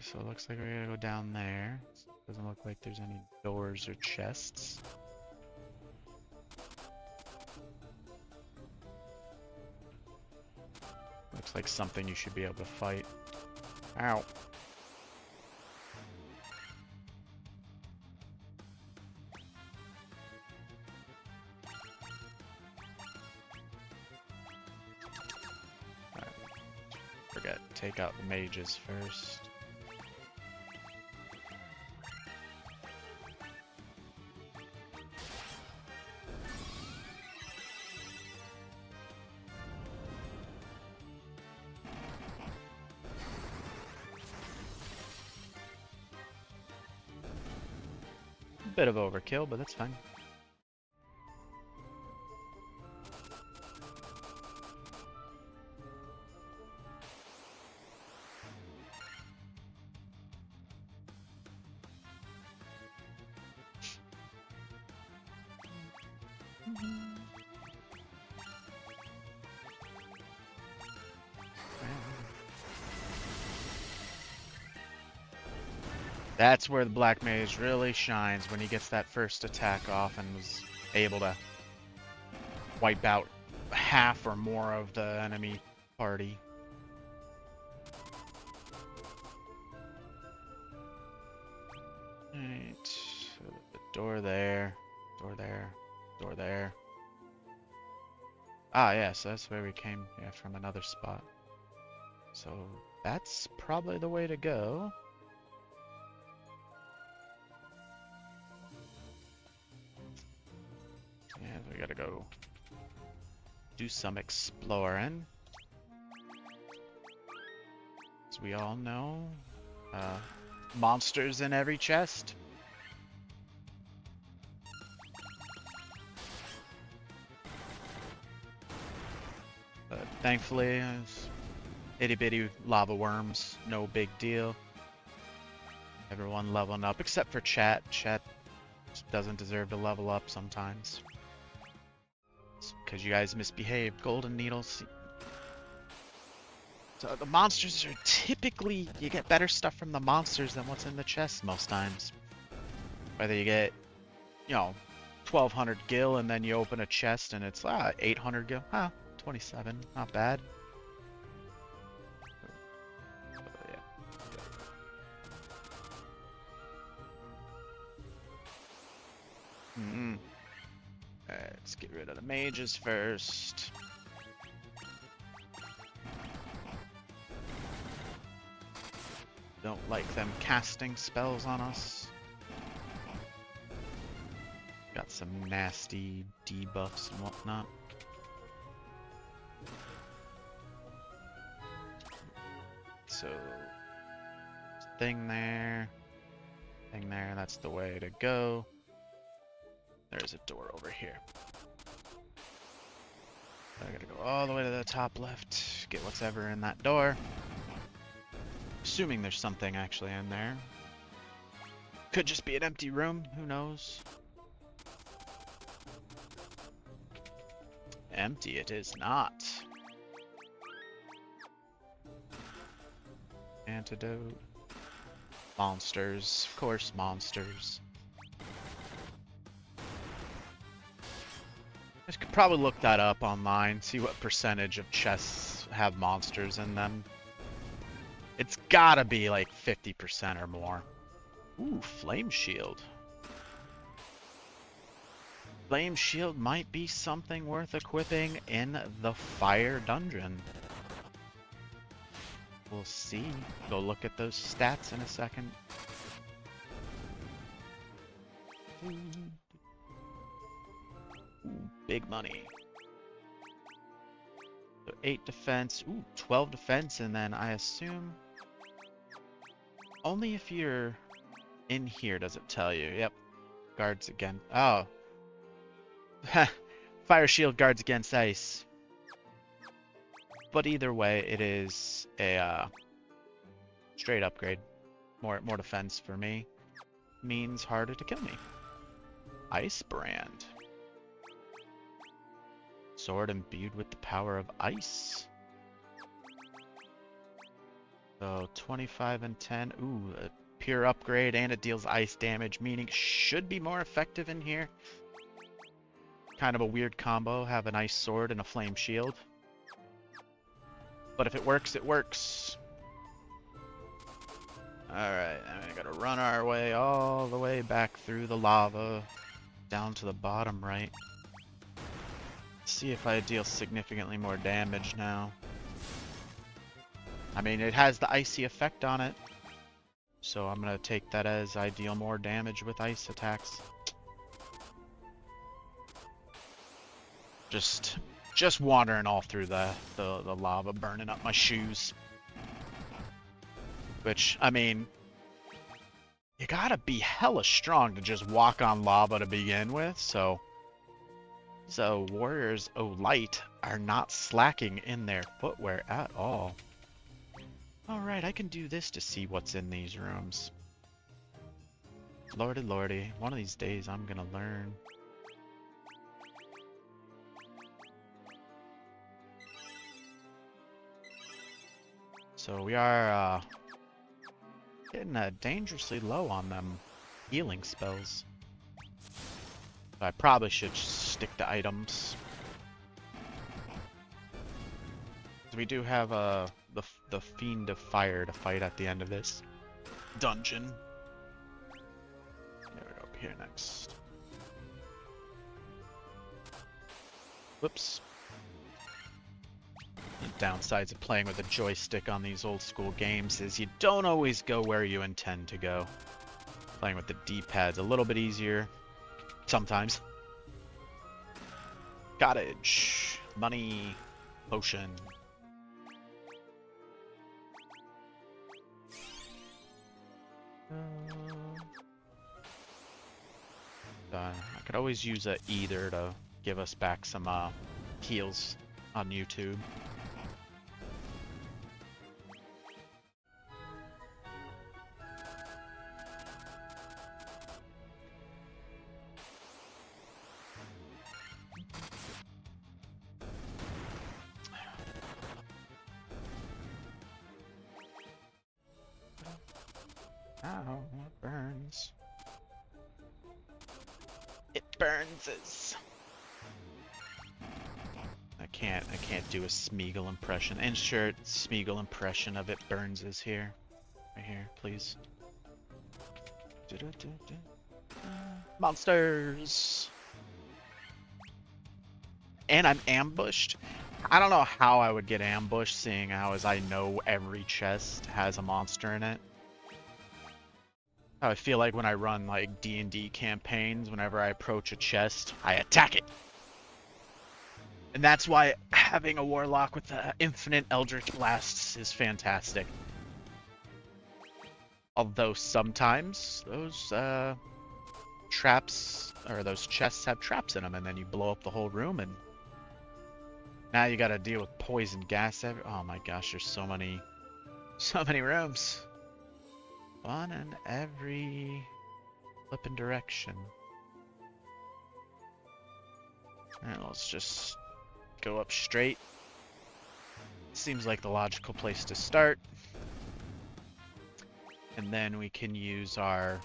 So it looks like we're gonna go down there. Doesn't look like there's any doors or chests. Looks like something you should be able to fight. Ow. Forget, take out the mages first. Bit of overkill, but that's fine. That's where the Black Mage really shines, when he gets that first attack off and was able to wipe out half or more of the enemy party. Alright, so Door there. Door there. Door there. Ah, yeah, so that's where we came, yeah, from another spot. So that's probably the way to go. And we gotta go do some exploring. As we all know, monsters in every chest. But thankfully, it's itty bitty lava worms, no big deal. Everyone leveling up, except for Chat. Chat doesn't deserve to level up sometimes. It's because you guys misbehaved. Golden needles. So the monsters are typically, you get better stuff from the monsters than what's in the chest most times. Whether you get, you know, 1200 gil and then you open a chest and it's 800 gil. 27, not bad. Yeah. Alright, let's get rid of the mages first. Don't like them casting spells on us. Got some nasty debuffs and whatnot. So, thing there, that's the way to go. There's a door over here. I gotta go all the way to the top left, get what's ever in that door. Assuming there's something actually in there. Could just be an empty room, who knows? Empty it is not. Antidote. Monsters, of course, monsters. I could probably look that up online, see what percentage of chests have monsters in them. It's gotta be like 50% or more. Ooh, Flame Shield. Flame Shield might be something worth equipping in the Fire Dungeon. We'll see. Go look at those stats in a second. Ooh, big money. So 8 defense, 12 defense, and then I assume only if you're in here does it tell you. Yep. Guards again. Oh. Fire shield guards against ice. But either way, it is a straight upgrade. More defense for me. Means harder to kill me. Ice Brand. Sword imbued with the power of ice. So 25 and 10. Ooh, a pure upgrade, and it deals ice damage, meaning it should be more effective in here. Kind of a weird combo, have an ice sword and a flame shield. But if it works, it works. Alright, and we gotta run our way all the way back through the lava, down to the bottom right. See if I deal significantly more damage now. I mean, it has the icy effect on it, so I'm gonna take that as I deal more damage with ice attacks. Just wandering all through the lava, burning up my shoes. Which, I mean, you gotta be hella strong to just walk on lava to begin with, so warriors of light are not slacking in their footwear at all. Alright, I can do this to see what's in these rooms. Lordy lordy, one of these days I'm gonna learn. So we are getting dangerously low on them healing spells. So I probably should stick to items. We do have the Fiend of Fire to fight at the end of this dungeon. There we go, here next? Whoops. The downsides of playing with a joystick on these old school games is you don't always go where you intend to go. Playing with the D-pad's a little bit easier sometimes. Cottage, money, potion. I could always use a either to give us back some heals on YouTube. Ow, it burns. It burns. I can't do a Smeagol impression. Insert Smeagol impression of it burns is here. Right here, please. Monsters! And I'm ambushed. I don't know how I would get ambushed, seeing how as I know every chest has a monster in it. I feel like when I run like D&D campaigns, whenever I approach a chest, I attack it. And that's why having a warlock with the infinite eldritch blasts is fantastic. Although sometimes those traps, or those chests have traps in them, and then you blow up the whole room, and now you gotta deal with poison gas oh my gosh, there's so many rooms. One in every flipping direction. Alright, let's just go up straight. Seems like the logical place to start. And then we can use our...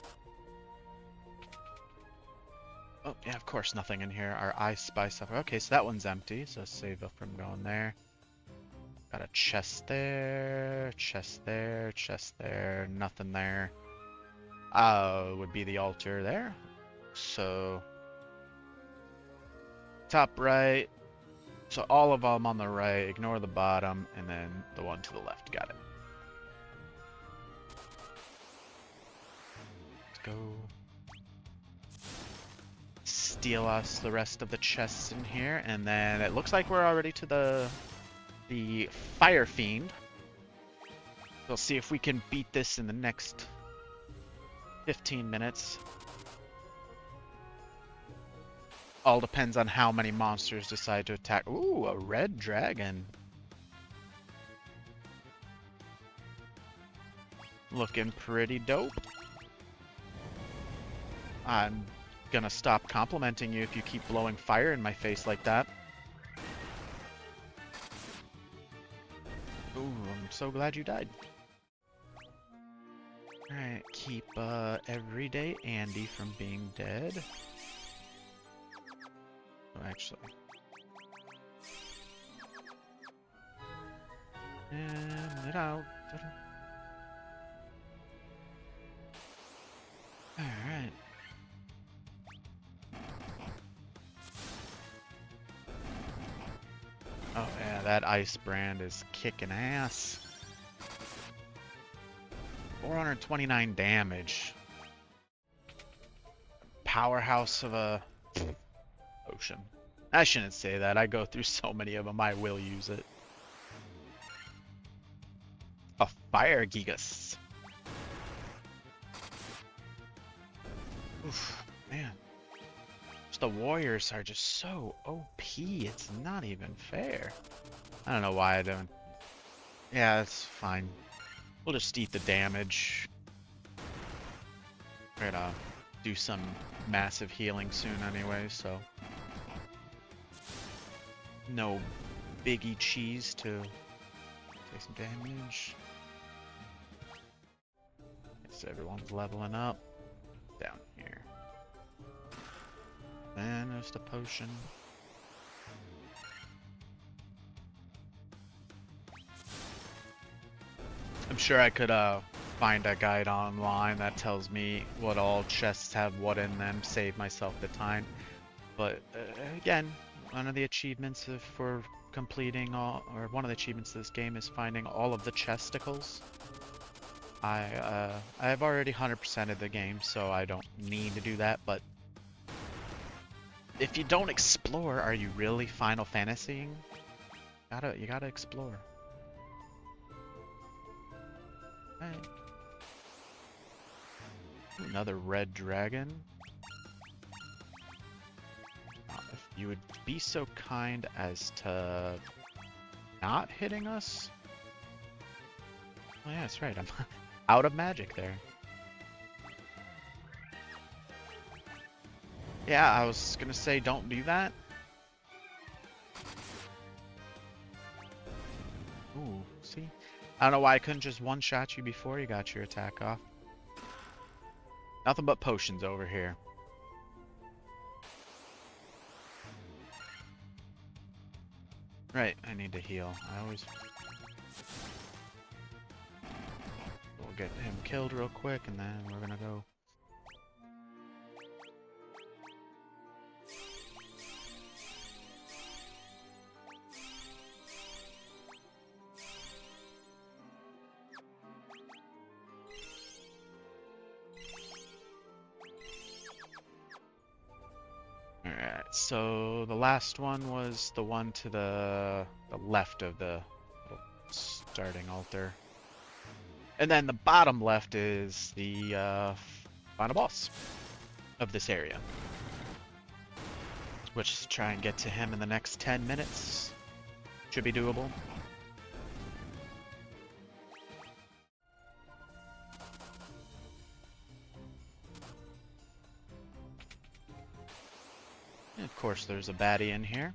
Oh, yeah, of course, nothing in here. Our I Spy stuff. Okay, so that one's empty, so save up from going there. Got a chest there, chest there, chest there, nothing there. Would be the altar there. So, top right. So all of them on the right, ignore the bottom, and then the one to the left. Got it. Let's go. Steal us the rest of the chests in here, and then it looks like we're already to the Fire Fiend. We'll see if we can beat this in the next 15 minutes. All depends on how many monsters decide to attack. Ooh, a red dragon. Looking pretty dope. I'm gonna stop complimenting you if you keep blowing fire in my face like that. Ooh, I'm so glad you died. Alright, keep everyday Andy from being dead. Oh, actually. And it out. Alright. Oh yeah, that ice brand is kicking ass. 429 damage. Powerhouse of a potion. I shouldn't say that. I go through so many of them, I will use it. A Fire Gigas. Oof, man. The warriors are just so OP, it's not even fair. I don't know why I don't. Yeah, it's fine. We'll just eat the damage. Try to do some massive healing soon anyway, so. No biggie cheese to take some damage. So everyone's leveling up. Down here. And there's the potion. I'm sure I could find a guide online that tells me what all chests have what in them, save myself the time. But again, one of the achievements for completing all, or one of the achievements of this game is finding all of the chesticles. I've already 100%ed the game, so I don't need to do that, but if you don't explore, are you really Final Fantasying? You gotta explore. Right. Another red dragon. If you would be so kind as to not hitting us. Oh yeah, that's right. I'm out of magic there. Yeah, I was gonna say don't do that. Ooh, see? I don't know why I couldn't just one-shot you before you got your attack off. Nothing but potions over here. Right, I need to heal. We'll get him killed real quick and then we're gonna go. Alright, so the last one was the one to the left of the starting altar. And then the bottom left is the final boss of this area. Which, try and get to him in the next 10 minutes. Should be doable. And of course, there's a baddie in here.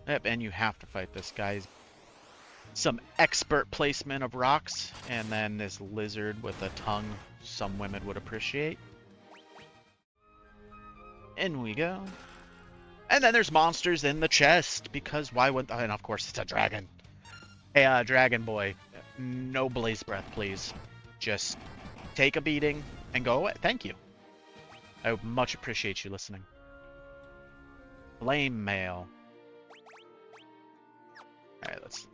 Yep, and you have to fight this guy. Some expert placement of rocks, and then this lizard with a tongue some women would appreciate. In we go. And then there's monsters in the chest, because why wouldn't... And of course it's a dragon. Hey, dragon boy, no blaze breath, please. Just take a beating and go away. Thank you. I would much appreciate you listening. Flame mail. Alright, let's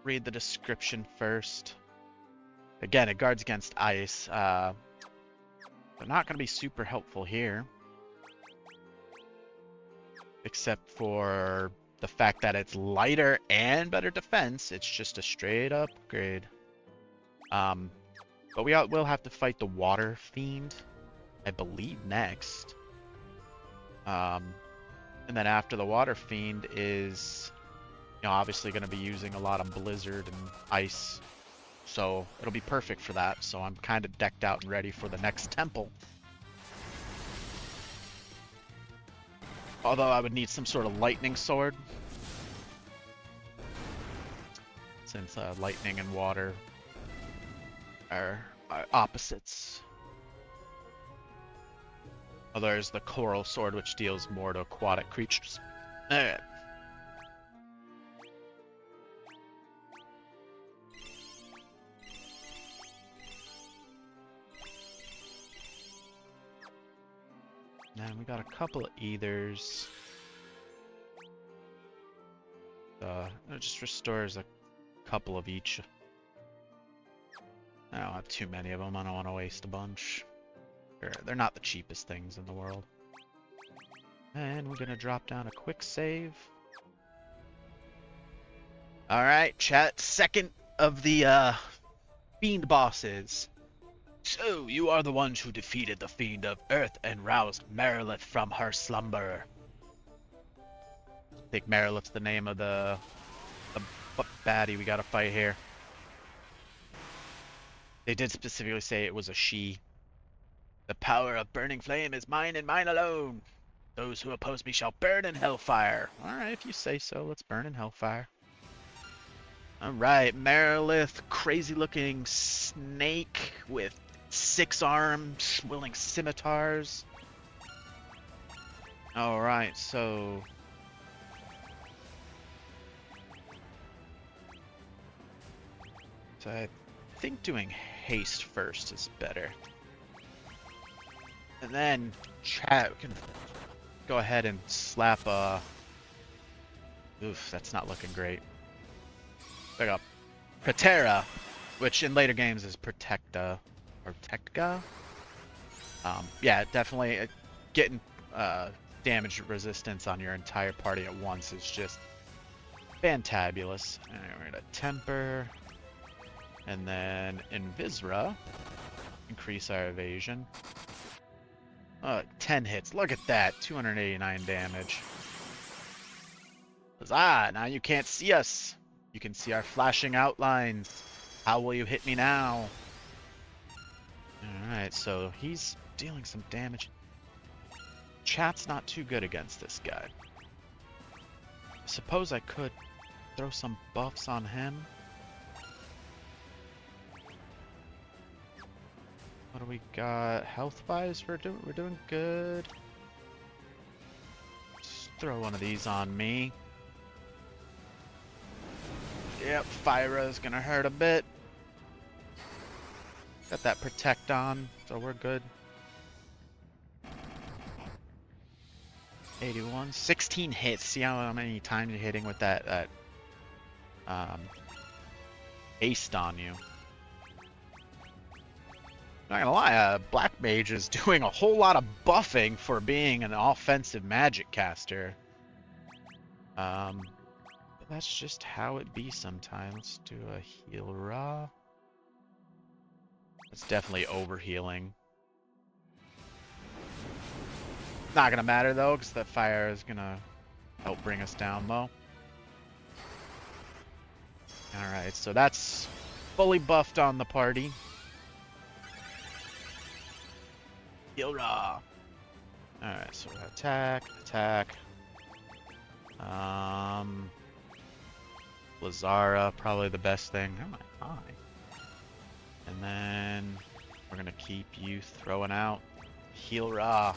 read the description first. Again, it guards against ice. They're not going to be super helpful here. Except for the fact that it's lighter and better defense. It's just a straight upgrade. But we'll have to fight the water fiend, I believe, next. And then after the water fiend is, obviously going to be using a lot of blizzard and ice. So it'll be perfect for that. So I'm kind of decked out and ready for the next temple. Although I would need some sort of lightning sword. Since lightning and water are opposites. Oh, there's the coral sword, which deals more to aquatic creatures. Alright. And we got a couple of ethers. It just restores a couple of each. I don't have too many of them. I don't want to waste a bunch. They're not the cheapest things in the world. And we're going to drop down a quick save. Alright, chat. Second of the fiend bosses. So, you are the ones who defeated the Fiend of Earth and roused Marilith from her slumber. I think Marilith's the name of the baddie we gotta fight here. They did specifically say it was a she. The power of burning flame is mine and mine alone. Those who oppose me shall burn in hellfire. Alright, if you say so, let's burn in hellfire. Alright, Marilith, crazy looking snake with 6 arms, wielding scimitars. Alright, so So I think doing haste first is better. And then chat can go ahead and slap oof, that's not looking great. Like a Patera, which in later games is Protecta or Protecga. Yeah, definitely getting damage resistance on your entire party at once is just fantabulous. And we're gonna temper, and then Invisra, increase our evasion. 10 hits. Look at that, 289 damage. Now you can't see us. You can see our flashing outlines. How will you hit me now? Alright, so he's dealing some damage. Chat's not too good against this guy. I suppose I could throw some buffs on him. What do we got? Health-wise, we're doing good. Just throw one of these on me. Yep, Fyra's gonna hurt a bit. Got that protect on, so we're good. 81, 16 hits. See how many times you're hitting with that haste on you. Not gonna lie, Black Mage is doing a whole lot of buffing for being an offensive magic caster. But that's just how it be sometimes. Let's do a heal raw. It's definitely overhealing. Not gonna matter though, because that fire is gonna help bring us down low. Alright, so that's fully buffed on the party. Heal raw. Alright, so attack. Lazara, probably the best thing. Oh my eye. And then we're gonna keep you throwing out heal raw.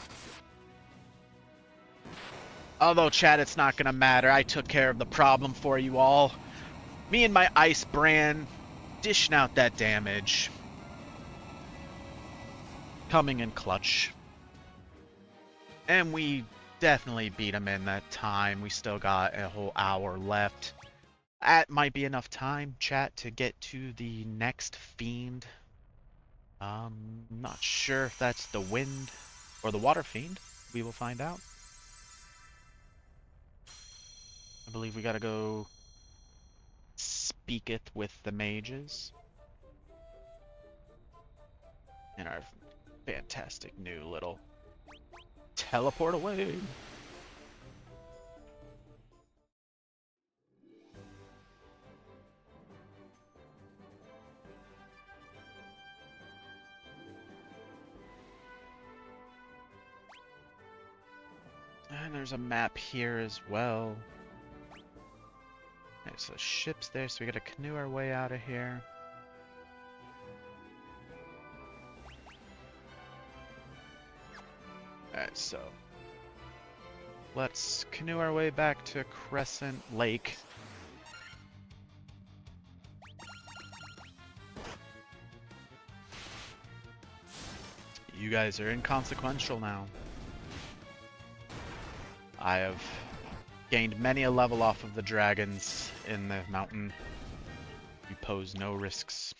Although, chat, it's not gonna matter. I took care of the problem for you all. Me and my ice brand dishing out that damage. Coming in clutch. And we definitely beat him in that time. We still got a whole hour left. That might be enough time, chat, to get to the next fiend. Not sure if that's the wind or the water fiend. We will find out. I believe we gotta go speaketh with the mages. And our fantastic new little teleport away. And there's a map here as well. There's the ships there, so we gotta canoe our way out of here. Alright, so let's canoe our way back to Crescent Lake. You guys are inconsequential now. I have gained many a level off of the dragons in the mountain. You pose no risks.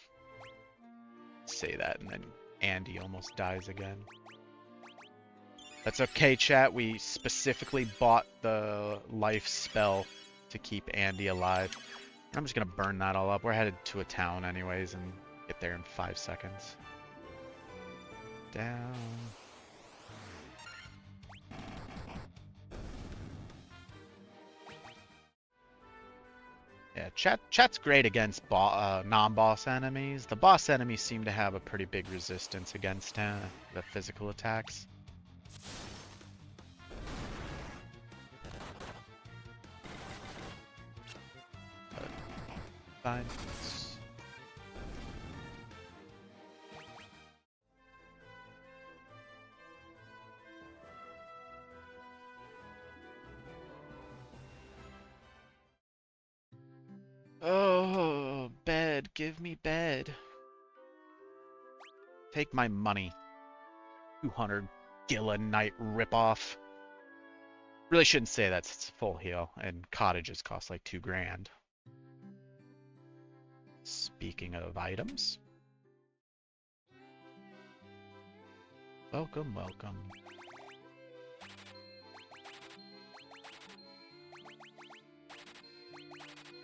Say that, and then Andy almost dies again. That's okay, chat. We specifically bought the life spell to keep Andy alive. I'm just gonna burn that all up. We're headed to a town anyways and get there in 5 seconds. Down. Yeah, chat's great against non-boss enemies. The boss enemies seem to have a pretty big resistance against the physical attacks. But, fine. Oh, bed give me bed. Take my money. 200 gil a night ripoff. Really shouldn't say that, it's full heal, and cottages cost like 2 grand. Speaking of items. Welcome, welcome.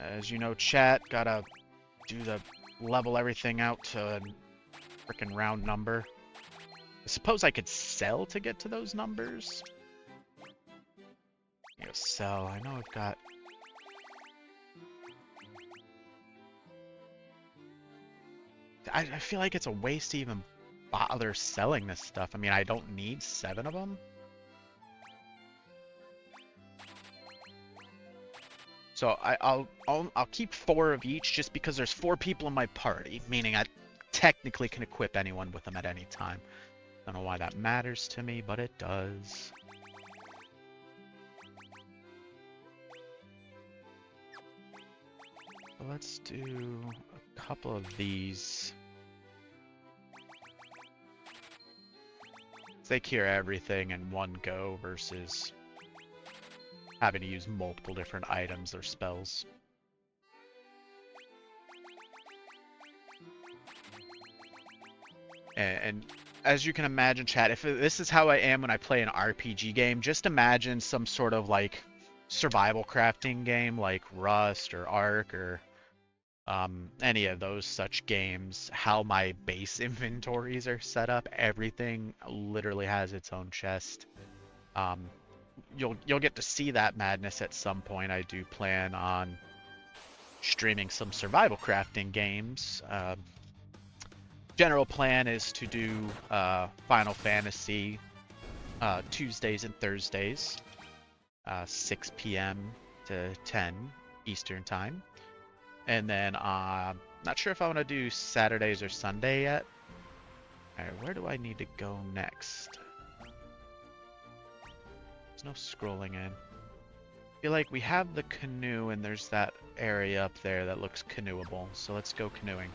As you know, chat, gotta do the level everything out to a frickin' round number. I suppose I could sell to get to those numbers. Sell. I know I've got... I feel like it's a waste to even bother selling this stuff. I mean, I don't need 7 of them. So I'll keep 4 of each just because there's 4 people in my party, meaning I technically can equip anyone with them at any time. Don't know why that matters to me, but it does. So let's do a couple of these. They cure everything in one go versus having to use multiple different items or spells. And as you can imagine, chat, if this is how I am when I play an RPG game, just imagine some sort of like survival crafting game like Rust or Ark or any of those such games, how my base inventories are set up. Everything literally has its own chest. You'll get to see that madness at some point. I do plan on streaming some survival crafting games. General plan is to do Final Fantasy Tuesdays and Thursdays, 6 p.m. to 10 Eastern Time. And then not sure if I want to do Saturdays or Sunday yet. Alright, where do I need to go next? There's no scrolling in. I feel like we have the canoe and there's that area up there that looks canoeable. So let's go canoeing.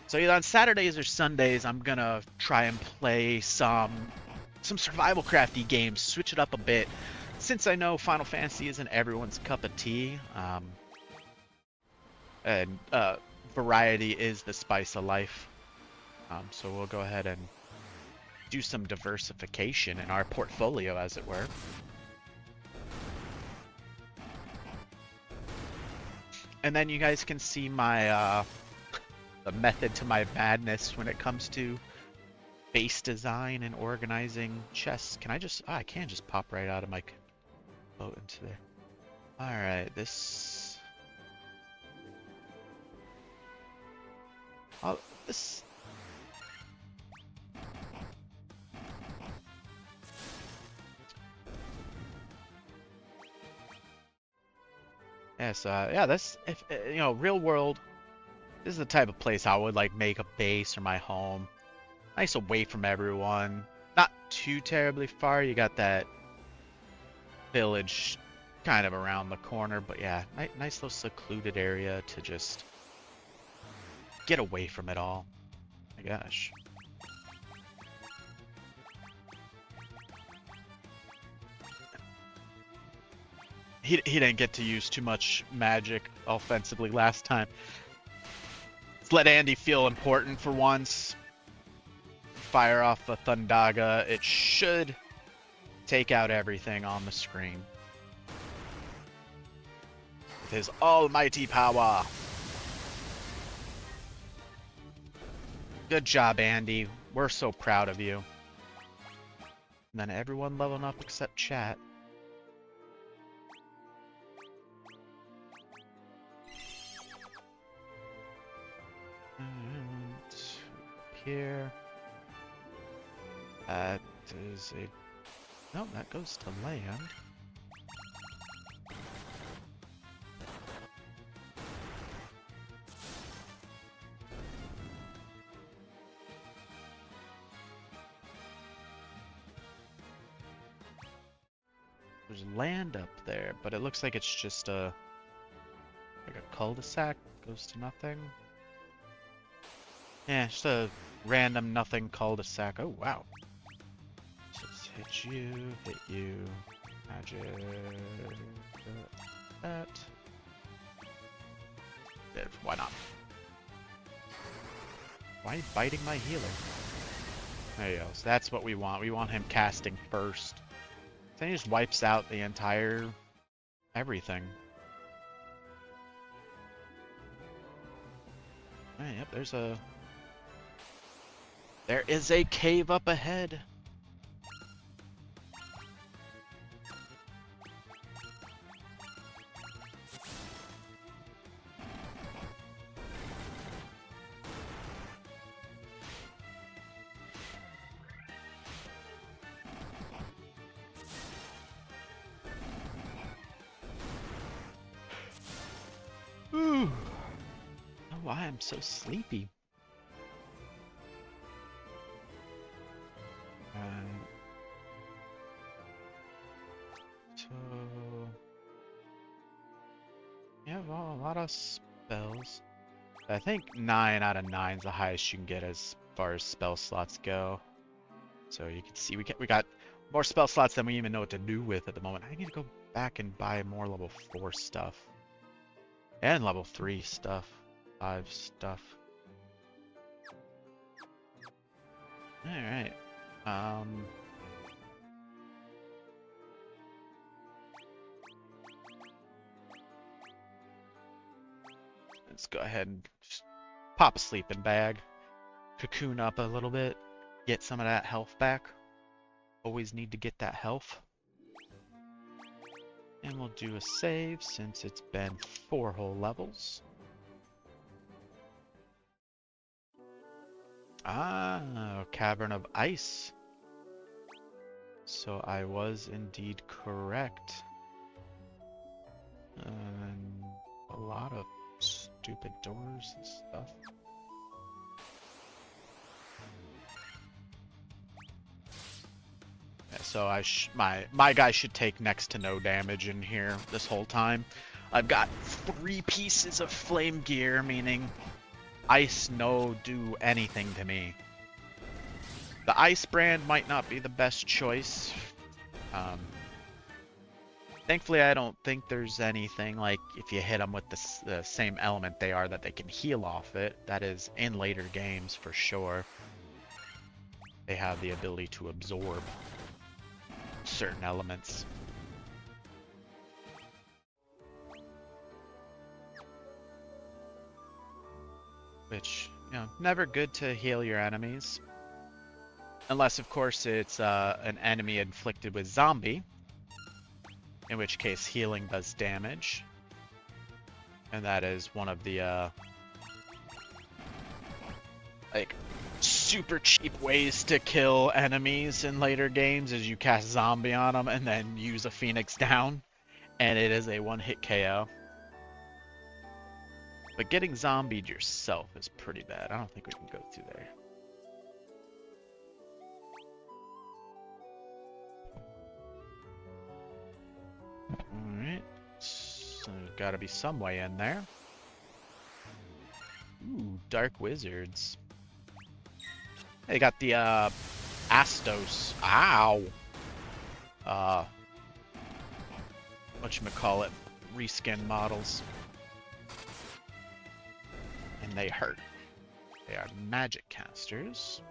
So either on Saturdays or Sundays, I'm gonna try and play some survival crafty games, switch it up a bit. Since I know Final Fantasy isn't everyone's cup of tea, and variety is the spice of life. So we'll go ahead and do some diversification in our portfolio, as it were. And then you guys can see my the method to my madness when it comes to base design and organizing chests. Can I just... I can just pop right out of my boat into there. Alright, this... this... Yes, yeah, this... If, you know, real world... This is the type of place I would, like, make a base or my home. Nice away from everyone. Not too terribly far. You got that village kind of around the corner. But yeah, nice little secluded area to just get away from it all. My gosh. He didn't get to use too much magic offensively last time. Let's let Andy feel important for once. Fire off a Thundaga. It should take out everything on the screen with his almighty power. Good job, Andy. We're so proud of you. And then everyone leveling up except chat. And here. That is a... No, that goes to land. There's land up there, but it looks like it's just like a cul-de-sac goes to nothing. Yeah, just a random nothing cul-de-sac. Oh, wow. Just hit you, magic, that. Yeah, why not? Why are you biting my healer? There you go. So that's what we want. We want him casting first. Then he just wipes out the entire everything. Hey, yep, there is a cave up ahead. Ooh. Oh, why I'm so sleepy. So yeah, well, a lot of spells. I think 9 out of 9 is the highest you can get as far as spell slots go. So you can see we got more spell slots than we even know what to do with at the moment. I need to go back and buy more level 4 stuff. And level 3 stuff. 5 stuff. Alright. Let's go ahead and just pop a sleeping bag. Cocoon up a little bit. Get some of that health back. Always need to get that health. And we'll do a save since it's been 4 whole levels. Ah, Cavern of Ice. So I was indeed correct. And a lot of stupid doors and stuff. Yeah, so my guy should take next to no damage in here this whole time. I've got 3 pieces of flame gear, meaning ice no do anything to me. The ice brand might not be the best choice. Thankfully, I don't think there's anything like if you hit them with the same element they are that they can heal off it. That is in later games for sure. They have the ability to absorb certain elements. Which, you know, never good to heal your enemies. Unless, of course, it's an enemy inflicted with zombie. In which case, healing does damage. And that is one of the, like, super cheap ways to kill enemies in later games is you cast zombie on them and then use a phoenix down. And it is a one-hit KO. But getting zombied yourself is pretty bad. I don't think we can go through there. Alright. So there's gotta be some way in there. Ooh, Dark Wizards. They got the, Astos. Ow! Whatchamacallit, reskin models. And they hurt. They are magic casters.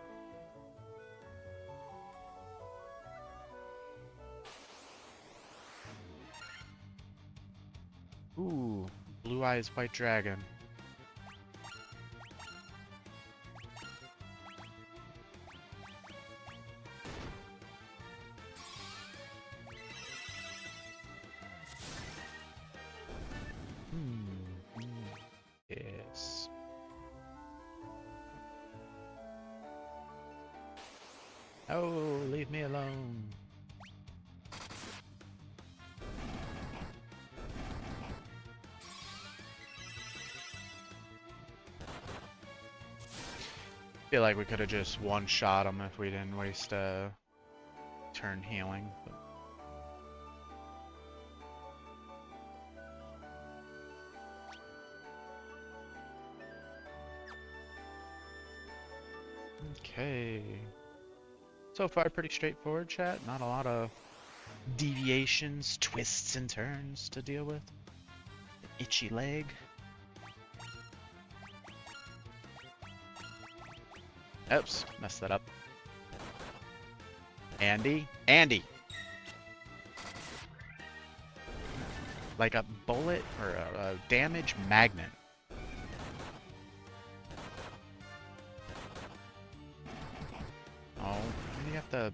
Ooh, Blue Eyes White Dragon. Yes. Oh, leave me alone. Feel like we could have just one-shot him if we didn't waste a turn healing. But... Okay. So far, pretty straightforward, chat. Not a lot of deviations, twists, and turns to deal with. Itchy leg. Oops, messed that up. Andy? Andy! Like a bullet or a damage magnet. Oh, maybe you have to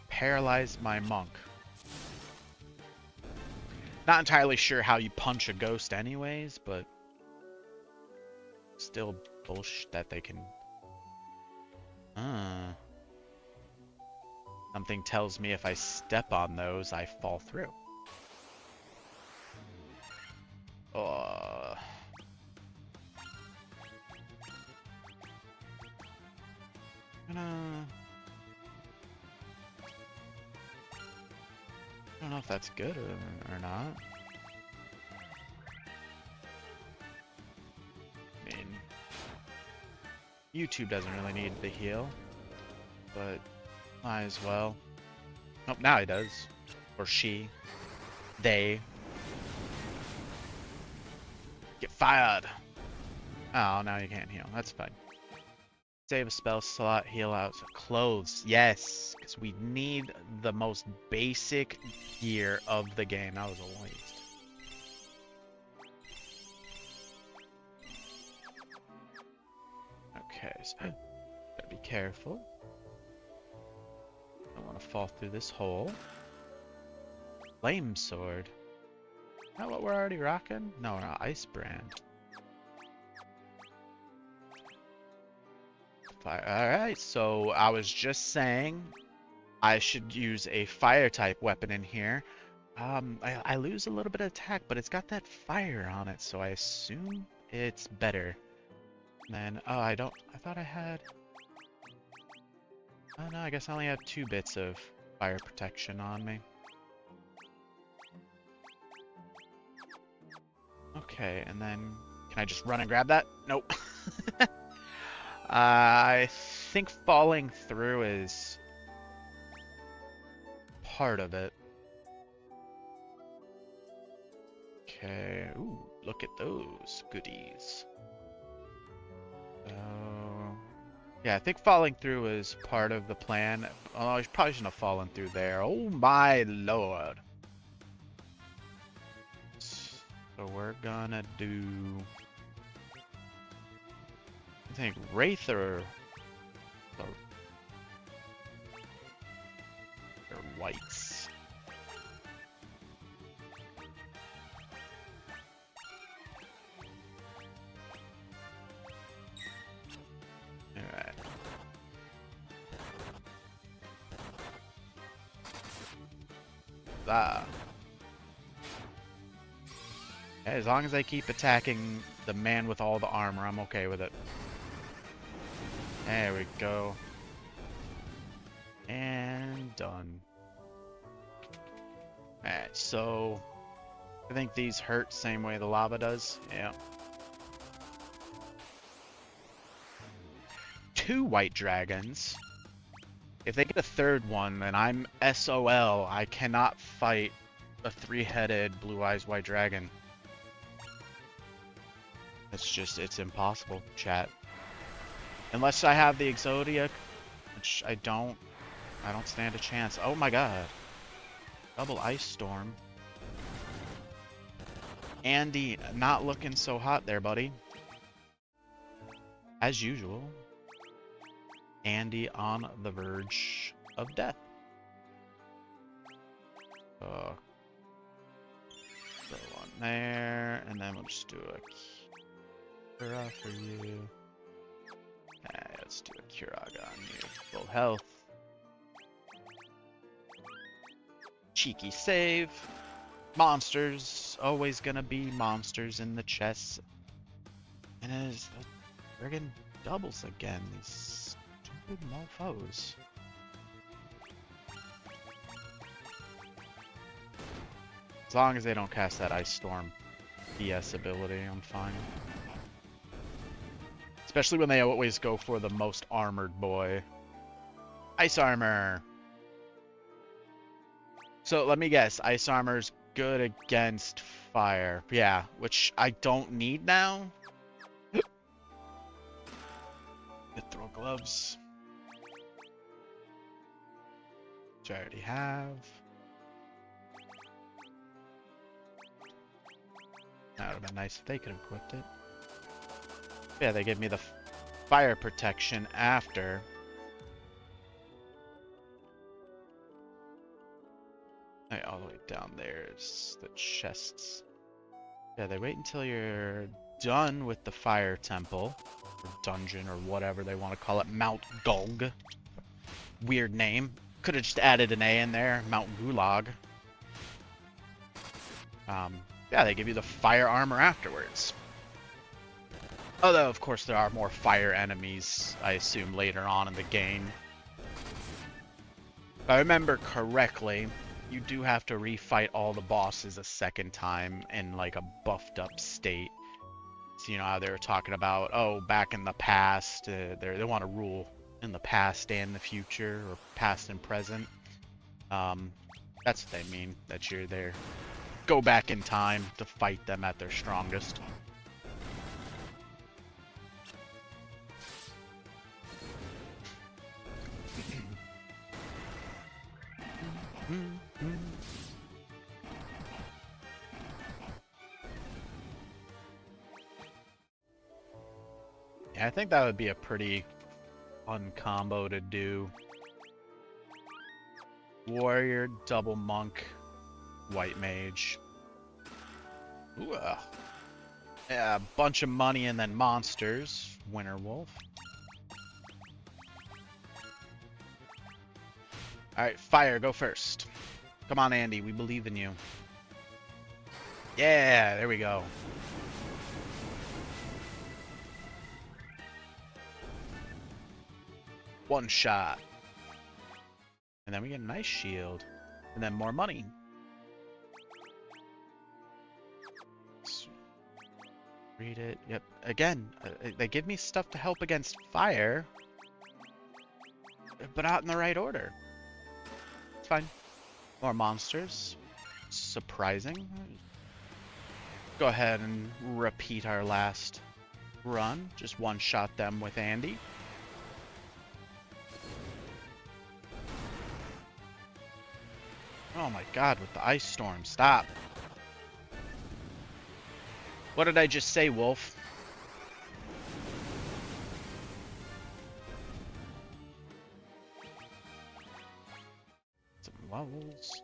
paralyze my monk. Not entirely sure how you punch a ghost anyways, but still bullshit that they can... Something tells me if I step on those, I fall through. I don't know if that's good or not. I mean, YouTube doesn't really need the heal, but might as well. Oh, now he does. Or she. They. Get fired! Oh, now you can't heal. That's fine. Save a spell slot, heal out. So clothes. Yes! Because we need the most basic gear of the game. That was a waste. Okay, so gotta be careful. Don't want to fall through this hole. Flame sword. Is that what we're already rocking? No, no, ice brand. Alright, so I was just saying I should use a fire type weapon in here. I lose a little bit of attack, but it's got that fire on it, so I assume it's better. And then, oh, I thought I had... Oh no, I guess I only have 2 bits of fire protection on me. Okay, and then can I just run and grab that? Nope. I think falling through is part of it. Okay, ooh, look at those goodies. Yeah, I think falling through is part of the plan. Oh, I probably shouldn't have fallen through there. Oh my lord. So we're gonna do... I think Wraith or Whites. Alright. Ah. As long as I keep attacking the man with all the armor, I'm okay with it. There we go. And done. Alright, so I think these hurt same way the lava does. Yeah. 2 white dragons. If they get a 3rd one, then I'm SOL. I cannot fight a 3-headed blue eyes white dragon. It's impossible, chat. Unless I have the Exodia, which I don't stand a chance. Oh my god. Double ice storm. Andy, not looking so hot there, buddy. As usual. Andy on the verge of death. Throw one there, and then we'll just do a Kira for you. Let's do a Kiraga on you. Full health. Cheeky save. Monsters. Always gonna be monsters in the chests. And it is the friggin' doubles again. These stupid mofos. As long as they don't cast that Ice Storm BS ability, I'm fine. Especially when they always go for the most armored boy. Ice armor. So let me guess, ice armor's good against fire. Yeah, which I don't need now. Throw gloves. Which I already have. That would have been nice if they could have equipped it. Yeah, they gave me the fire protection after. Right, all the way down there's the chests. Yeah, they wait until you're done with the fire temple, or dungeon, or whatever they want to call it. Mount Gulg. Weird name. Could have just added an A in there. Mount Gulag. Yeah, they give you the fire armor afterwards. Although, of course, there are more fire enemies, I assume, later on in the game. If I remember correctly, you do have to refight all the bosses a second time in, like, a buffed up state. So, you know how they were talking about, oh, back in the past, they want to rule in the past and the future, or past and present. That's what they mean, that you're there. Go back in time to fight them at their strongest. Yeah, I think that would be a pretty fun combo to do. Warrior, double monk, white mage. Ooh, yeah, a bunch of money and then monsters. Winter wolf. Alright, fire, go first. Come on, Andy, we believe in you. Yeah, there we go. One shot. And then we get a nice shield. And then more money. Let's read it. Yep. Again, they give me stuff to help against fire. But not in the right order. It's fine. More monsters. Surprising. Go ahead and repeat our last run. Just one-shot them with Andy. Oh my god, with the ice storm. Stop. What did I just say, Wolf? Some levels.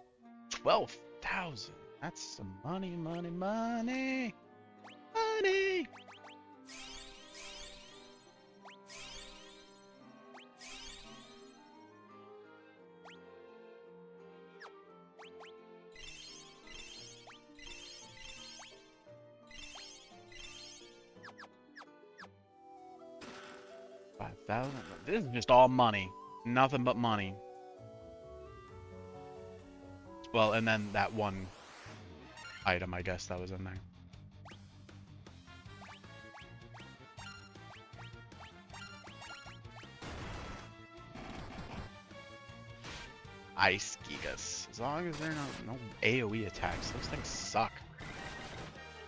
12,000. That's some money, money, money. Money! $5,000. This is just all money. Nothing but money. Well, and then that one item, I guess, that was in there. Ice Gigas. As long as there are no AoE attacks, those things suck.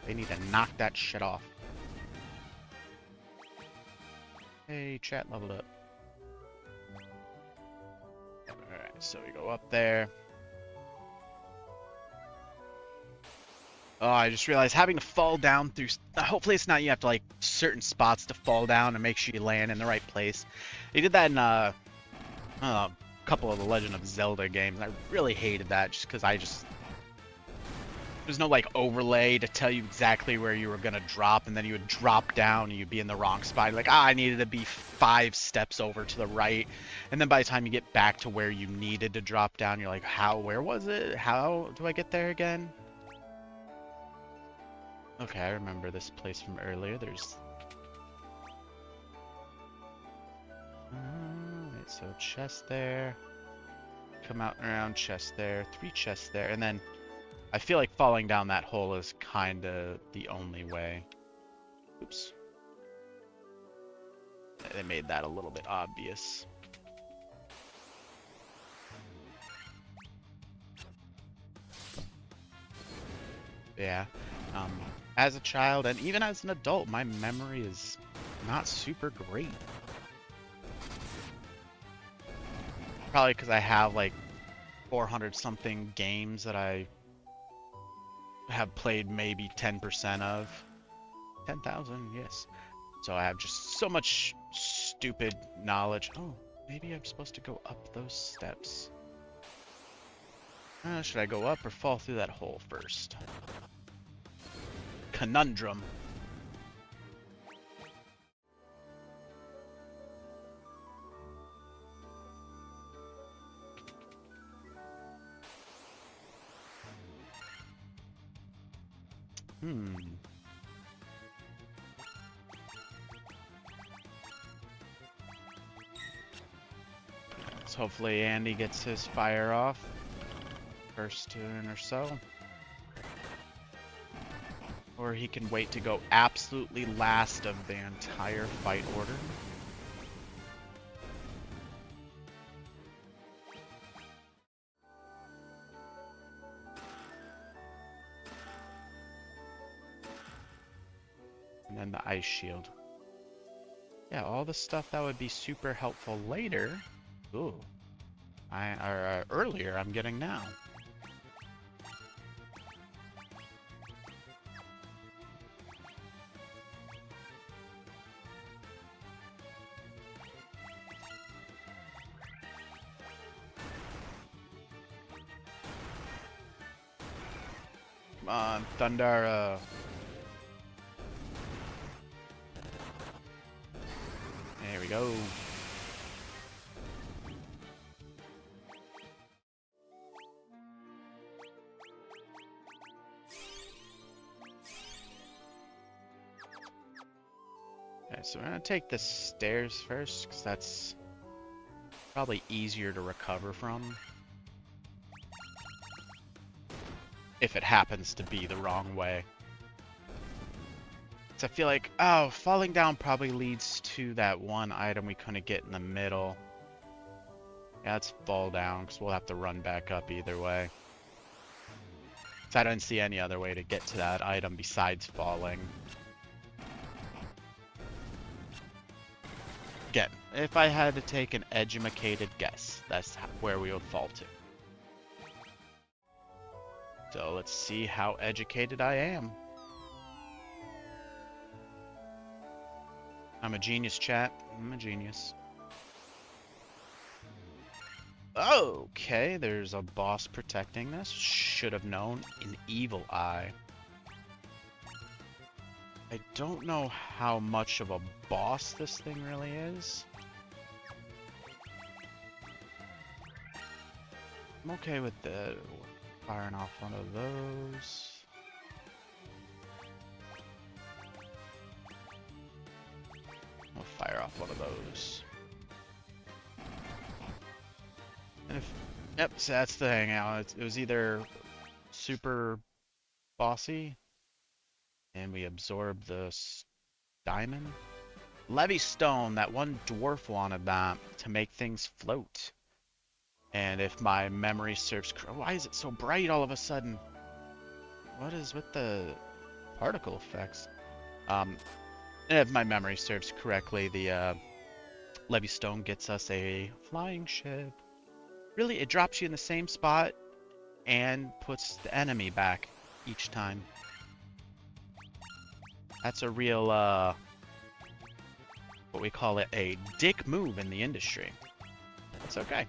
They need to knock that shit off. Hey, chat leveled up. Alright, so we go up there. Oh, I just realized having to fall down through... Hopefully it's not you have to, like, certain spots to fall down and make sure you land in the right place. They did that in, a couple of the Legend of Zelda games. I really hated that just because there's no, like, overlay to tell you exactly where you were gonna drop, and then you would drop down and you'd be in the wrong spot. Like, I needed to be 5 steps over to the right. And then by the time you get back to where you needed to drop down, you're like, where was it? How do I get there again? Okay, I remember this place from earlier. There's... Alright, so chest there. Come out and around, chest there. 3 chests there. And then I feel like falling down that hole is kind of the only way. Oops. They made that a little bit obvious. Yeah. Um, as a child and even as an adult, my memory is not super great. Probably because I have like 400 something games that I have played maybe 10% of. 10,000, yes. So I have just so much stupid knowledge. Oh, maybe I'm supposed to go up those steps. Should I go up or fall through that hole first? Conundrum. So hopefully Andy gets his fire off. First turn or so. Or he can wait to go absolutely last of the entire fight order. And then the ice shield. Yeah, all the stuff that would be super helpful later. Ooh. Earlier, I'm getting now. Come on, Thundara. There we go. Okay, so we're gonna take the stairs first, because that's probably easier to recover from. If it happens to be the wrong way. So I feel like, oh, falling down probably leads to that one item we couldn't get in the middle. Yeah, let's fall down, because we'll have to run back up either way. So I don't see any other way to get to that item besides falling. Again, if I had to take an educated guess, that's where we would fall to. So let's see how educated I am. I'm a genius, chat. I'm a genius. Okay, there's a boss protecting this. Should have known. An evil eye. I don't know how much of a boss this thing really is. I'm okay with the firing off one of those. I'll fire off one of those. And if, yep, so that's the thing now. It was either super bossy, and we absorb the diamond. Levy stone, that one dwarf wanted that to make things float. And if my memory serves, why is it so bright all of a sudden? What is with the particle effects? If my memory serves correctly, the Levy stone gets us a flying ship. Really, it drops you in the same spot and puts the enemy back each time. That's a real, what we call it, a dick move in the industry. That's okay.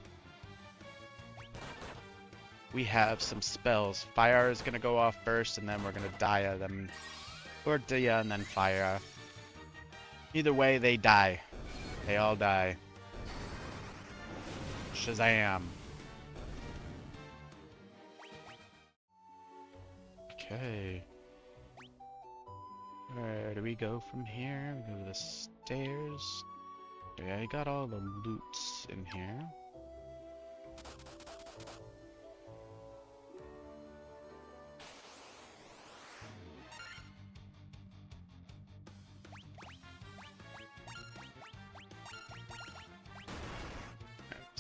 We have some spells. Fire is going to go off first, and then we're going to Dia them. Or Dia and then Fire. Either way, they die. They all die. Shazam. Okay. Where do we go from here? We go to the stairs. Yeah, I got all the loots in here.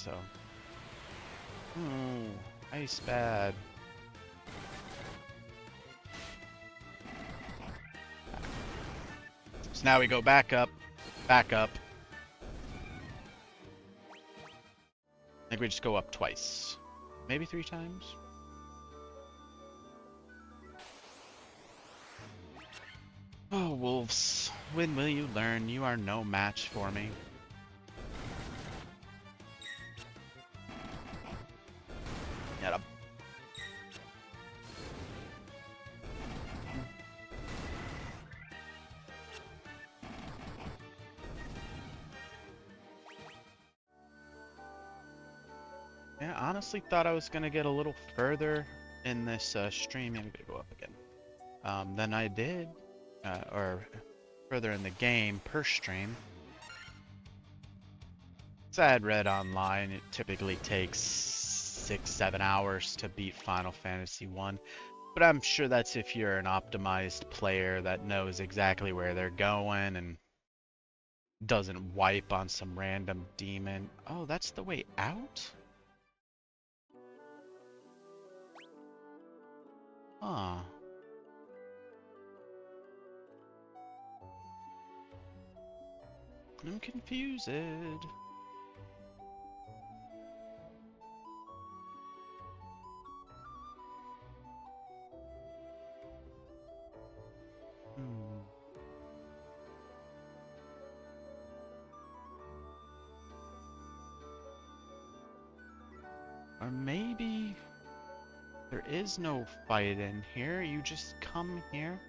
so. Ooh, ice bad. So now we go back up, back up. I think we just go up twice. Maybe 3 times? Oh, wolves, when will you learn you are no match for me? Get up. Yeah, honestly thought I was gonna get a little further in this stream. I'm gonna go up again. Than I did, or further in the game per stream. So I had read online it typically takes 6-7 hours to beat Final Fantasy 1, but I'm sure that's if you're an optimized player that knows exactly where they're going and doesn't wipe on some random demon. Oh, that's the way out? Huh. I'm confused. Or maybe there is no fight in here. You just come here.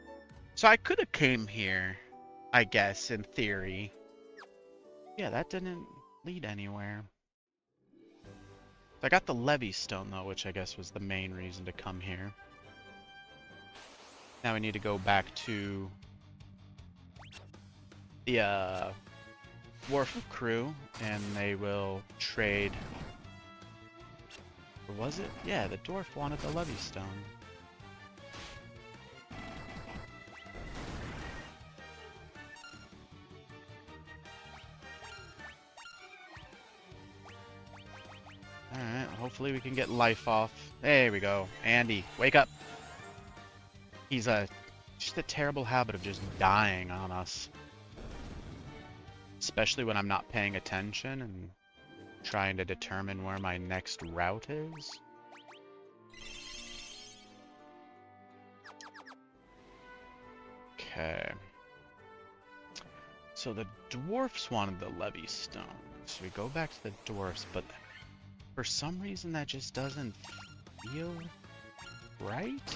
So I could have came here, I guess, in theory. Yeah, that didn't lead anywhere. I got the Levy Stone, though, which I guess was the main reason to come here. Now we need to go back to the Dwarf crew, and they will trade. Or was it? Yeah, the Dwarf wanted the Levy Stone. Alright, hopefully we can get life off. There we go. Andy, wake up! He's just a terrible habit of just dying on us. Especially when I'm not paying attention and trying to determine where my next route is. Okay. So the dwarfs wanted the Levy Stone. So we go back to the dwarfs, but for some reason that just doesn't feel right.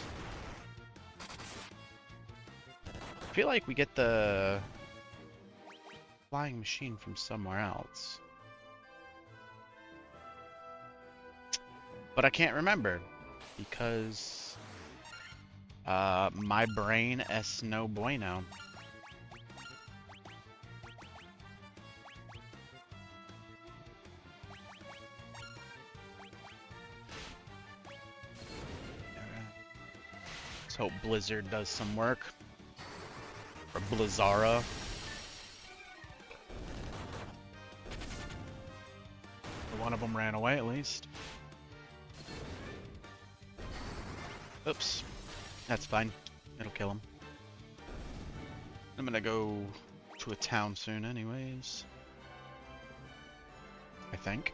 I feel like we get the flying machine from somewhere else. But I can't remember because my brain es no bueno. Let's hope Blizzard does some work. Or Blizzara. One of them ran away at least. Oops. That's fine. It'll kill him. I'm gonna go to a town soon anyways. I think.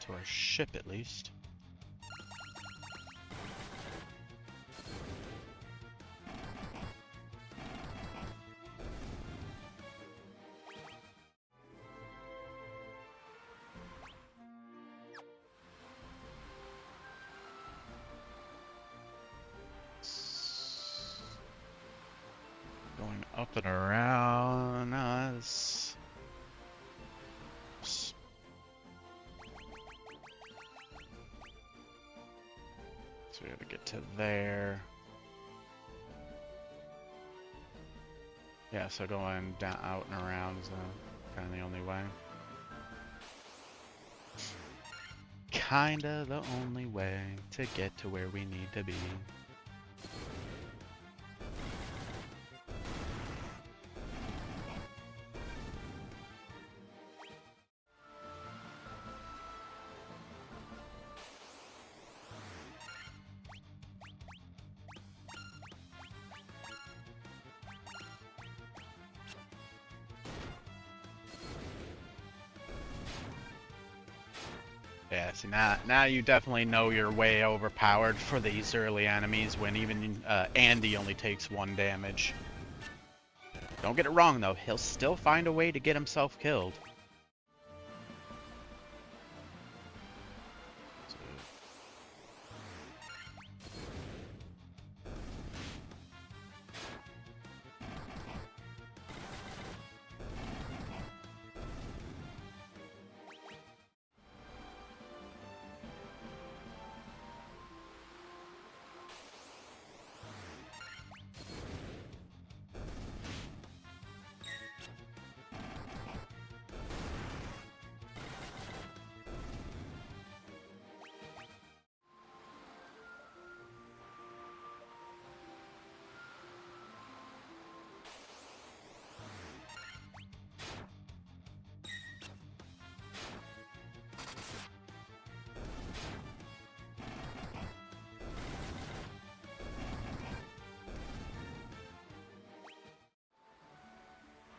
To our ship at least. Going up and around us. So we have to get to there. Yeah, so going down, out and around is kind of the only way. Kinda the only way to get to where we need to be. Yeah, see now you definitely know you're way overpowered for these early enemies when even Andy only takes 1 damage. Don't get it wrong though, he'll still find a way to get himself killed.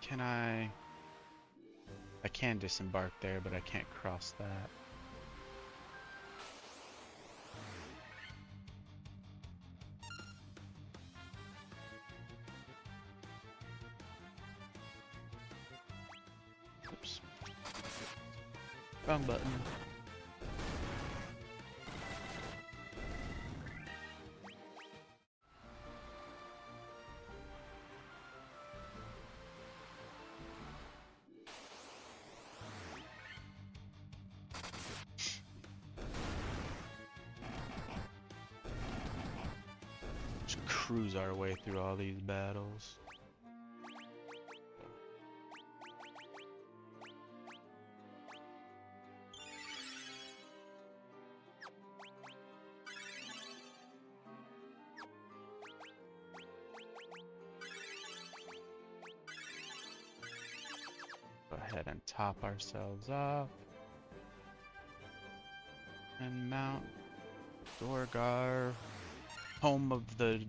Can I can disembark there, but I can't cross that. Oops. Wrong button. Just cruise our way through all these battles. Go ahead and top ourselves up. And mount Dorgar. Home of the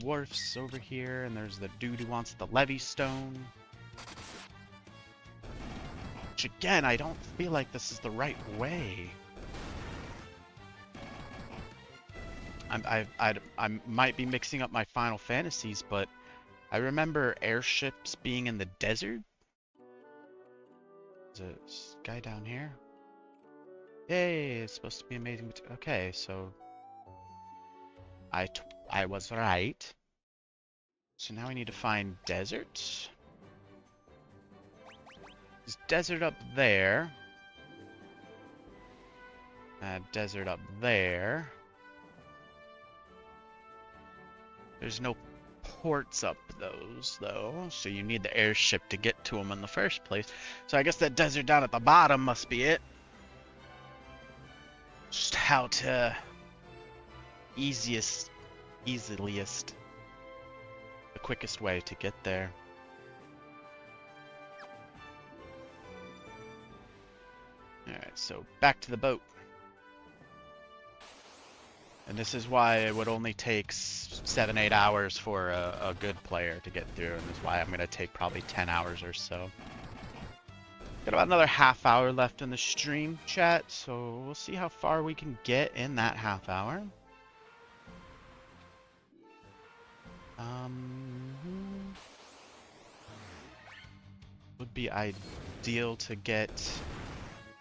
dwarfs over here, and there's the dude who wants the levy stone. Which again, I don't feel like this is the right way. I might be mixing up my Final Fantasies, but I remember airships being in the desert. There's a guy down here. Yay, it's supposed to be amazing. Okay, so I was right. So now we need to find desert. There's desert up there. Desert up there. There's no ports up those, though, so you need the airship to get to them in the first place. So I guess that desert down at the bottom must be it. Just how to easiest, the quickest way to get there. Alright, so back to the boat. And this is why it would only take 7-8 hours for a good player to get through, and this is why I'm going to take probably 10 hours or so. Got about another half hour left in the stream, chat, so we'll see how far we can get in that half hour. Would be ideal to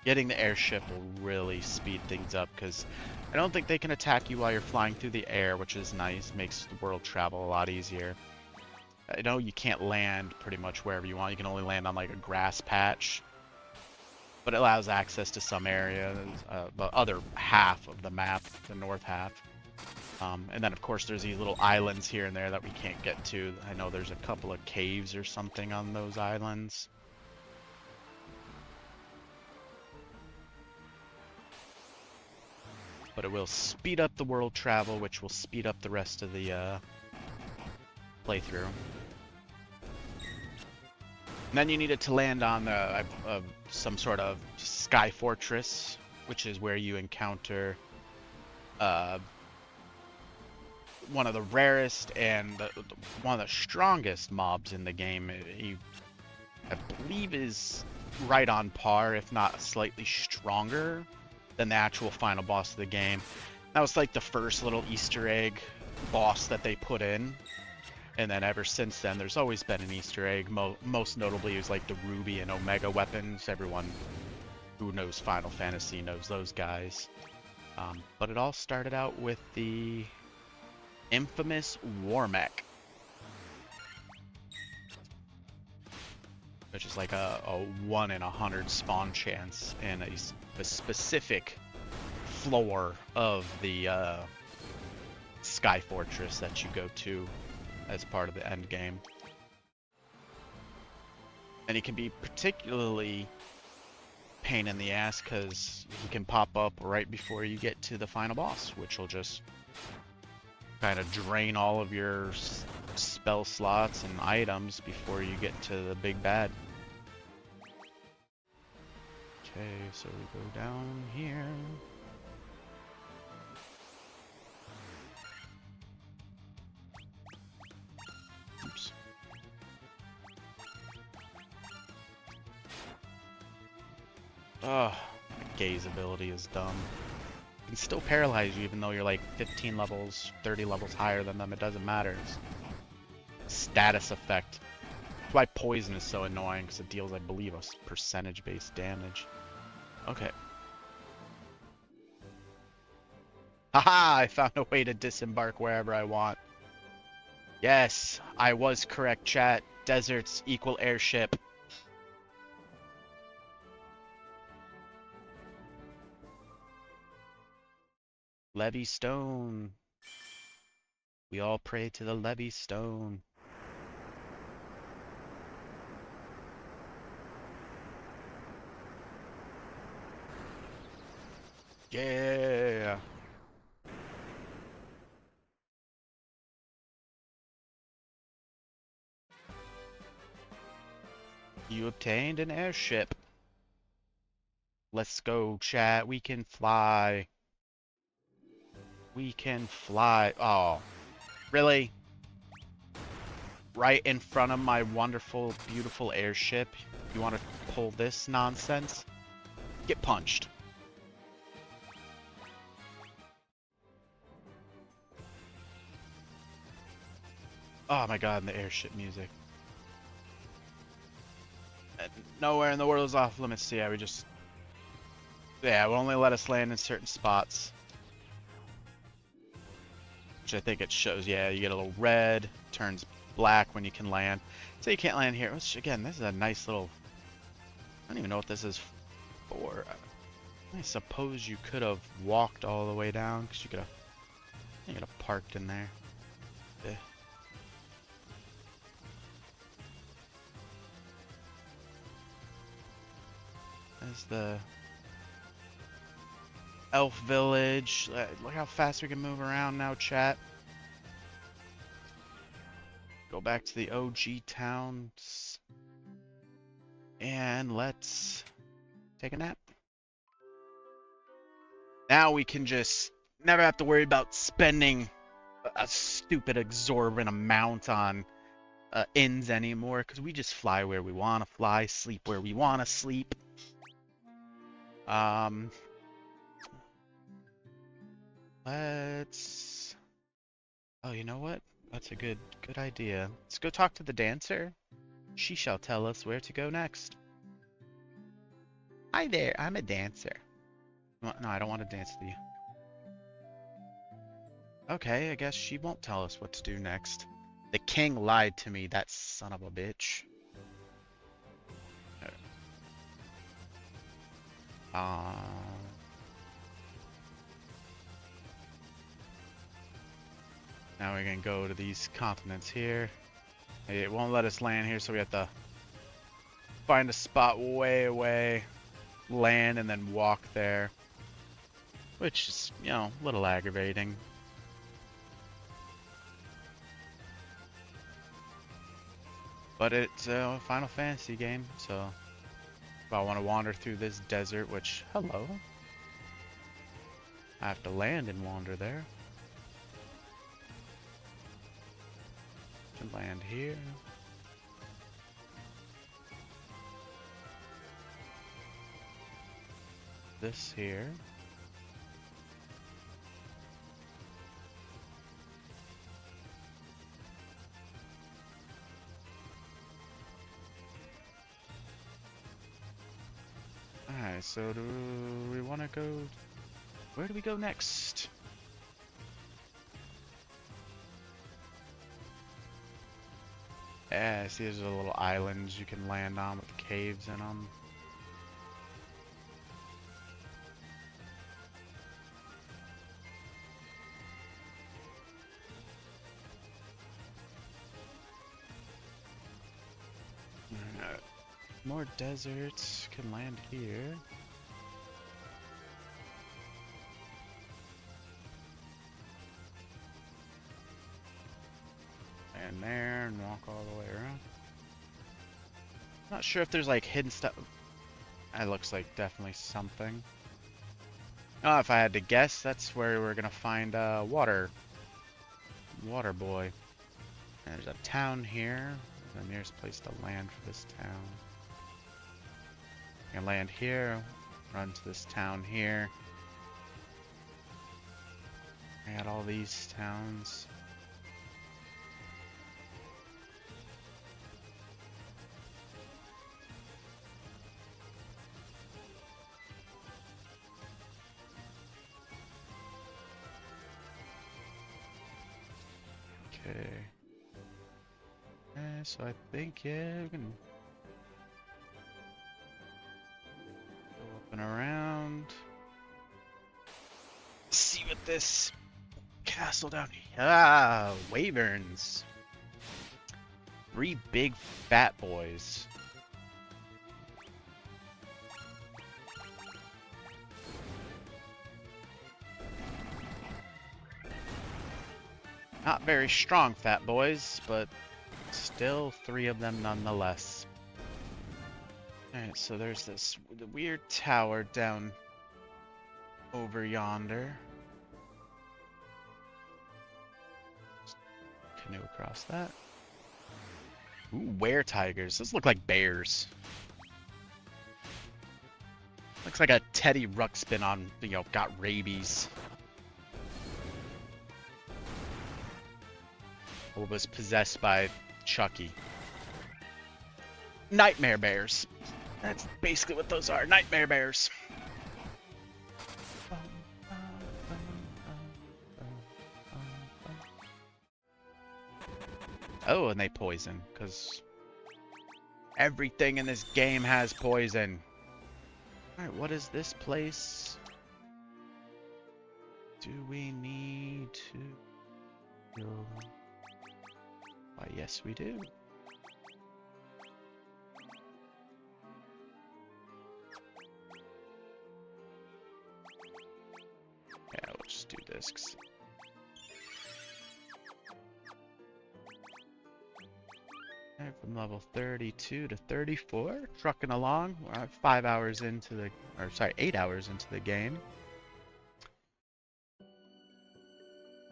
getting the airship will really speed things up, because I don't think they can attack you while you're flying through the air, which is nice, makes the world travel a lot easier. I know you can't land pretty much wherever you want, you can only land on like a grass patch, but it allows access to some areas, the other half of the map, the north half. And then of course there's these little islands here and there that we can't get to. I know there's a couple of caves or something on those islands. But it will speed up the world travel, which will speed up the rest of the playthrough. And then you needed to land on some sort of sky fortress, which is where you encounter one of the rarest and one of the strongest mobs in the game. He, I believe, is right on par, if not slightly stronger than the actual final boss of the game. That was like the first little Easter egg boss that they put in. And then ever since then, there's always been an Easter egg. Most notably is like the Ruby and Omega weapons. Everyone who knows Final Fantasy knows those guys. But it all started out with the infamous War Mech, which is like a 1 in 100 spawn chance in a specific floor of the Sky Fortress that you go to as part of the end game. And he can be particularly pain in the ass because he can pop up right before you get to the final boss, which will just kind of drain all of your spell slots and items before you get to the big bad. Okay, so we go down here. Oops. Oh, my gaze ability is dumb. It can still paralyze you even though you're like 15 levels, 30 levels higher than them. It doesn't matter. It's status effect. That's why poison is so annoying, because it deals, I believe, a percentage-based damage. Okay. Haha! I found a way to disembark wherever I want. Yes, I was correct, chat. Deserts equal airship. Levy Stone. We all pray to the Levy Stone. Yeah. You obtained an airship. Let's go, chat. We can fly. We can fly. Oh, really? Right in front of my wonderful, beautiful airship? You want to pull this nonsense? Get punched. Oh my god, and the airship music. Nowhere in the world is off limits. So yeah, we just... Yeah, it will only let us land in certain spots. Which I think it shows, yeah, you get a little red, turns black when you can land. So you can't land here. Which, again, this is a nice little... I don't even know what this is for. I suppose you could have walked all the way down, because you could have parked in there. Eh. There's the elf village. Look how fast we can move around now, chat. Go back to the OG towns. And let's take a nap. Now we can just never have to worry about spending a stupid exorbitant amount on inns anymore, because we just fly where we want to fly, sleep where we want to sleep. Let's... Oh, you know what? That's a good idea. Let's go talk to the dancer. She shall tell us where to go next. Hi there, I'm a dancer. No, I don't want to dance with you. Okay, I guess she won't tell us what to do next. The king lied to me, that son of a bitch. Now we can go to these continents here. It won't let us land here, so we have to find a spot way away, land, and then walk there. Which is, you know, a little aggravating. But it's a Final Fantasy game, so if I want to wander through this desert, which, hello, I have to land and wander there. Can land here. This here. Alright, so do we want to go... Where do we go next? Yeah, see there's little islands you can land on with caves in them. More deserts can land here. And there, and walk all the way around. Not sure if there's like hidden stuff. That looks like definitely something. Oh, if I had to guess, that's where we're gonna find water boy. And there's a town here. The nearest place to land for this town. You can land here, run to this town here. I got all these towns. Okay. So I think, yeah, we can go up and around. See what this castle down here. Ah, wyverns. 3 big fat boys. Not very strong fat boys, but still 3 of them nonetheless. Alright, so there's this weird tower down over yonder. Canoe across that. Ooh, were-tigers. Those look like bears. Looks like a Teddy Ruxpin on, got rabies. Or was possessed by Chucky. Nightmare bears. That's basically what those are. Nightmare bears. Oh, and they poison, because everything in this game has poison. Alright, what is this place? Do we need to go? Why, yes, we do. Yeah, we'll just do this. Alright, from level 32 to 34, trucking along. We're 5 hours into the, or sorry, 8 hours into the game.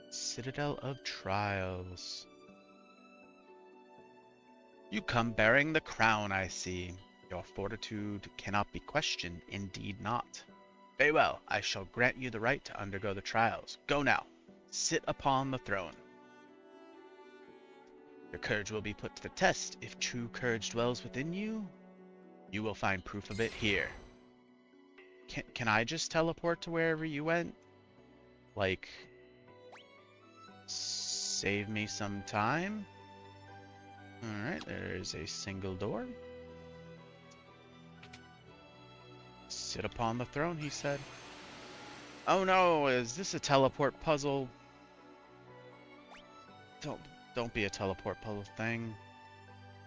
Citadel of Trials. You come bearing the crown, I see. Your fortitude cannot be questioned, indeed not. Very well, I shall grant you the right to undergo the trials. Go now. Sit upon the throne. Your courage will be put to the test. If true courage dwells within you, you will find proof of it here. Can I just teleport to wherever you went? Like, save me some time? Alright, there's a single door. Sit upon the throne, he said. Oh no, is this a teleport puzzle? Don't be a teleport puzzle thing.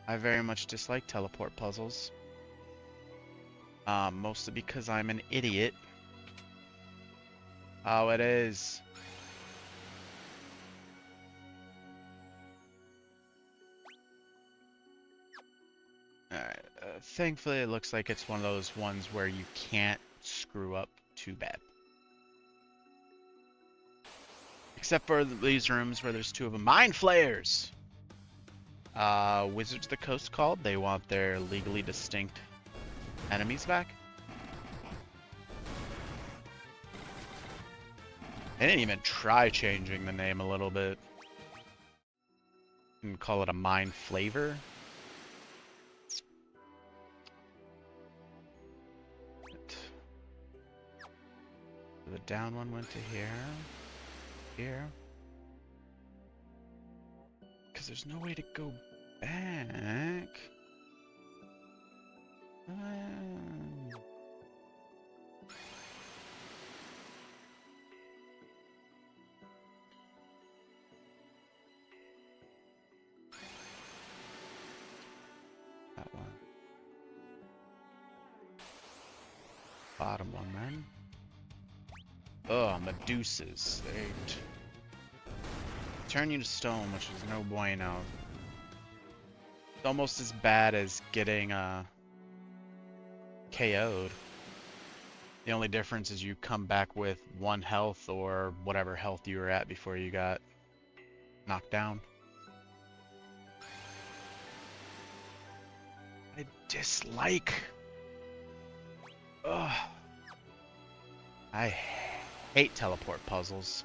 I very much dislike teleport puzzles. Mostly because I'm an idiot. Oh, it is. Alright, thankfully it looks like it's one of those ones where you can't screw up too bad. Except for these rooms where there's 2 of them. Mind Flayers! Wizards of the Coast called. They want their legally distinct enemies back. They didn't even try changing the name a little bit. And call it a Mind Flavor. The down one went to here. Here. Because there's no way to go back. That one. Bottom one, then. Oh, Medusas. They turn you to stone, which is no bueno. It's almost as bad as getting KO'd. The only difference is you come back with 1 health or whatever health you were at before you got knocked down. I dislike. Ugh. I hate teleport puzzles.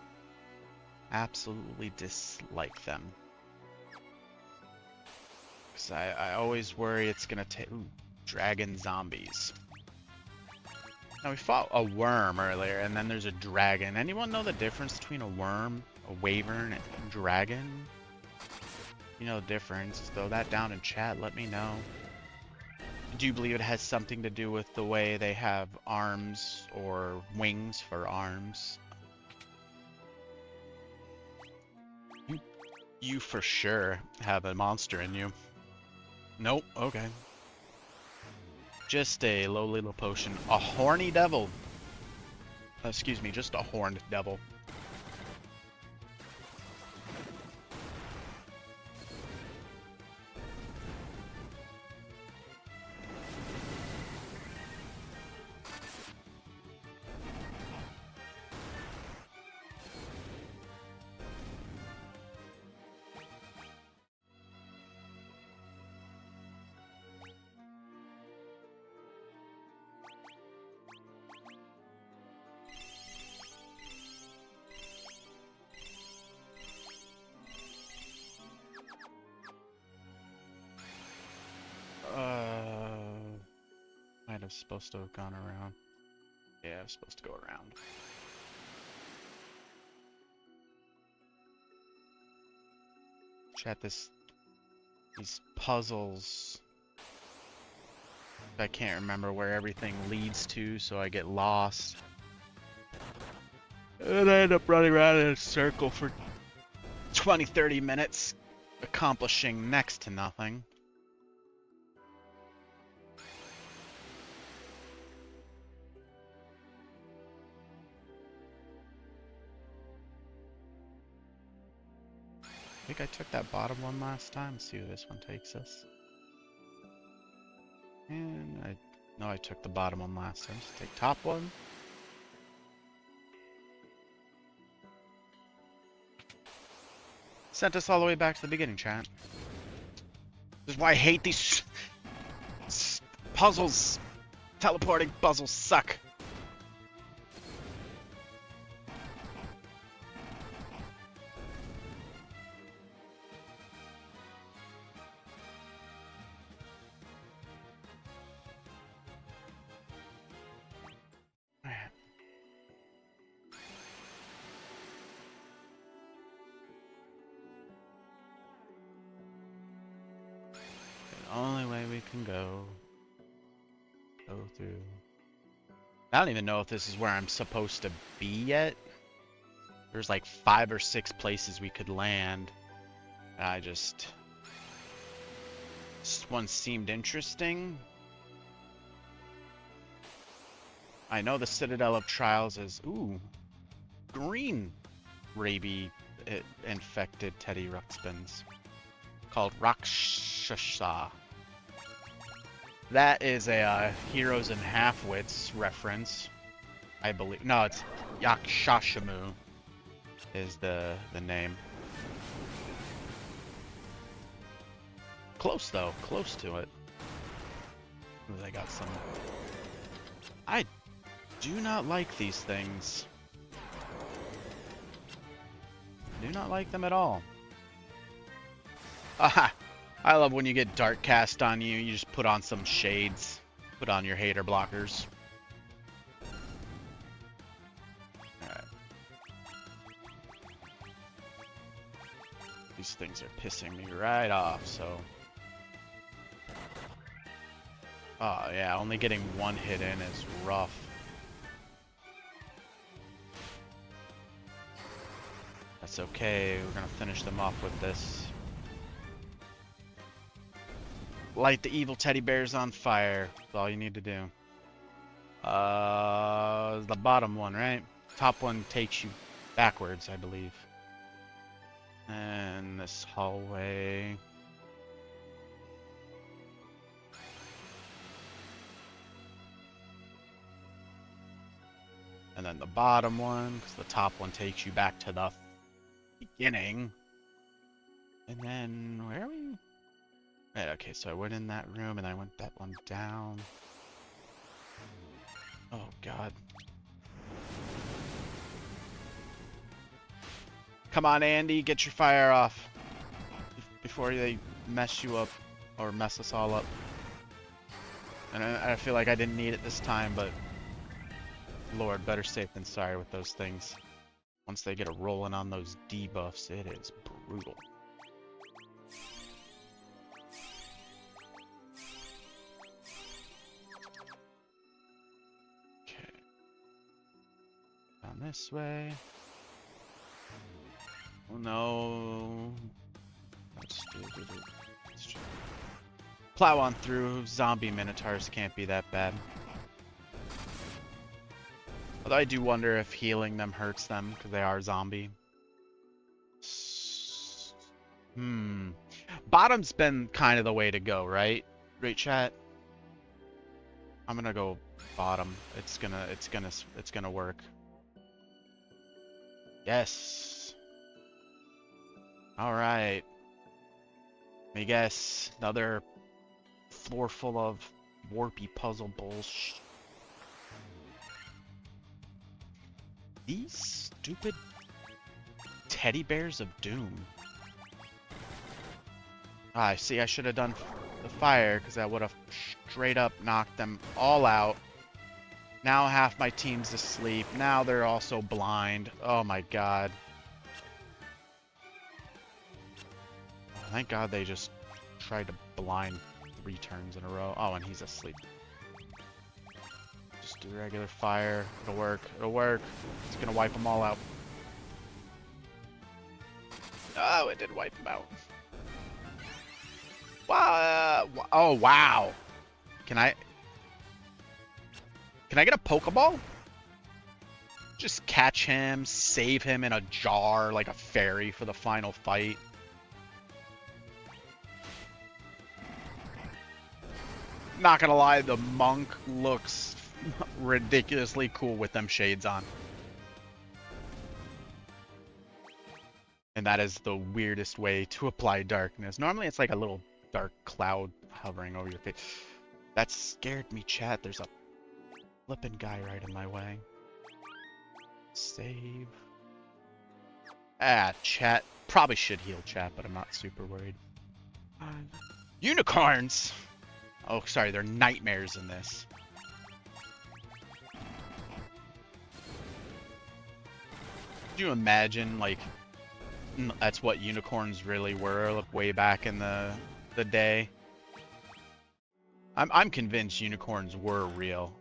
Absolutely dislike them. Because I always worry it's gonna take. Ooh, dragon zombies. Now we fought a worm earlier, and then there's a dragon. Anyone know the difference between a worm, a wyvern, and a dragon? You know the difference. Throw that down in chat, let me know. Do you believe it has something to do with the way they have arms or wings for arms? You for sure have a monster in you. Nope, okay. Just a low little potion. A horny devil. Excuse me, just a horned devil. Might have supposed to have gone around. Yeah, I was supposed to go around. Chat, these puzzles. I can't remember where everything leads to, so I get lost. And I end up running around in a circle for 20-30 minutes, accomplishing next to nothing. I think I took that bottom one last time. Let's see where this one takes us. And I took the bottom one last time. Just take top one. Sent us all the way back to the beginning, chat. This is why I hate these puzzles. Teleporting puzzles suck. Only way we can go through. I don't even know if this is where I'm supposed to be yet. There's like 5 or 6 places we could land. This one seemed interesting. I know the Citadel of Trials is green rabies infected Teddy Ruxpins called Rakshasa. That is a Heroes and Halfwits reference, I believe. No, it's Yakshashamu is the name. Close though, close to it. Ooh, they got some. I do not like these things. Do not like them at all. Aha! I love when you get dark cast on you, you just put on some shades. Put on your hater blockers. These things are pissing me right off, so... Oh yeah, only getting one hit in is rough. That's okay, we're gonna finish them off with this. Light the evil teddy bears on fire. That's all you need to do. The bottom one, right? Top one takes you backwards, I believe. And this hallway. And then the bottom one, because the top one takes you back to the beginning. And then, where are we? Right, okay, so I went in that room and I went that one down. Oh, God. Come on, Andy, get your fire off. Before they mess you up, or mess us all up. And I feel like I didn't need it this time, but... Lord, better safe than sorry with those things. Once they get a rolling on those debuffs, it is brutal. Okay. Down this way. Oh no. Let's just plow on through. Zombie minotaurs can't be that bad. Although I do wonder if healing them hurts them, because they are zombie. Bottom's been kind of the way to go, right? Right, chat? I'm gonna go bottom. It's gonna work. Yes. Alright. Let me guess. Another floor full of warpy puzzle bullshit. These stupid teddy bears of doom. I see, I should have done the fire, because that would have straight up knocked them all out. Now half my team's asleep. Now they're also blind. Oh my god. Thank god they just tried to blind 3 turns in a row. Oh, and he's asleep. Just do regular fire. It'll work. It'll work. It's gonna wipe them all out. Oh, it did wipe them out. Wow. Oh, wow. Can I get a Pokeball? Just catch him, save him in a jar like a fairy for the final fight. Not gonna lie, the monk looks ridiculously cool with them shades on. And that is the weirdest way to apply darkness. Normally it's like a little dark cloud hovering over your face. That scared me, chat. There's a flippin' guy right in my way. Save. Ah, chat. Probably should heal chat, but I'm not super worried. Unicorns! Oh, sorry, they're nightmares in this. Could you imagine, like, that's what unicorns really were way back in the day? I'm convinced unicorns were real.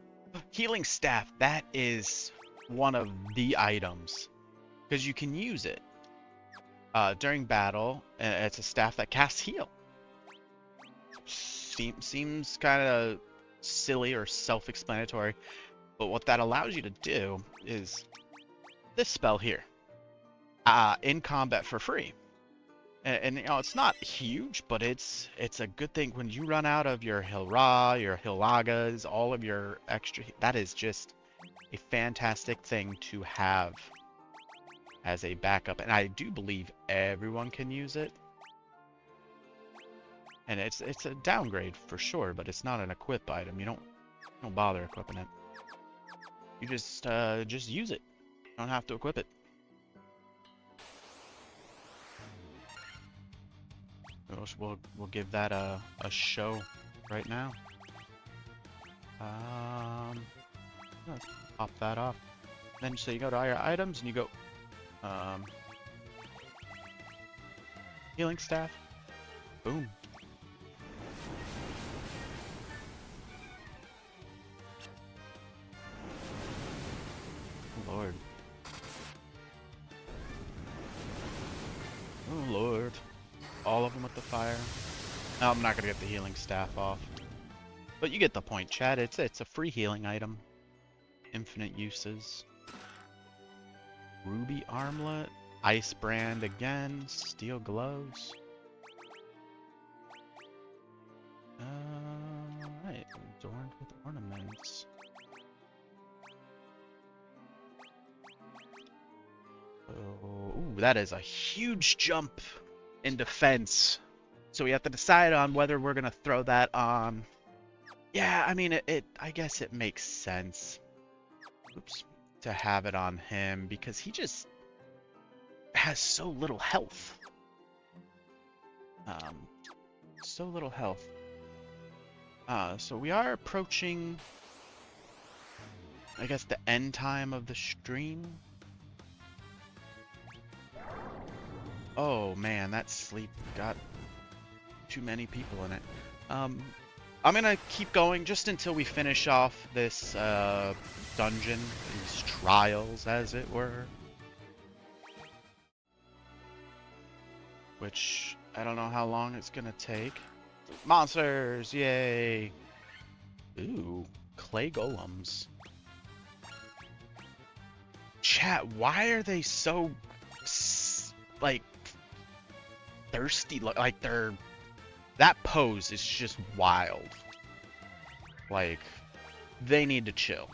Healing staff, that is one of the items, because you can use it during battle. It's a staff that casts heal. Seems kind of silly or self-explanatory, but what that allows you to do is this spell here, in combat for free. And you know, it's not huge, but it's a good thing when you run out of your Hilra, your Hilagas, all of your extra. That is just a fantastic thing to have as a backup, and I do believe everyone can use it. And it's a downgrade for sure, but it's not an equip item. You don't bother equipping it. You just use it. You don't have to equip it. We'll give that a show right now. Let's pop that off. Then so you go to all your items and you go Healing staff. Boom. Oh, Lord. Oh, Lord. All of them with the fire. No, I'm not going to get the healing staff off. But you get the point, Chad. It's a free healing item. Infinite uses. Ruby armlet. Ice brand again. Steel gloves. Right. Adorned with ornaments. Oh, ooh, that is a huge jump in defense. So we have to decide on whether we're gonna throw that on. Yeah, I mean, I guess it makes sense. Oops. To have it on him because he just has so little health. So little health. So we are approaching, I guess, the end time of the stream. Oh man, that sleep got too many people in it. I'm gonna keep going just until we finish off this dungeon, these trials, as it were. Which I don't know how long it's gonna take. Monsters, yay! Ooh, clay golems. Chat, why are they so like thirsty? Like that pose is just wild. Like they need to chill.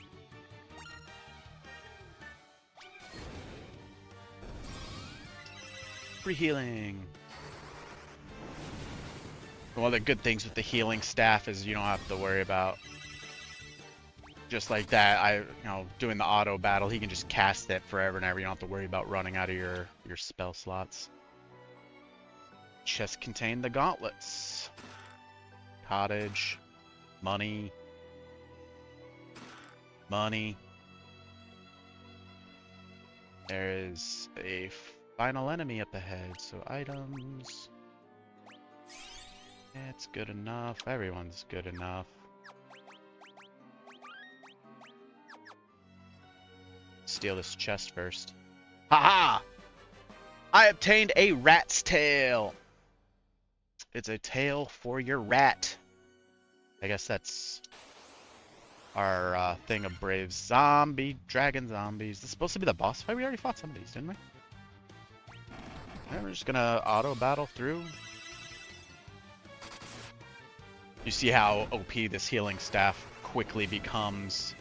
Free healing. One of the good things with the healing staff is you don't have to worry about just like that. Doing the auto battle, he can just cast it forever and ever. You don't have to worry about running out of your spell slots. Chest contain the gauntlets. Cottage. Money. Money. There is a final enemy up ahead, so items. It's good enough. Everyone's good enough. Steal this chest first. Haha! I obtained a rat's tail. It's a tail for your rat. I guess that's our thing of brave dragon zombies. This is supposed to be the boss fight. We already fought some of these, didn't we? Yeah, we're just gonna auto battle through. You see how OP this healing staff quickly becomes,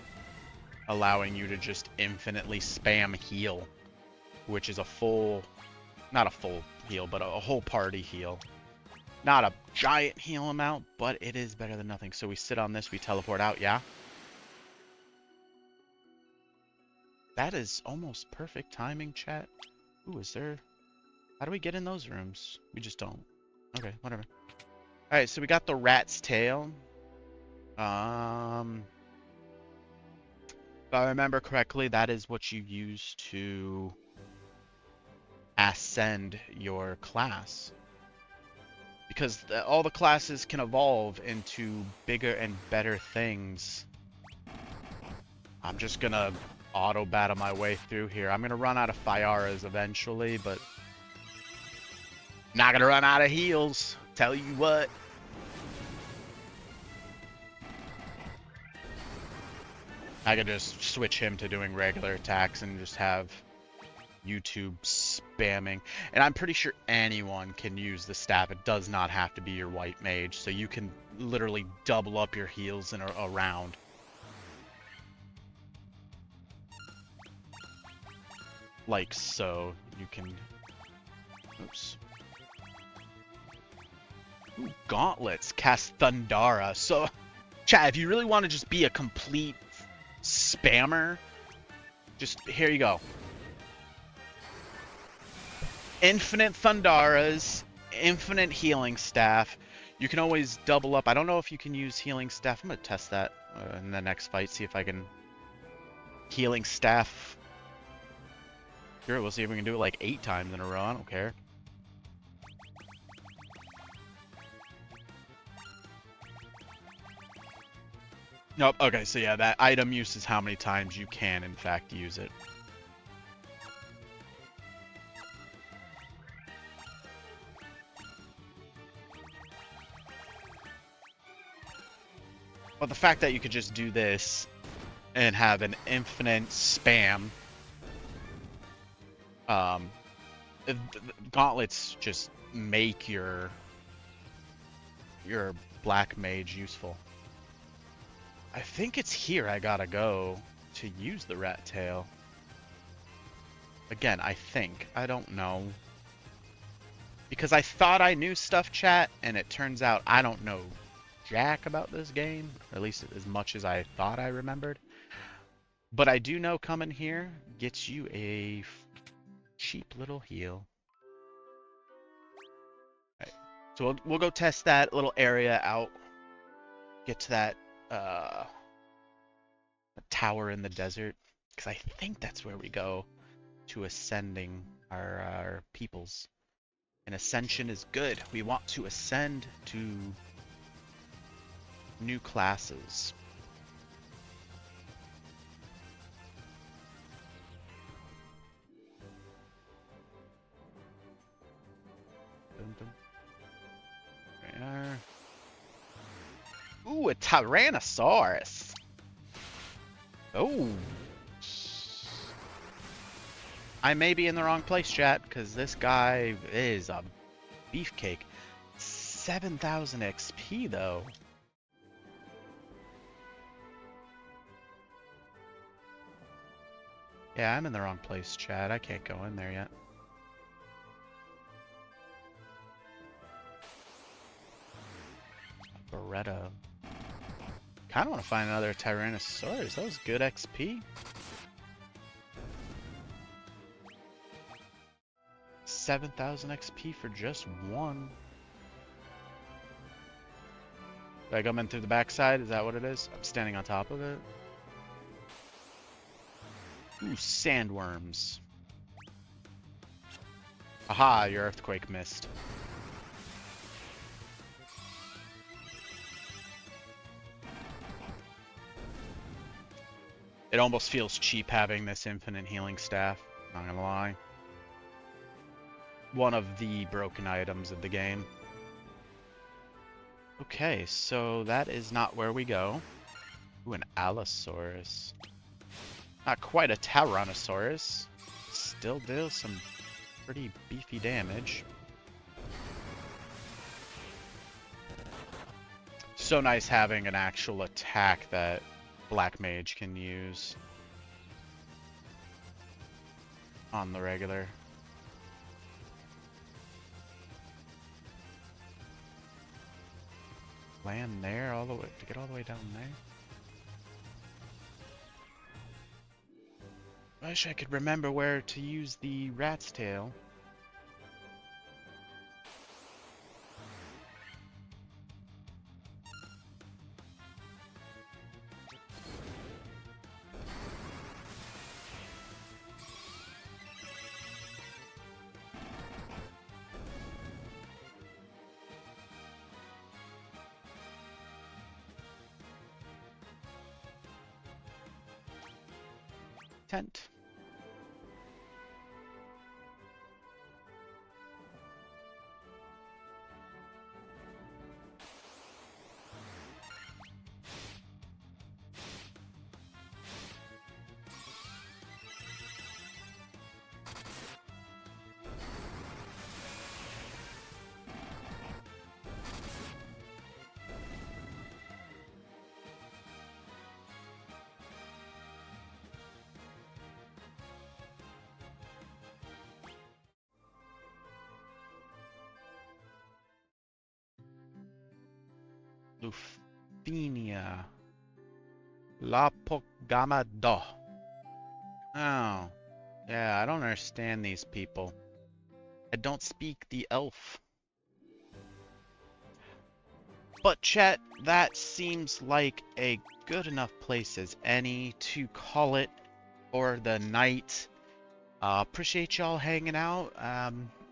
allowing you to just infinitely spam heal, which is not a full heal, but a whole party heal. Not a giant heal amount, but it is better than nothing. So we sit on this, we teleport out, yeah? That is almost perfect timing, chat. Ooh, how do we get in those rooms? We just don't. Okay, whatever. Alright, so we got the rat's tail. If I remember correctly, that is what you use to ascend your class. Because all the classes can evolve into bigger and better things. I'm just gonna auto battle my way through here. I'm gonna run out of Fiaras eventually, but not gonna run out of heals. Tell you what. I could just switch him to doing regular attacks and just have YouTube spamming. And I'm pretty sure anyone can use the staff. It does not have to be your white mage. So you can literally double up your heals in a round. Like so. You can... Oops. Ooh, gauntlets. Cast Thundara. So, chat, if you really want to just be a complete spammer, just here you go. Infinite Thundaras, infinite healing staff. You can always double up. I don't know if you can use healing staff. I'm gonna test that in the next fight. See if I can healing staff. Sure, we'll see if we can do it like 8 times in a row. I don't care. Nope. Okay, so yeah, that item use is how many times you can, in fact, use it. But the fact that you could just do this and have an infinite spam, um, gauntlets just make your black mage useful. I think it's here I gotta go to use the rat tail. Again, I think. I don't know. Because I thought I knew stuff, chat, and it turns out I don't know jack about this game. Or at least as much as I thought I remembered. But I do know coming here gets you a cheap little heal. Right. So we'll go test that little area out. Get to that tower in the desert. Because I think that's where we go to ascending our peoples. And ascension is good. We want to ascend to new classes. Dun, dun. There we are. Ooh, a Tyrannosaurus. Oh. I may be in the wrong place, chat, because this guy is a beefcake. 7,000 XP, though. Yeah, I'm in the wrong place, chat. I can't go in there yet. Beretta. Kind of want to find another Tyrannosaurus. That was good XP. 7,000 XP for just one. Did I come in through the backside? Is that what it is? I'm standing on top of it. Ooh, sandworms. Aha, your earthquake missed. It almost feels cheap having this infinite healing staff, not gonna lie. One of the broken items of the game. Okay, so that is not where we go. Ooh, an Allosaurus. Not quite a Tyrannosaurus. Still deals some pretty beefy damage. So nice having an actual attack that Black Mage can use on the regular. Land there all the way to get all the way down there. Wish I could remember where to use the rat's tail. Tent. Lufenia. Lapogamado. Oh. Yeah, I don't understand these people. I don't speak the elf. But chat, that seems like a good enough place as any to call it for the night. Appreciate y'all hanging out.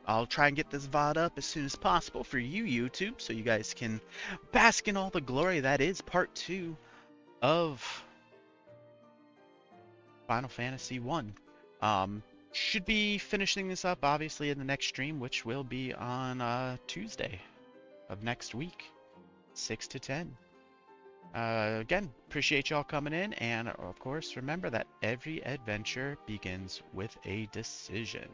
I'll try and get this VOD up as soon as possible for you, YouTube, so you guys can bask in all the glory that is part 2 of Final Fantasy 1. Should be finishing this up obviously in the next stream, which will be on Tuesday of next week, 6 to 10. Again, appreciate y'all coming in, and of course, remember that every adventure begins with a decision.